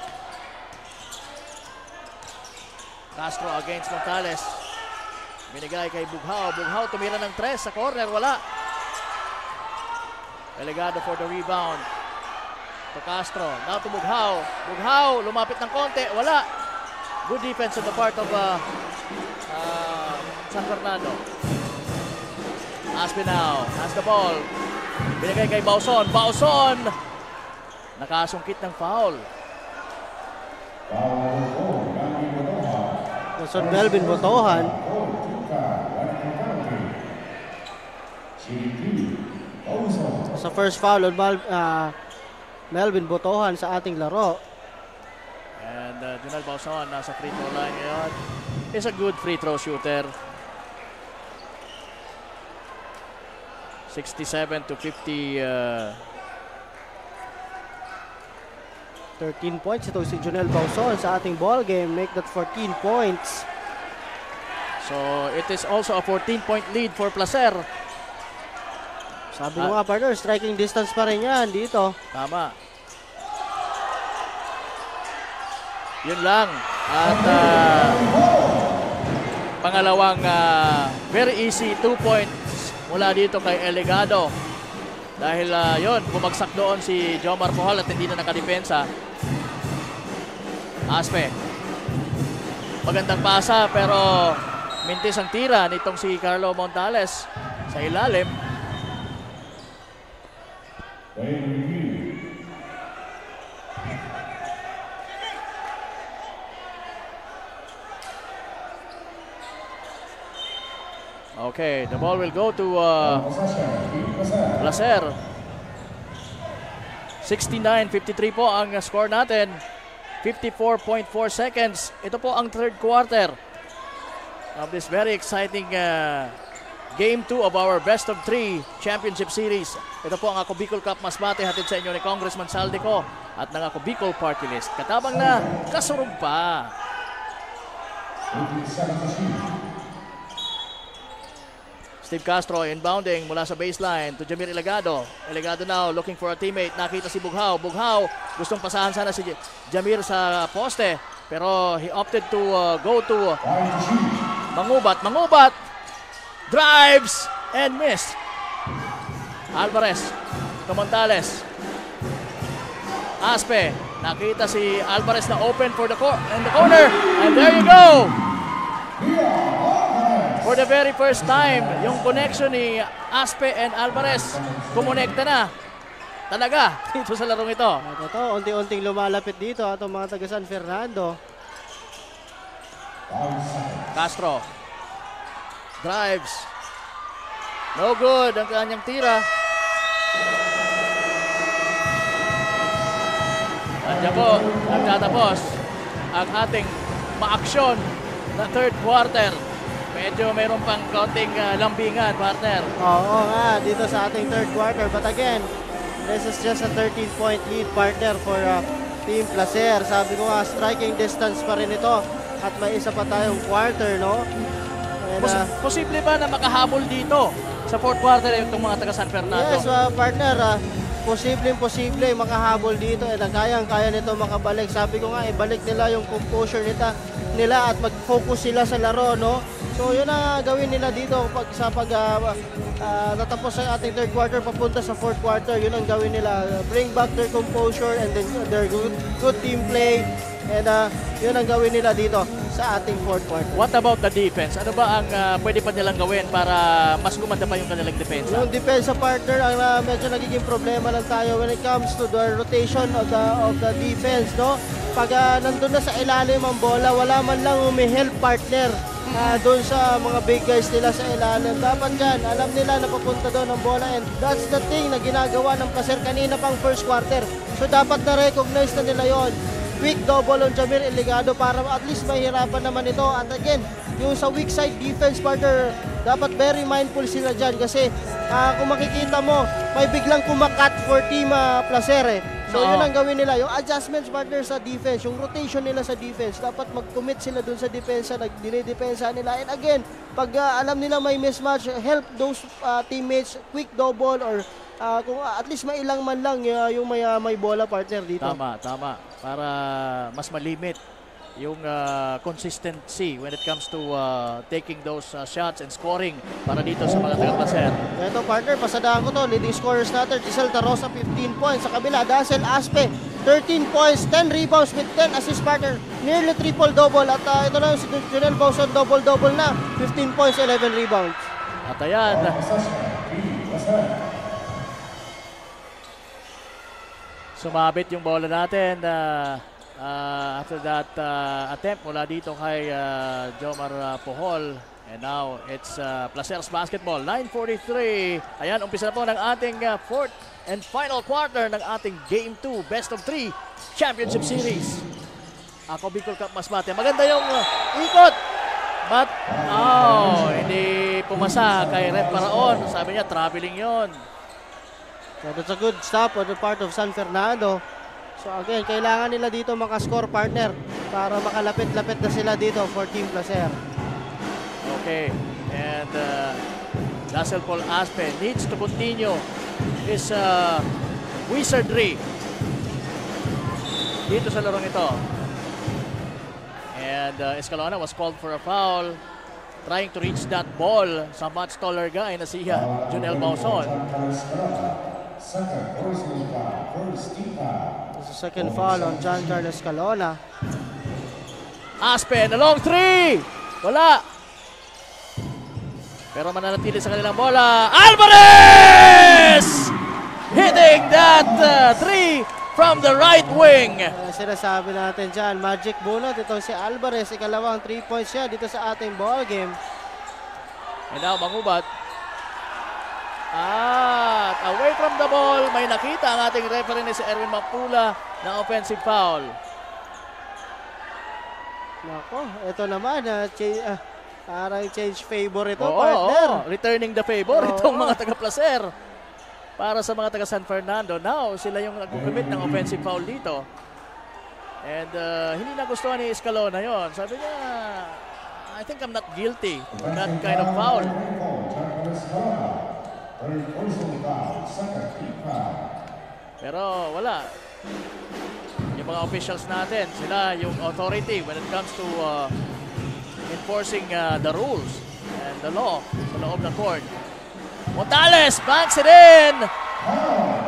[SPEAKER 14] Castro against Montales. Binigay kay Bughao. Bughao tumira ng 3 sa corner. Wala. Eligado for the rebound. To Castro. Now to Bughao. Bughao lumapit ng konti. Wala. Good defense on the part of San Fernando. Aspe now has the ball. Binigay kay Bauson. Bauson! Nakasungkit ng foul.
[SPEAKER 15] So Melvin Botohan. Sa first foul on Melvin Botohan sa ating laro.
[SPEAKER 14] And Junel Bauson nasa free throw line ngayon. Is a good free throw shooter. 67 to 50.
[SPEAKER 15] 13 points. Ito si Junel Bauson sa ating ball game. Make that 14 points.
[SPEAKER 14] So it is also a 14-point lead for Placer.
[SPEAKER 15] Sabi ko nga partner, striking distance pa rin yan dito.
[SPEAKER 14] Tama. Yun lang. At pangalawang very easy 2 points mula dito kay Eligado. Dahil yun, bumagsak doon si Jomar Puhol at hindi na nakadepensa. Aspe. Magandang pasa pero mintis ang tira nitong si Carlo Montales sa ilalim. Okay, the ball will go to Placer. 69-53 po ang score natin. 54.4 seconds. Ito po ang third quarter of this very exciting Game 2 of our Best of 3 Championship Series. Ito po ang Ako Bicol Cup Masbate, hatid sa inyo ni Congressman Saldico at ng Ako Bicol Party List. Katabang na, kasurog pa. Steve Castro inbounding mula sa baseline to Jamir Eligado. Eligado now looking for a teammate. Nakita si Bughao. Bughao gustong pasahan sana si Jamir sa poste. Pero he opted to go to Mangubat. Mangubat! Drives and miss. Alvarez to Montales. Aspe. Nakita si Alvarez na open for the in the corner. And there you go! For the very first time, yung connection ni Aspe and Alvarez, kumonekta na. Talaga, dito sa larong ito.
[SPEAKER 15] At ito, unti-unting lumalapit dito atong mga taga San Fernando.
[SPEAKER 14] Castro. Drives. No good ang kanyang tira. At po, nagtatapos ang ating maaksyon na third quarter. Medyo mayroon pang konting lambingan, partner.
[SPEAKER 15] Oo nga, dito sa ating third quarter. But again, this is just a 13-point lead, partner, for Team Placer. Sabi ko nga, striking distance pa rin ito. At may isa pa tayong quarter, no? And,
[SPEAKER 14] posible ba na makahabol dito sa fourth quarter itong mga taga San Fernando?
[SPEAKER 15] Yes, partner. Posible makahabol dito. And kayang-kaya nito makabalik. Sabi ko nga, ibalik nila yung composure nila at mag-focus sila sa laro, no? So yun ang gawin nila dito pag natapos ang ating third quarter papunta sa fourth quarter. Yun ang gawin nila. Bring back their composure and then their good team play. And yun ang gawin nila dito sa ating fourth quarter.
[SPEAKER 14] What about the defense? Ano ba ang pwede pa nilang gawin para mas gumanda pa yung kanilang depensa?
[SPEAKER 15] Yung depensa, partner, ang medyo nagiging problema lang tayo when it comes to the rotation of the defense, no? Pag nandun na sa ilalim ang bola, wala man lang umi-help, partner. Doon sa mga big guys nila sa ilalim. Dapat dyan, alam nila na papunta doon ang bola, and that's the thing na ginagawa ng Placer kanina pang first quarter. So dapat na-recognize na nila yon. Quick double on Jamir Eligado para at least mahirapan naman ito. At again, yung sa weak side defense, partner, dapat very mindful sila dyan kasi kung makikita mo, may biglang kumakat for Team Placer. So yun ang gawin nila, yung adjustments, partner, sa defense, yung rotation nila sa defense, dapat mag-commit sila dun sa depensa, dinidepensa nila. And again, pag alam nila may mismatch, help those teammates, quick double or kung at least mailang man lang yung may bola, partner, dito.
[SPEAKER 14] Tama. Para mas malimit yung consistency when it comes to taking those shots and scoring para dito sa mga taga-Placer.
[SPEAKER 15] Ito, partner, pasadahan ko to. Leading scorers natin, Giselle Tarosa, 15 points. Sa kabila, Dazzle Aspe, 13 points, 10 rebounds with 10 assist, partner. Nearly triple-double. At ito lang si Junel Bauson, double-double na. 15 points, 11 rebounds.
[SPEAKER 14] At ayan, Sumabit yung bola natin after that attempt mula dito kay Jomar Puhol. And now it's Placeres basketball. 9:43. Ayan, umpisa na po ng ating fourth and final quarter ng ating Game 2 Best of 3 Championship Series. Ako Bicol Cup Masbate. Maganda yung ikot. But, hindi pumasa kay Red Paraon. Sabi niya, traveling yon.
[SPEAKER 15] So that's a good stop on the part of San Fernando. So again, kailangan nila dito makascore, partner, para makalapit-lapit na sila dito for Team Placer.
[SPEAKER 14] Okay, and Dassel Paul Aspe needs to continue his wizardry dito sa larong ito. And Escalona was called for a foul, trying to reach that ball sa much taller guy na si Junel Bauson.
[SPEAKER 15] This is second foul on John Carlos Escalona.
[SPEAKER 14] Aspe, the long three! Wala! Pero mananatili sa kanilang bola. Alvarez! Hitting that three from the right wing.
[SPEAKER 15] Sinasabi natin dyan, magic bunot itong si Alvarez. Ikalawang 3 points siya dito sa ating ball game.
[SPEAKER 14] And now Mangubat. At away from the ball, may nakita ang ating referee ni si Erwin Mapula ng offensive foul.
[SPEAKER 15] Nako, ito naman, parang change favor ito, partner.
[SPEAKER 14] Returning the favor itong mga taga-Placer. Para sa mga taga-San Fernando, now sila yung nag-commit ng offensive foul dito. And hindi nagustuhan ni Escalona yon. Sabi niya, I think I'm not guilty of that kind of foul. Pero wala. Yung mga officials natin, sila yung authority when it comes to enforcing the rules and the law sa loob ng court. Montales banks it in.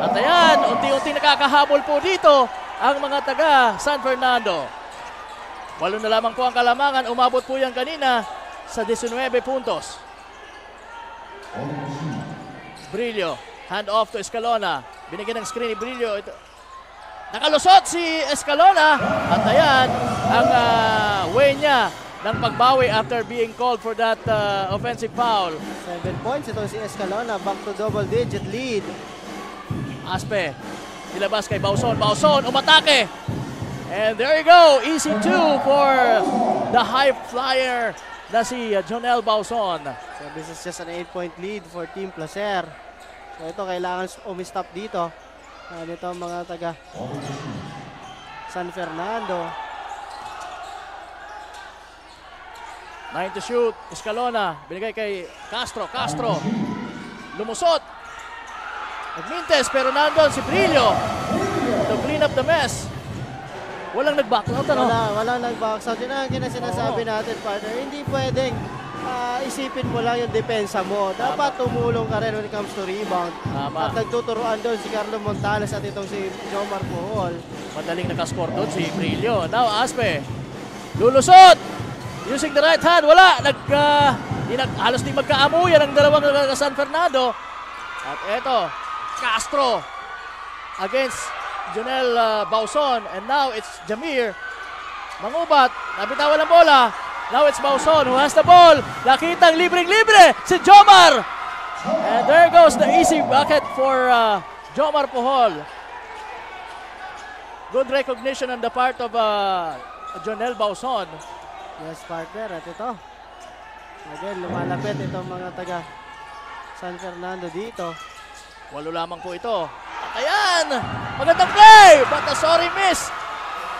[SPEAKER 14] At ayan, unti-unti nakakahabol po dito ang mga taga San Fernando. 8 na lamang po ang kalamangan. Umabot po yan kanina sa 19 puntos. Brillo, hand off to Escalona. Binigyan ng screen ni Brillo. Nakalusot si Escalona. At ayan, ang way niya ng pagbawi after being called for that offensive foul.
[SPEAKER 15] 7 points ito si Escalona. Back to double-digit lead.
[SPEAKER 14] Aspe, nilabas kay Bauson. Bauson, umatake. And there you go. Easy 2 for the high flyer na si Jonel Bauson.
[SPEAKER 15] So this is just an 8-point lead for Team Placer. So ito, kailangan umistop dito. Dito ang mga taga San Fernando.
[SPEAKER 14] 9 to shoot. Escalona. Binigay kay Castro. Castro. Lumusot. Nagmintes pero nandun si Brillo to clean up the mess. Walang nag-back out, ano?
[SPEAKER 15] Walang nag-back out. Yun ang sinasabi natin, partner. Hindi pwedeng isipin mo lang yung depensa mo. Dapat tumulong ka rin when it comes to rebound. At nagtuturuan doon si Carlo Montales at itong si Jomar Puhol.
[SPEAKER 14] Madaling nakascore doon si Brillo. Now Aspe. Lulusot! Using the right hand. Wala. Halos di magkaamuyan ang dalawang San Fernando. At eto, Castro against Jonel Bauson. And now it's Jamir Mangubat. Nabitawan ang bola. Now it's Bauson who has the ball. Nakitang libreng-libre si Jomar. And there goes the easy bucket for Jomar Puhol. Good recognition on the part of Jonel Bauson.
[SPEAKER 15] Yes, partner. At ito. Again, lumalapit itong mga taga San Fernando dito.
[SPEAKER 14] 8 lamang po ito. At ayan! Magandang play! But a sorry miss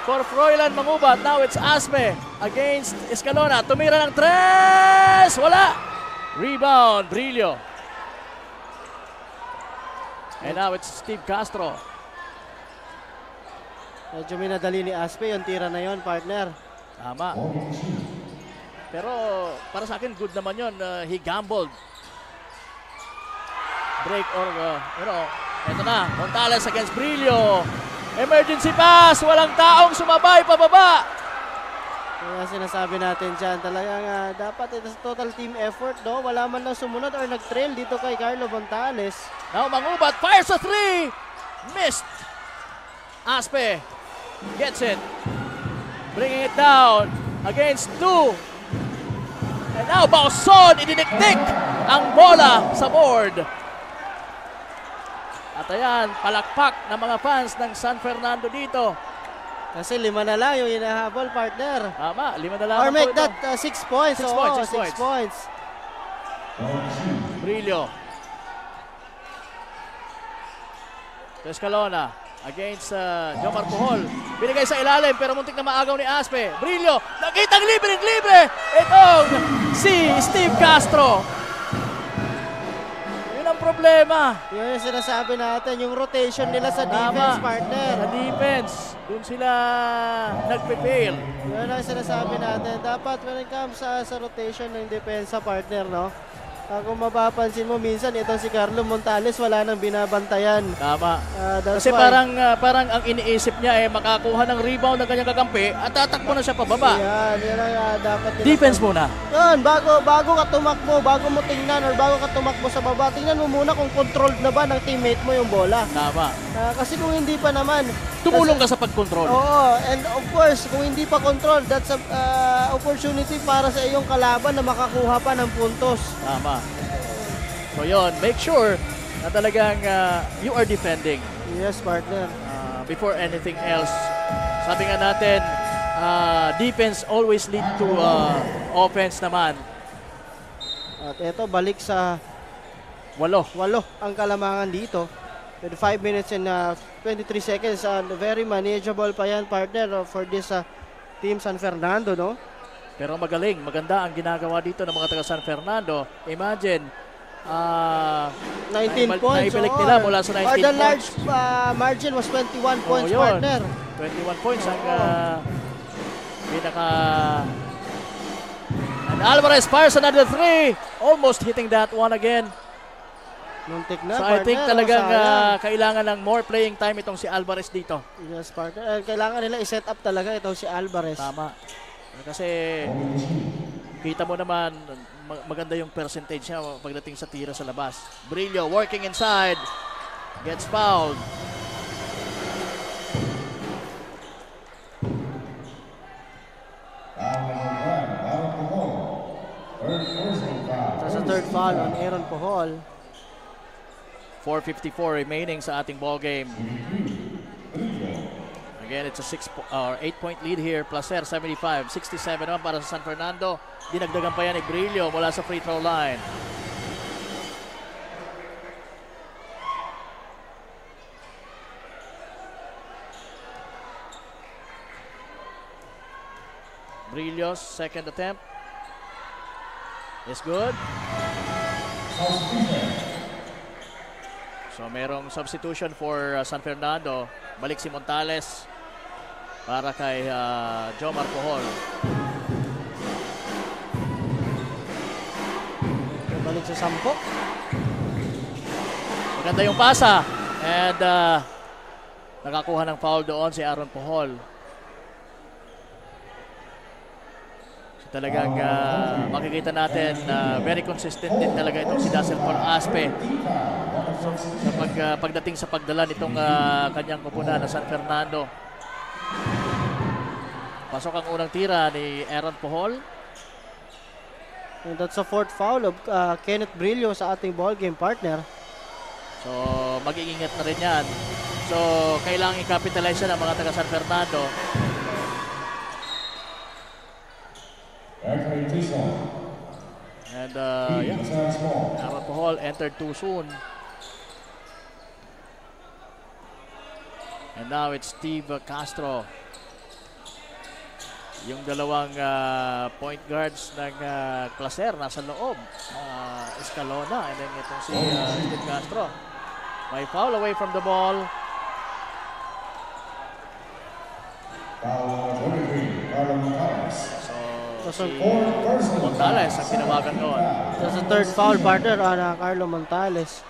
[SPEAKER 14] for Froilan Mangubat. Now it's Aspe against Escalona. Tumira ng 3! Wala! Rebound, Brillo. And now it's Steve Castro.
[SPEAKER 15] Medyo minadali ni Aspe yung tira na yon, partner.
[SPEAKER 14] Tama. Pero para sa akin, good naman yun. He gambled. Break or, eto na. Montales against Brillo. Emergency pass. Walang taong sumabay pababa.
[SPEAKER 15] Kaya sinasabi natin dyan, talagang dapat ito total team effort, no? Wala man lang sumunod or nag-trail dito kay Carlo Montales.
[SPEAKER 14] Now Mangubat fires a 3. Missed. Aspe gets it. Bringing it down against 2. And now Bauson idiniktik ang bola sa board. At ayan, palakpak ng mga fans ng San Fernando dito.
[SPEAKER 15] Kasi 5 na lang yung hinahabol, partner.
[SPEAKER 14] Tama, 5 na lang.
[SPEAKER 15] Or make that 6 points.
[SPEAKER 14] 6
[SPEAKER 15] points.
[SPEAKER 14] Brillo. Escalona against Jomar Puhol. Binigay sa ilalim pero muntik na maagaw ni Aspe. Brillo, nakitang libre. Itong si Steve Castro. Yun ang problema.
[SPEAKER 15] Yun yung sinasabi natin, yung rotation nila sa defense, partner.
[SPEAKER 14] Sa defense, dun sila nagpe-fail.
[SPEAKER 15] Yun ang sinasabi natin. Dapat when it comes sa rotation ng depensa, partner, no? Kung mapapansin mo, minsan itong si Carlo Montales wala nang binabantayan.
[SPEAKER 14] Tama. Kasi parang ang iniisip niya makakuha ng rebound ng kanyang kakampi at tatakbo na siya pababa.
[SPEAKER 15] Yan ang dapat.
[SPEAKER 14] Defense muna.
[SPEAKER 15] Yan, bago ka tumakbo, bago mo tingnan or bago ka tumakbo sa baba, tingnan mo muna kung controlled na ba ng teammate mo yung bola.
[SPEAKER 14] Tama.
[SPEAKER 15] Kasi kung hindi pa naman,
[SPEAKER 14] tumulong ka sa pag-control.
[SPEAKER 15] Oo, and of course, kung hindi pa control, that's a opportunity para sa iyong kalaban na makakuha pa ng puntos.
[SPEAKER 14] Tama. So yun, make sure na talagang you are defending.
[SPEAKER 15] Yes, partner.
[SPEAKER 14] Before anything else. Sabi nga natin, defense always lead to offense naman.
[SPEAKER 15] At ito, balik sa 8 ang kalamangan dito. With 5 minutes and 23 seconds. Very manageable pa yan, partner, for this team San Fernando, no?
[SPEAKER 14] Pero maganda ang ginagawa dito ng mga taga San Fernando. Imagine,
[SPEAKER 15] 19 points.
[SPEAKER 14] Naibalik nila mula sa 19 points.
[SPEAKER 15] The large margin was 21 points, partner.
[SPEAKER 14] 21 points ang pinaka... And Alvarez fires another 3. Almost hitting that one again.
[SPEAKER 15] Muntik na,
[SPEAKER 14] so
[SPEAKER 15] partner,
[SPEAKER 14] I think talagang kailangan ng more playing time itong si Alvarez dito.
[SPEAKER 15] Yes, partner. Kailangan nila i-set up talaga itong si Alvarez.
[SPEAKER 14] Tama. Kasi kita mo naman maganda yung percentage niya pagdating sa tira sa labas. Brillo working inside. Gets fouled.
[SPEAKER 15] That's a third foul on Aaron Puhol.
[SPEAKER 14] 4:54 remaining sa ating ball game. Again, it's a 8-point lead here. Placer 75, 67 naman para sa San Fernando. Dinagdagan pa yan ni Brillo mula sa free throw line. Brillo's second attempt is good. So merong substitution for San Fernando. Balik si Montales para kay Jomar Puhol.
[SPEAKER 15] Balik sa 10.
[SPEAKER 14] Maganda yung pasa. And nakakuha ng foul doon si Aaron Puhol. So talagang makikita natin very consistent din talaga itong si Dazzle Paul Aspe. Sa pagdating sa pagdala nitong kanyang kupunan na San Fernando. Pasok ang unang tira ni Aaron Puhol.
[SPEAKER 15] And that's a fourth foul of Kenneth Brillo sa ating ball game partner.
[SPEAKER 14] So mag-iingat na rin yan. So kailangan i-capitalize ng mga taga San Fernando. And Aaron Puhol entered too soon. And now it's Steve Castro. Yung dalawang point guards ng Placer nasa loob. Escalona and then itong si Steve Castro. May foul away from the ball. So si Montales ang tinawagan doon.
[SPEAKER 15] That's the third foul, partner, on Carlo Montales.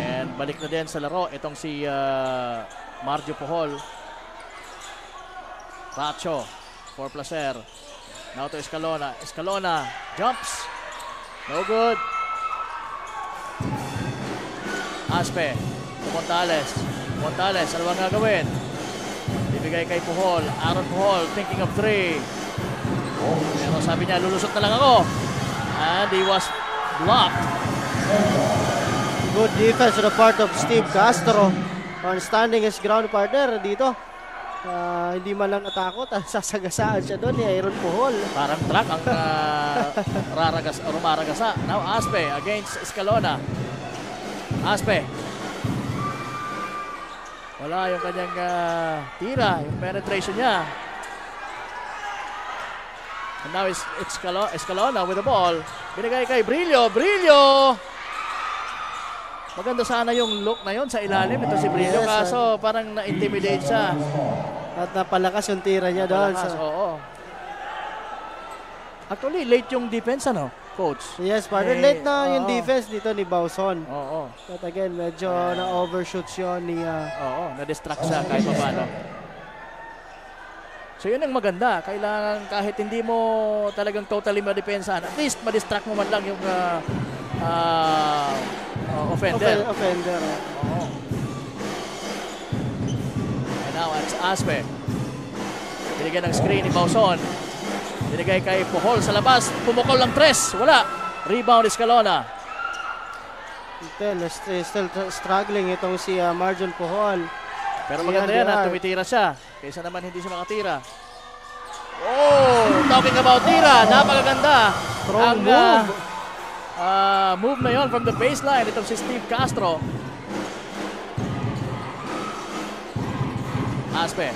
[SPEAKER 14] And balik na din sa laro itong si Marjo Puhol. Racho for Placer. Now to Escalona. Escalona jumps. No good. Aspe. Montales. Montales, ano bang gagawin? Ibigay kay Puhol. Aaron Puhol thinking of 3. Pero sabi niya, lulusot na lang ako. And he was blocked.
[SPEAKER 15] Good defense on the part of Steve Castro. On standing his ground partner dito. Hindi man lang natakot. Sasagasaan siya doon ni Aaron Puhol.
[SPEAKER 14] Parang truck ang rumaragasa. Now Aspe against Escalona. Aspe. Wala yung kanyang tira, yung penetration niya. And now it's Escalona with the ball. Binigay kay Brillo. Brillo! Maganda sana yung look na yon sa ilalim. Ito si Brillo, kaso parang na-intimidate siya.
[SPEAKER 15] At napalakas yung tira niya doon.
[SPEAKER 14] Oo. Actually, late yung defense, ano, coach?
[SPEAKER 15] Yes, partner. Late na yung defense dito ni Bauson.
[SPEAKER 14] Oo.
[SPEAKER 15] But again, medyo na-overshoots yun ni...
[SPEAKER 14] Oo, na-distract siya kahit paano. So yun ang maganda. Kailangan kahit hindi mo talagang totally madepensahan, at least ma-distract mo man lang yung offender.
[SPEAKER 15] Offender.
[SPEAKER 14] Oo. And now it's Aspe. Binigyan ng screen ni Bauson. Binigay kay Puhol sa labas. Pumukol ng 3. Wala. Rebound Escalona.
[SPEAKER 15] Still struggling itong si Marjon Puhol.
[SPEAKER 14] Pero maganda yan at tumitira siya. Kaysa naman hindi siya makatira. Oh! Talking about tira. Napakaganda.
[SPEAKER 15] Strong move.
[SPEAKER 14] Move na yon from the baseline. Itong si Steve Castro. Aspe.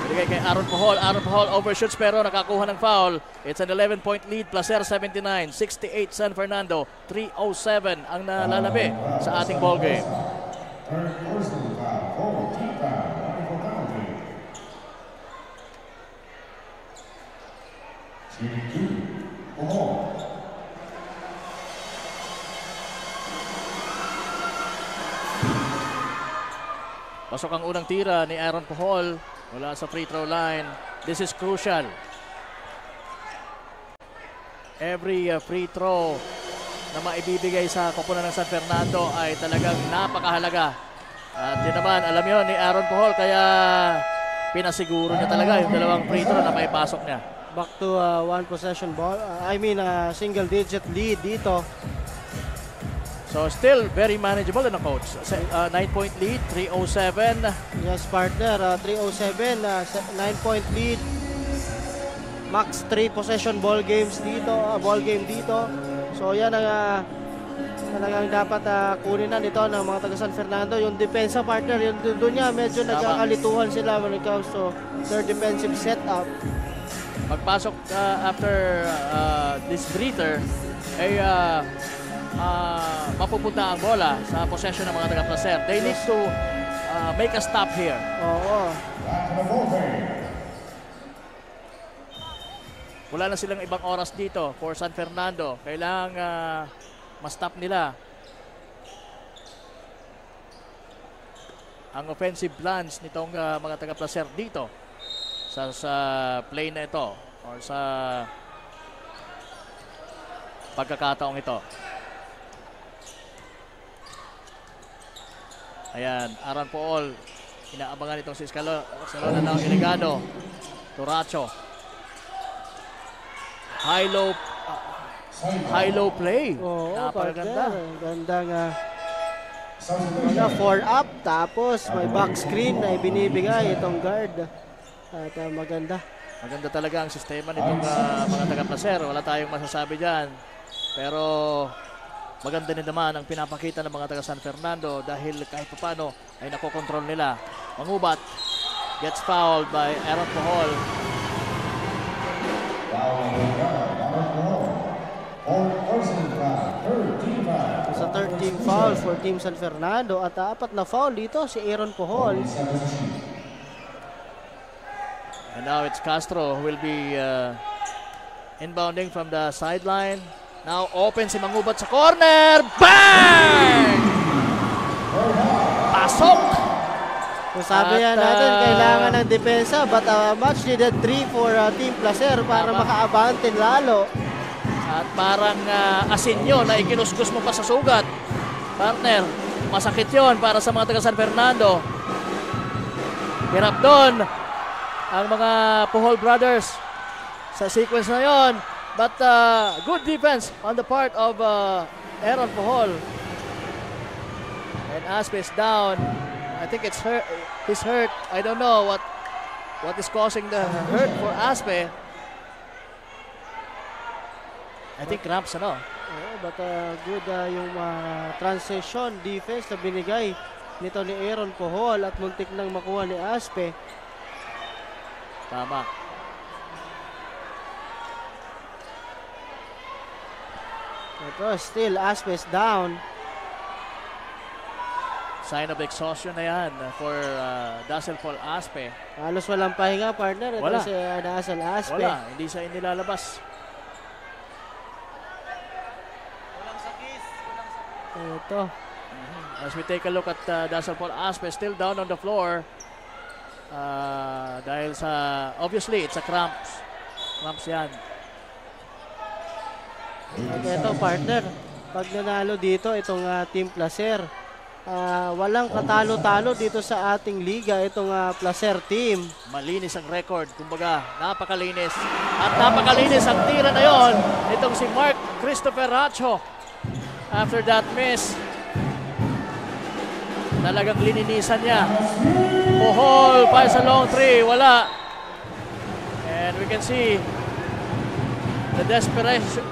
[SPEAKER 14] Binigay kay Aaron Puhol. Aaron Puhol overshoots pero nakakuha ng foul. It's an 11-point lead. Placer 79. 68 San Fernando. 3:07 ang nalalabi sa ating ball game. Pasok ang unang tira ni Aaron Puhol mula sa free throw line. This is crucial. Every free throw na maibibigay sa koponan ng San Fernando ay talagang napakahalaga. At yun naman, alam yun ni Aaron Puhol, kaya pinasiguro niya talaga yung dalawang free throw na maipasok niya.
[SPEAKER 15] Back to one possession ball. Single digit lead dito.
[SPEAKER 14] So still very manageable na coach. 9-point lead, 3:07.
[SPEAKER 15] Yes, partner. 3:07, 9-point lead. Max 3 possession ball game dito. So yan ang talagang dapat kunin na nito ng mga taga San Fernando. Yung depensa, partner, yung doon niya medyo nagkakalituhan sila when it comes to their defensive setup.
[SPEAKER 14] Magpasok after this breather ay mapupunta ang bola sa possession ng mga taga-Placer. They need to make a stop here.
[SPEAKER 15] Oo.
[SPEAKER 14] Wala na silang ibang oras dito for San Fernando. Kailangang ma-stop nila ang offensive plans nitong mga taga-Placer dito sa play na ito or sa pagkakataong ito. Ayan, Aaron Puhol. Inaabangan itong si Escalona ng Iligado. Turacho. High-low play.
[SPEAKER 15] Oo,
[SPEAKER 14] napakaganda.
[SPEAKER 15] Gandang 4 up. Tapos may back screen na ibinibigay itong guard. At maganda.
[SPEAKER 14] Maganda talaga ang sistema nitong mga taga-Placer. Wala tayong masasabi dyan. Pero maganda din naman ang pinapakita ng mga taga San Fernando dahil kahit paano ay nakokontrol nila. Mangubat gets fouled by Aaron Puhol.
[SPEAKER 15] Sa 13 foul for Team San Fernando at 4 na foul dito si Aaron Puhol.
[SPEAKER 14] And now it's Castro who will be inbounding from the sideline. Now open si Mangubat sa corner. Bang! Pasok!
[SPEAKER 15] So sabi
[SPEAKER 14] At,
[SPEAKER 15] natin, kailangan ng depensa, but much needed 3 for Team Placer para makaabante lalo.
[SPEAKER 14] At parang asin yun na ikinuskus mo pa sa sugat. Partner, masakit yon para sa mga taga San Fernando. Hirap doon ang mga Puhol brothers sa sequence na yon. But good defense on the part of Aaron Puhol. And Aspe is down. I think it's hurt. He's hurt. I don't know what is causing the hurt for Aspe. I think cramps, ano?
[SPEAKER 15] But good yung transition defense na binigay nito ni Aaron Puhol at muntik nang makuha ni Aspe.
[SPEAKER 14] Tama.
[SPEAKER 15] Ito, still Aspe is down.
[SPEAKER 14] Sign of exhaustion na yan for Dazzle Paul Aspe.
[SPEAKER 15] Halos walang pahinga, partner. Ito
[SPEAKER 14] Wala.
[SPEAKER 15] si Dazzle Aspe.
[SPEAKER 14] Wala, hindi siya inilalabas.
[SPEAKER 15] Ito.
[SPEAKER 14] As we take a look at Dazzle Paul Aspe, still down on the floor. Dahil sa, obviously, it's a cramps. Cramps yan.
[SPEAKER 15] At ito, partner, pag nanalo dito, itong Team Placer, walang katalo-talo dito sa ating liga, itong Placer team.
[SPEAKER 14] Malinis ang record, kumbaga, napakalinis. At napakalinis ang tira na yon, itong si Mark Christopher Racho. After that miss, talagang lininisan niya. Puhol, pa sa long three, wala. And we can see the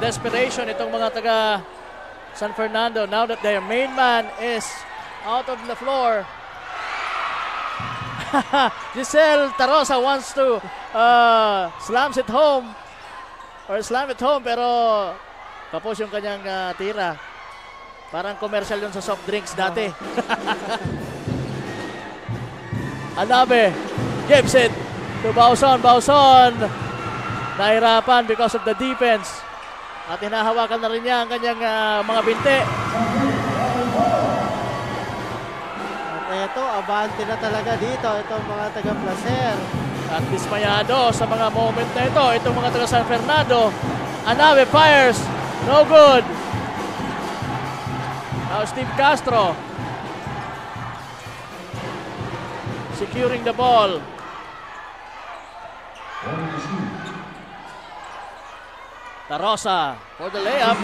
[SPEAKER 14] desperation itong mga taga San Fernando now that their main man is out of the floor. Giselle Tarosa wants to slam it home pero tapos yung kanyang tira. Parang commercial yun sa soft drinks dati. Anabe gives it to Bauson. Bauson nahirapan because of the defense. At hinahawakan na rin niya ang kanyang mga binte.
[SPEAKER 15] At ito, abante na talaga dito itong mga taga-Placer.
[SPEAKER 14] At dismayado sa mga moment na ito, itong mga taga San Fernando. Anabe fires. No good. Now Steve Castro securing the ball. Tarosa for the layup.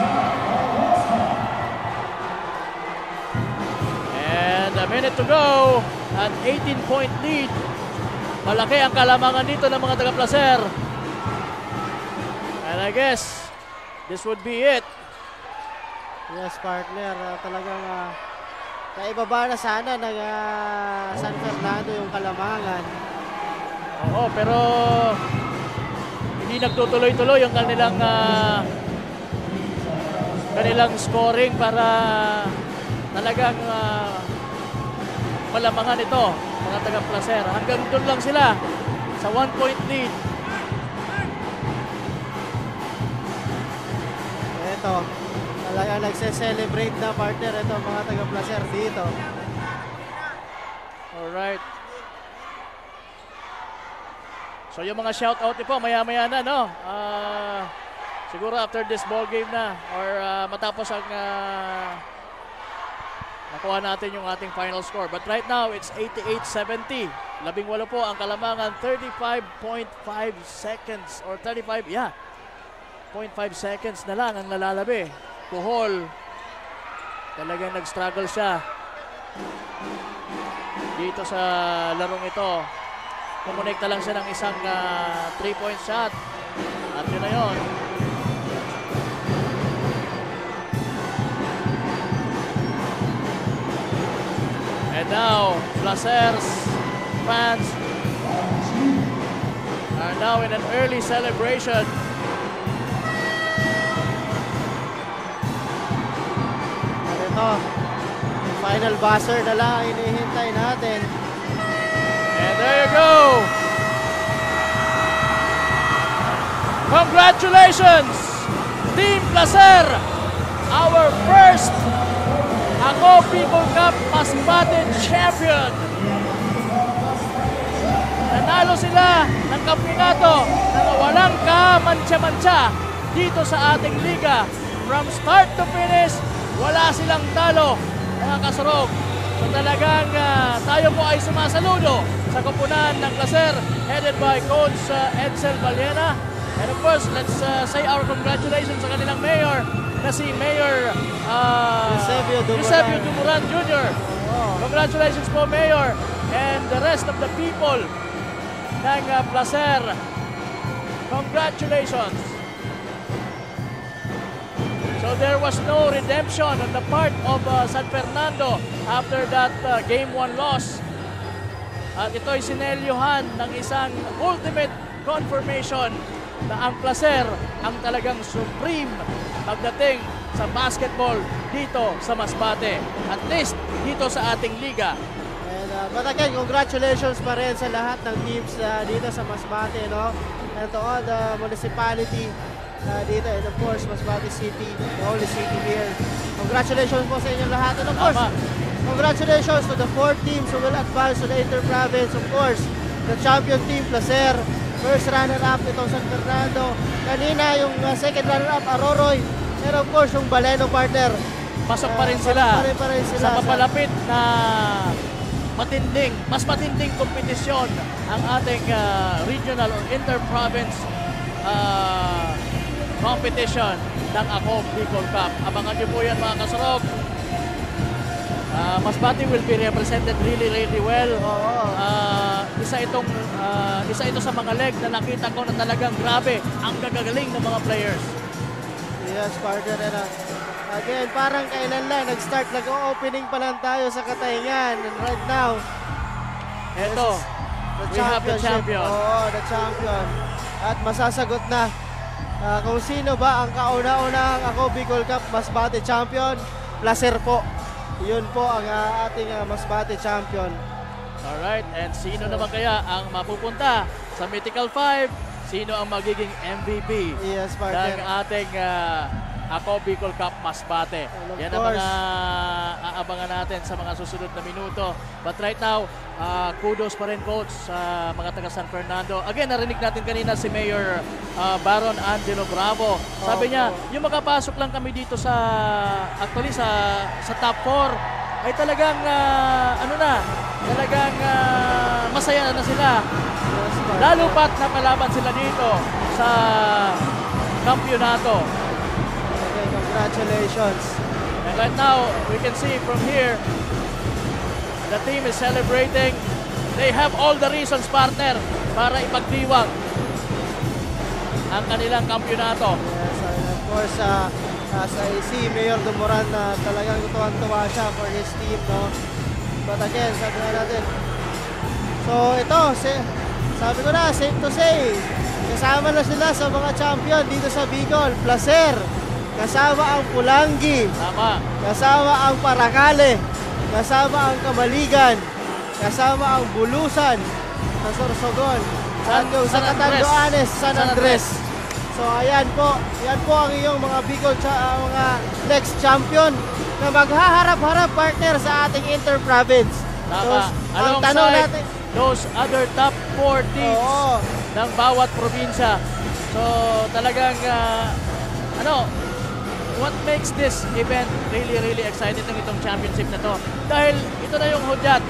[SPEAKER 14] And a minute to go. An 18-point lead. Malaki ang kalamangan dito ng mga taga-Placer. And I guess this would be it.
[SPEAKER 15] Yes, partner. Talagang naibaba na sana ng San Fernando yung kalamangan.
[SPEAKER 14] Oo, pero hindi nagtutuloy-tuloy yung kanilang scoring para talagang malamangan ito, mga taga-Placer. Hanggang doon lang sila sa 1-point lead.
[SPEAKER 15] Ito, talagang nagse-celebrate na, partner, ito mga taga-Placer dito.
[SPEAKER 14] Alright. So yung mga shoutout po, maya-maya na, no? Siguro after this ball game na or matapos ang nakuha natin yung ating final score. But right now, it's 88-70. 18 po ang kalamangan, 35.5 seconds or 35, yeah. 0.5 seconds na lang ang nalalabi. Puhol, talagang nag-struggle siya dito sa larong ito. Kumonekta lang siya ng isang 3-point shot. At yun na yun. And now, Placer's fans are now in an early celebration.
[SPEAKER 15] At ito, final buzzer na lang hinihintay natin.
[SPEAKER 14] And there you go. Congratulations, Team Placer, our first Ako People Cup Masbate champion. Nanalo sila ng kampeonato na walang kamantsa-mantsa dito sa ating liga. From start to finish, wala silang talo, mga kasurog. So talagang tayo po ay sumasaludo sa koponan ng Placer headed by Coach Edsel Valiena. And of course, let's say our congratulations sa kanilang mayor na si Mayor Eusebio Dumuran Jr. Congratulations po, Mayor, and the rest of the people ng Placer. Congratulations. So there was no redemption on the part of San Fernando after that Game 1 loss. At ito'y sinelyohan ng isang ultimate confirmation na ang Placer ang talagang supreme pagdating sa basketball dito sa Masbate. At least dito sa ating liga.
[SPEAKER 15] And, but again, congratulations pa rin sa lahat ng teams dito sa Masbate, no? And to all the municipality dito, and of course, Masbate City, the only city here. Congratulations po sa inyong lahat. And of course, congratulations to the 4 teams who will advance to the Inter-Province. Of course, the champion team, Placer. First runner-up itong San Fernando. Kanina, yung second runner-up, Aroroy. And of course, yung Baleno partner.
[SPEAKER 14] Pasok pa rin sila,
[SPEAKER 15] pa rin sila
[SPEAKER 14] sa mapalapit na mas matinding kompetisyon ang ating regional or inter-province competition ng AKOB Bicol Cup. Abangan niyo po yan, mga kasurog. Masbate will be represented really well. Isa ito sa mga leg na nakita ko na talagang grabe ang gagagaling ng mga players.
[SPEAKER 15] Yes, partner. Again, parang kailan lang nag-start, nag-opening pa lang tayo sa Katayngan. And right now,
[SPEAKER 14] eto, we have the champion.
[SPEAKER 15] Oo, the champion. At masasagot na kung sino ba ang kauna-unang AKOB Bicol Cup Masbate champion. Placer po. Yun po ang ating Masbate champion.
[SPEAKER 14] Alright, and sino naman kaya ang mapupunta sa Mythical 5? Sino ang magiging MVP ng ating AKOB Bicol Cup Masbate? Yan ang mga aabangan natin sa mga susunod na minuto. But right now, kudos pa rin, Coach, sa mga taga San Fernando. Again, narinig natin kanina si Mayor Baron Angelo Bravo. Sabi niya, yung makapasok lang kami dito sa, actually sa top 4, ay talagang, masaya na sila. Lalo pat napalaban sila dito sa kampyonato.
[SPEAKER 15] Okay, congratulations.
[SPEAKER 14] And right now, we can see from here, the team is celebrating. They have all the reasons, partner, para ipagdiwang ang kanilang kampyonato.
[SPEAKER 15] Yes, and of course, as I see Mayor Dumuran na talagang tuwan-tuwa siya for his team, no? But again, sabi nga natin, so ito, sabi ko na, safe to say, kasama na sila sa mga champion dito sa Bicol. Placer, kasama ang Pulangi, kasama ang Paracale, kasama ang Kamaligan, kasama ang Bulusan sa Sorsogon, sa Catanduanes, San Andres. So ayan po ang iyong mga Bicol mga next champion na maghaharap-harap, partner, sa ating inter-province.
[SPEAKER 14] Tama. Alongside those other top 4 teams ng bawat probinsya. So talagang what makes this event really exciting itong championship na to? Dahil ito na yung hudyat.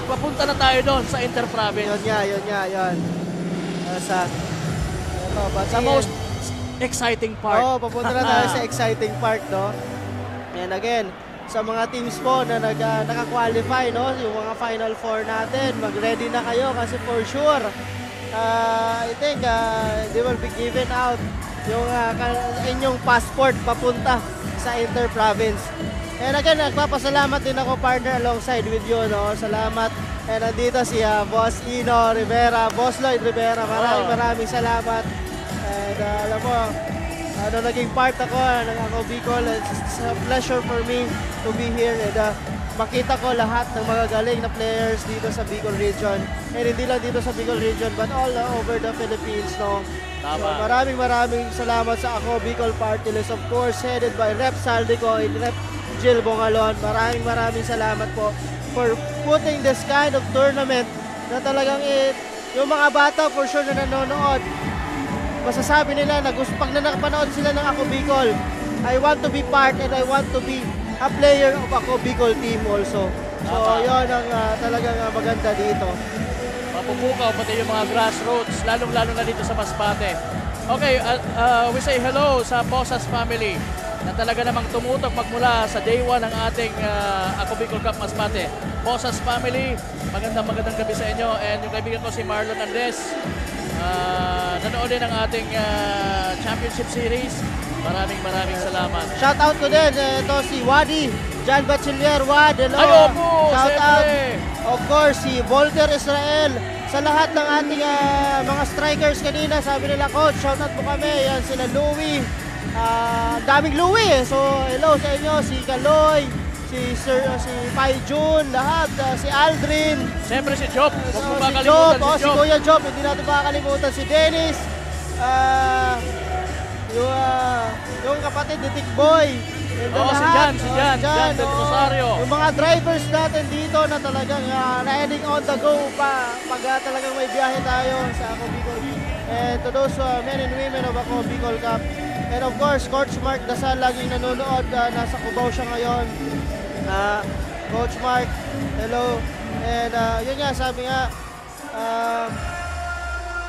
[SPEAKER 14] Papunta na tayo doon sa inter-province.
[SPEAKER 15] Yun nga.
[SPEAKER 14] Sa most exciting part.
[SPEAKER 15] Papunta na tayo sa exciting part, no? And again, sa mga teams po na naka-qualify, no, yung mga Final 4 natin, mag-ready na kayo kasi for sure, I think they will be given out yung inyong passport papunta sa inter-province. And again, nagpapasalamat din ako, partner, alongside with you, no? Salamat. And nandito si Boss Ino Rivera, Boss Lloyd Rivera. Maraming salamat. And alam mo, naging part ako ng AKOB Bicol. It's a pleasure for me to be here and makita ko lahat ng mga galing na players dito sa Bicol region. And hindi lang dito sa Bicol region but all over the Philippines, no? So, maraming salamat sa AKOB Bicol Party List, of course, headed by Rep Saldico and Rep Jill Bongalon. Maraming salamat po for putting this kind of tournament na talagang yung mga bata for sure na nanonood, masasabi nila na pag napanood sila ng Ako Bicol, I want to be part and I want to be a player of Ako Bicol team also. So, yun ang talagang maganda dito.
[SPEAKER 14] Mapupukaw pati yung mga grassroots, lalong-lalo na dito sa Masbate. Okay, we say hello sa Bosas family na talaga namang tumutok magmula sa day 1 ng ating Ako Bicol Cup Masbate. Bosas family, magandang gabi sa inyo. And yung kaibigan ko si Marlon Andres, nanood din ang ating championship series. Maraming salamat.
[SPEAKER 15] Shout out ko din, ito si Wadi, John Bachiller, Wad, hello.
[SPEAKER 14] Ay, opo,
[SPEAKER 15] shout out, of course, si Volter Israel. Sa lahat ng ating mga strikers kanina, sabi nila, Coach, shout out po kami. Yan sila Louie, daming Louie so hello sa inyo, si Kaloy, si Pai Jun, lahat, si Aldrin.
[SPEAKER 14] Siyempre si Job, huwag mo
[SPEAKER 15] si Job, si Kuya Job, hindi natin makakalimutan si Dennis, yung kapatid ni Tick Boy.
[SPEAKER 14] Si Jan del Rosario.
[SPEAKER 15] Yung mga drivers natin dito na talagang riding on the go pag talagang may biyahe tayo sa Ako Bicol. And to those men and women of Ako Bicol Cup. And of course, Coach Mark Dasal laging nanonood, nasa Cubao siya ngayon. Coach Mark, hello. And yun nga, sabi nga,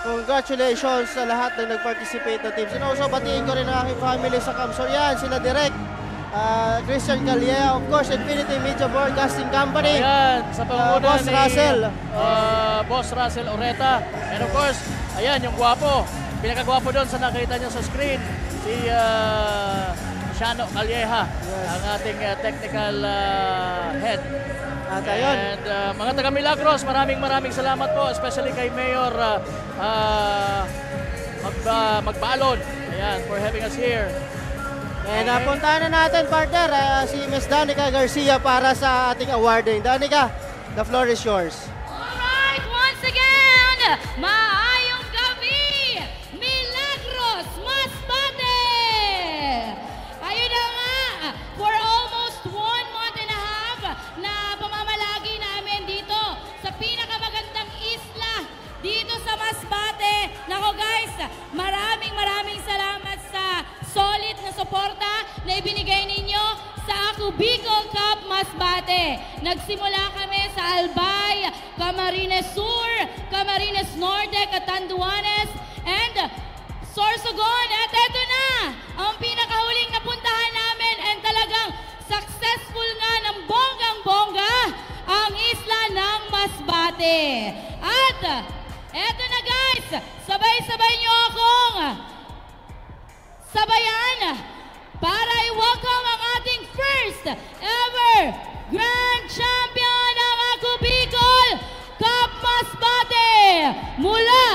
[SPEAKER 15] congratulations sa lahat ng nag-participate na teams. And also, batiin ko rin ang aking family sa Camp. So yan, sila Direk, Christian Calleja, of course, Infinity Media Broadcasting Company.
[SPEAKER 14] Ayan, sa pangunan
[SPEAKER 15] Boss
[SPEAKER 14] ni
[SPEAKER 15] Russell.
[SPEAKER 14] Boss Russell Oreta. And of course, ayan, yung gwapo. Pinakagwapo doon sa nakita nyo sa screen, si Shano Calleja, ang ating technical head.
[SPEAKER 15] At ayun.
[SPEAKER 14] And mga taga Milagros, maraming salamat po, especially kay Mayor Magbalon, ayan, for having us here.
[SPEAKER 15] And puntahan na natin, partner, si Ms. Danica Garcia para sa ating awarding. Danica, the floor is yours.
[SPEAKER 17] Alright, once again, maayong gabi, Milagros, Masbate! Ayun na nga, for almost 1 month and a half na pamamalagi namin dito sa pinakamagandang isla dito sa Masbate. Nako guys, maraming salamat sa solid na suporta na ibinigay ninyo sa Ako Bicol Cup Masbate. Nagsimula kami sa Albay, Camarines Sur, Camarines Norte, Catanduanes, and Sorsogon. At eto na, ang pinakahuling napuntahan namin and talagang successful nga ng bonggang-bongga ang isla ng Masbate. At eto na guys, sabay-sabay nyo akong sabayan para i-welcome ang ating first ever Grand Champion ng Ako Bicol Cup Masbate mula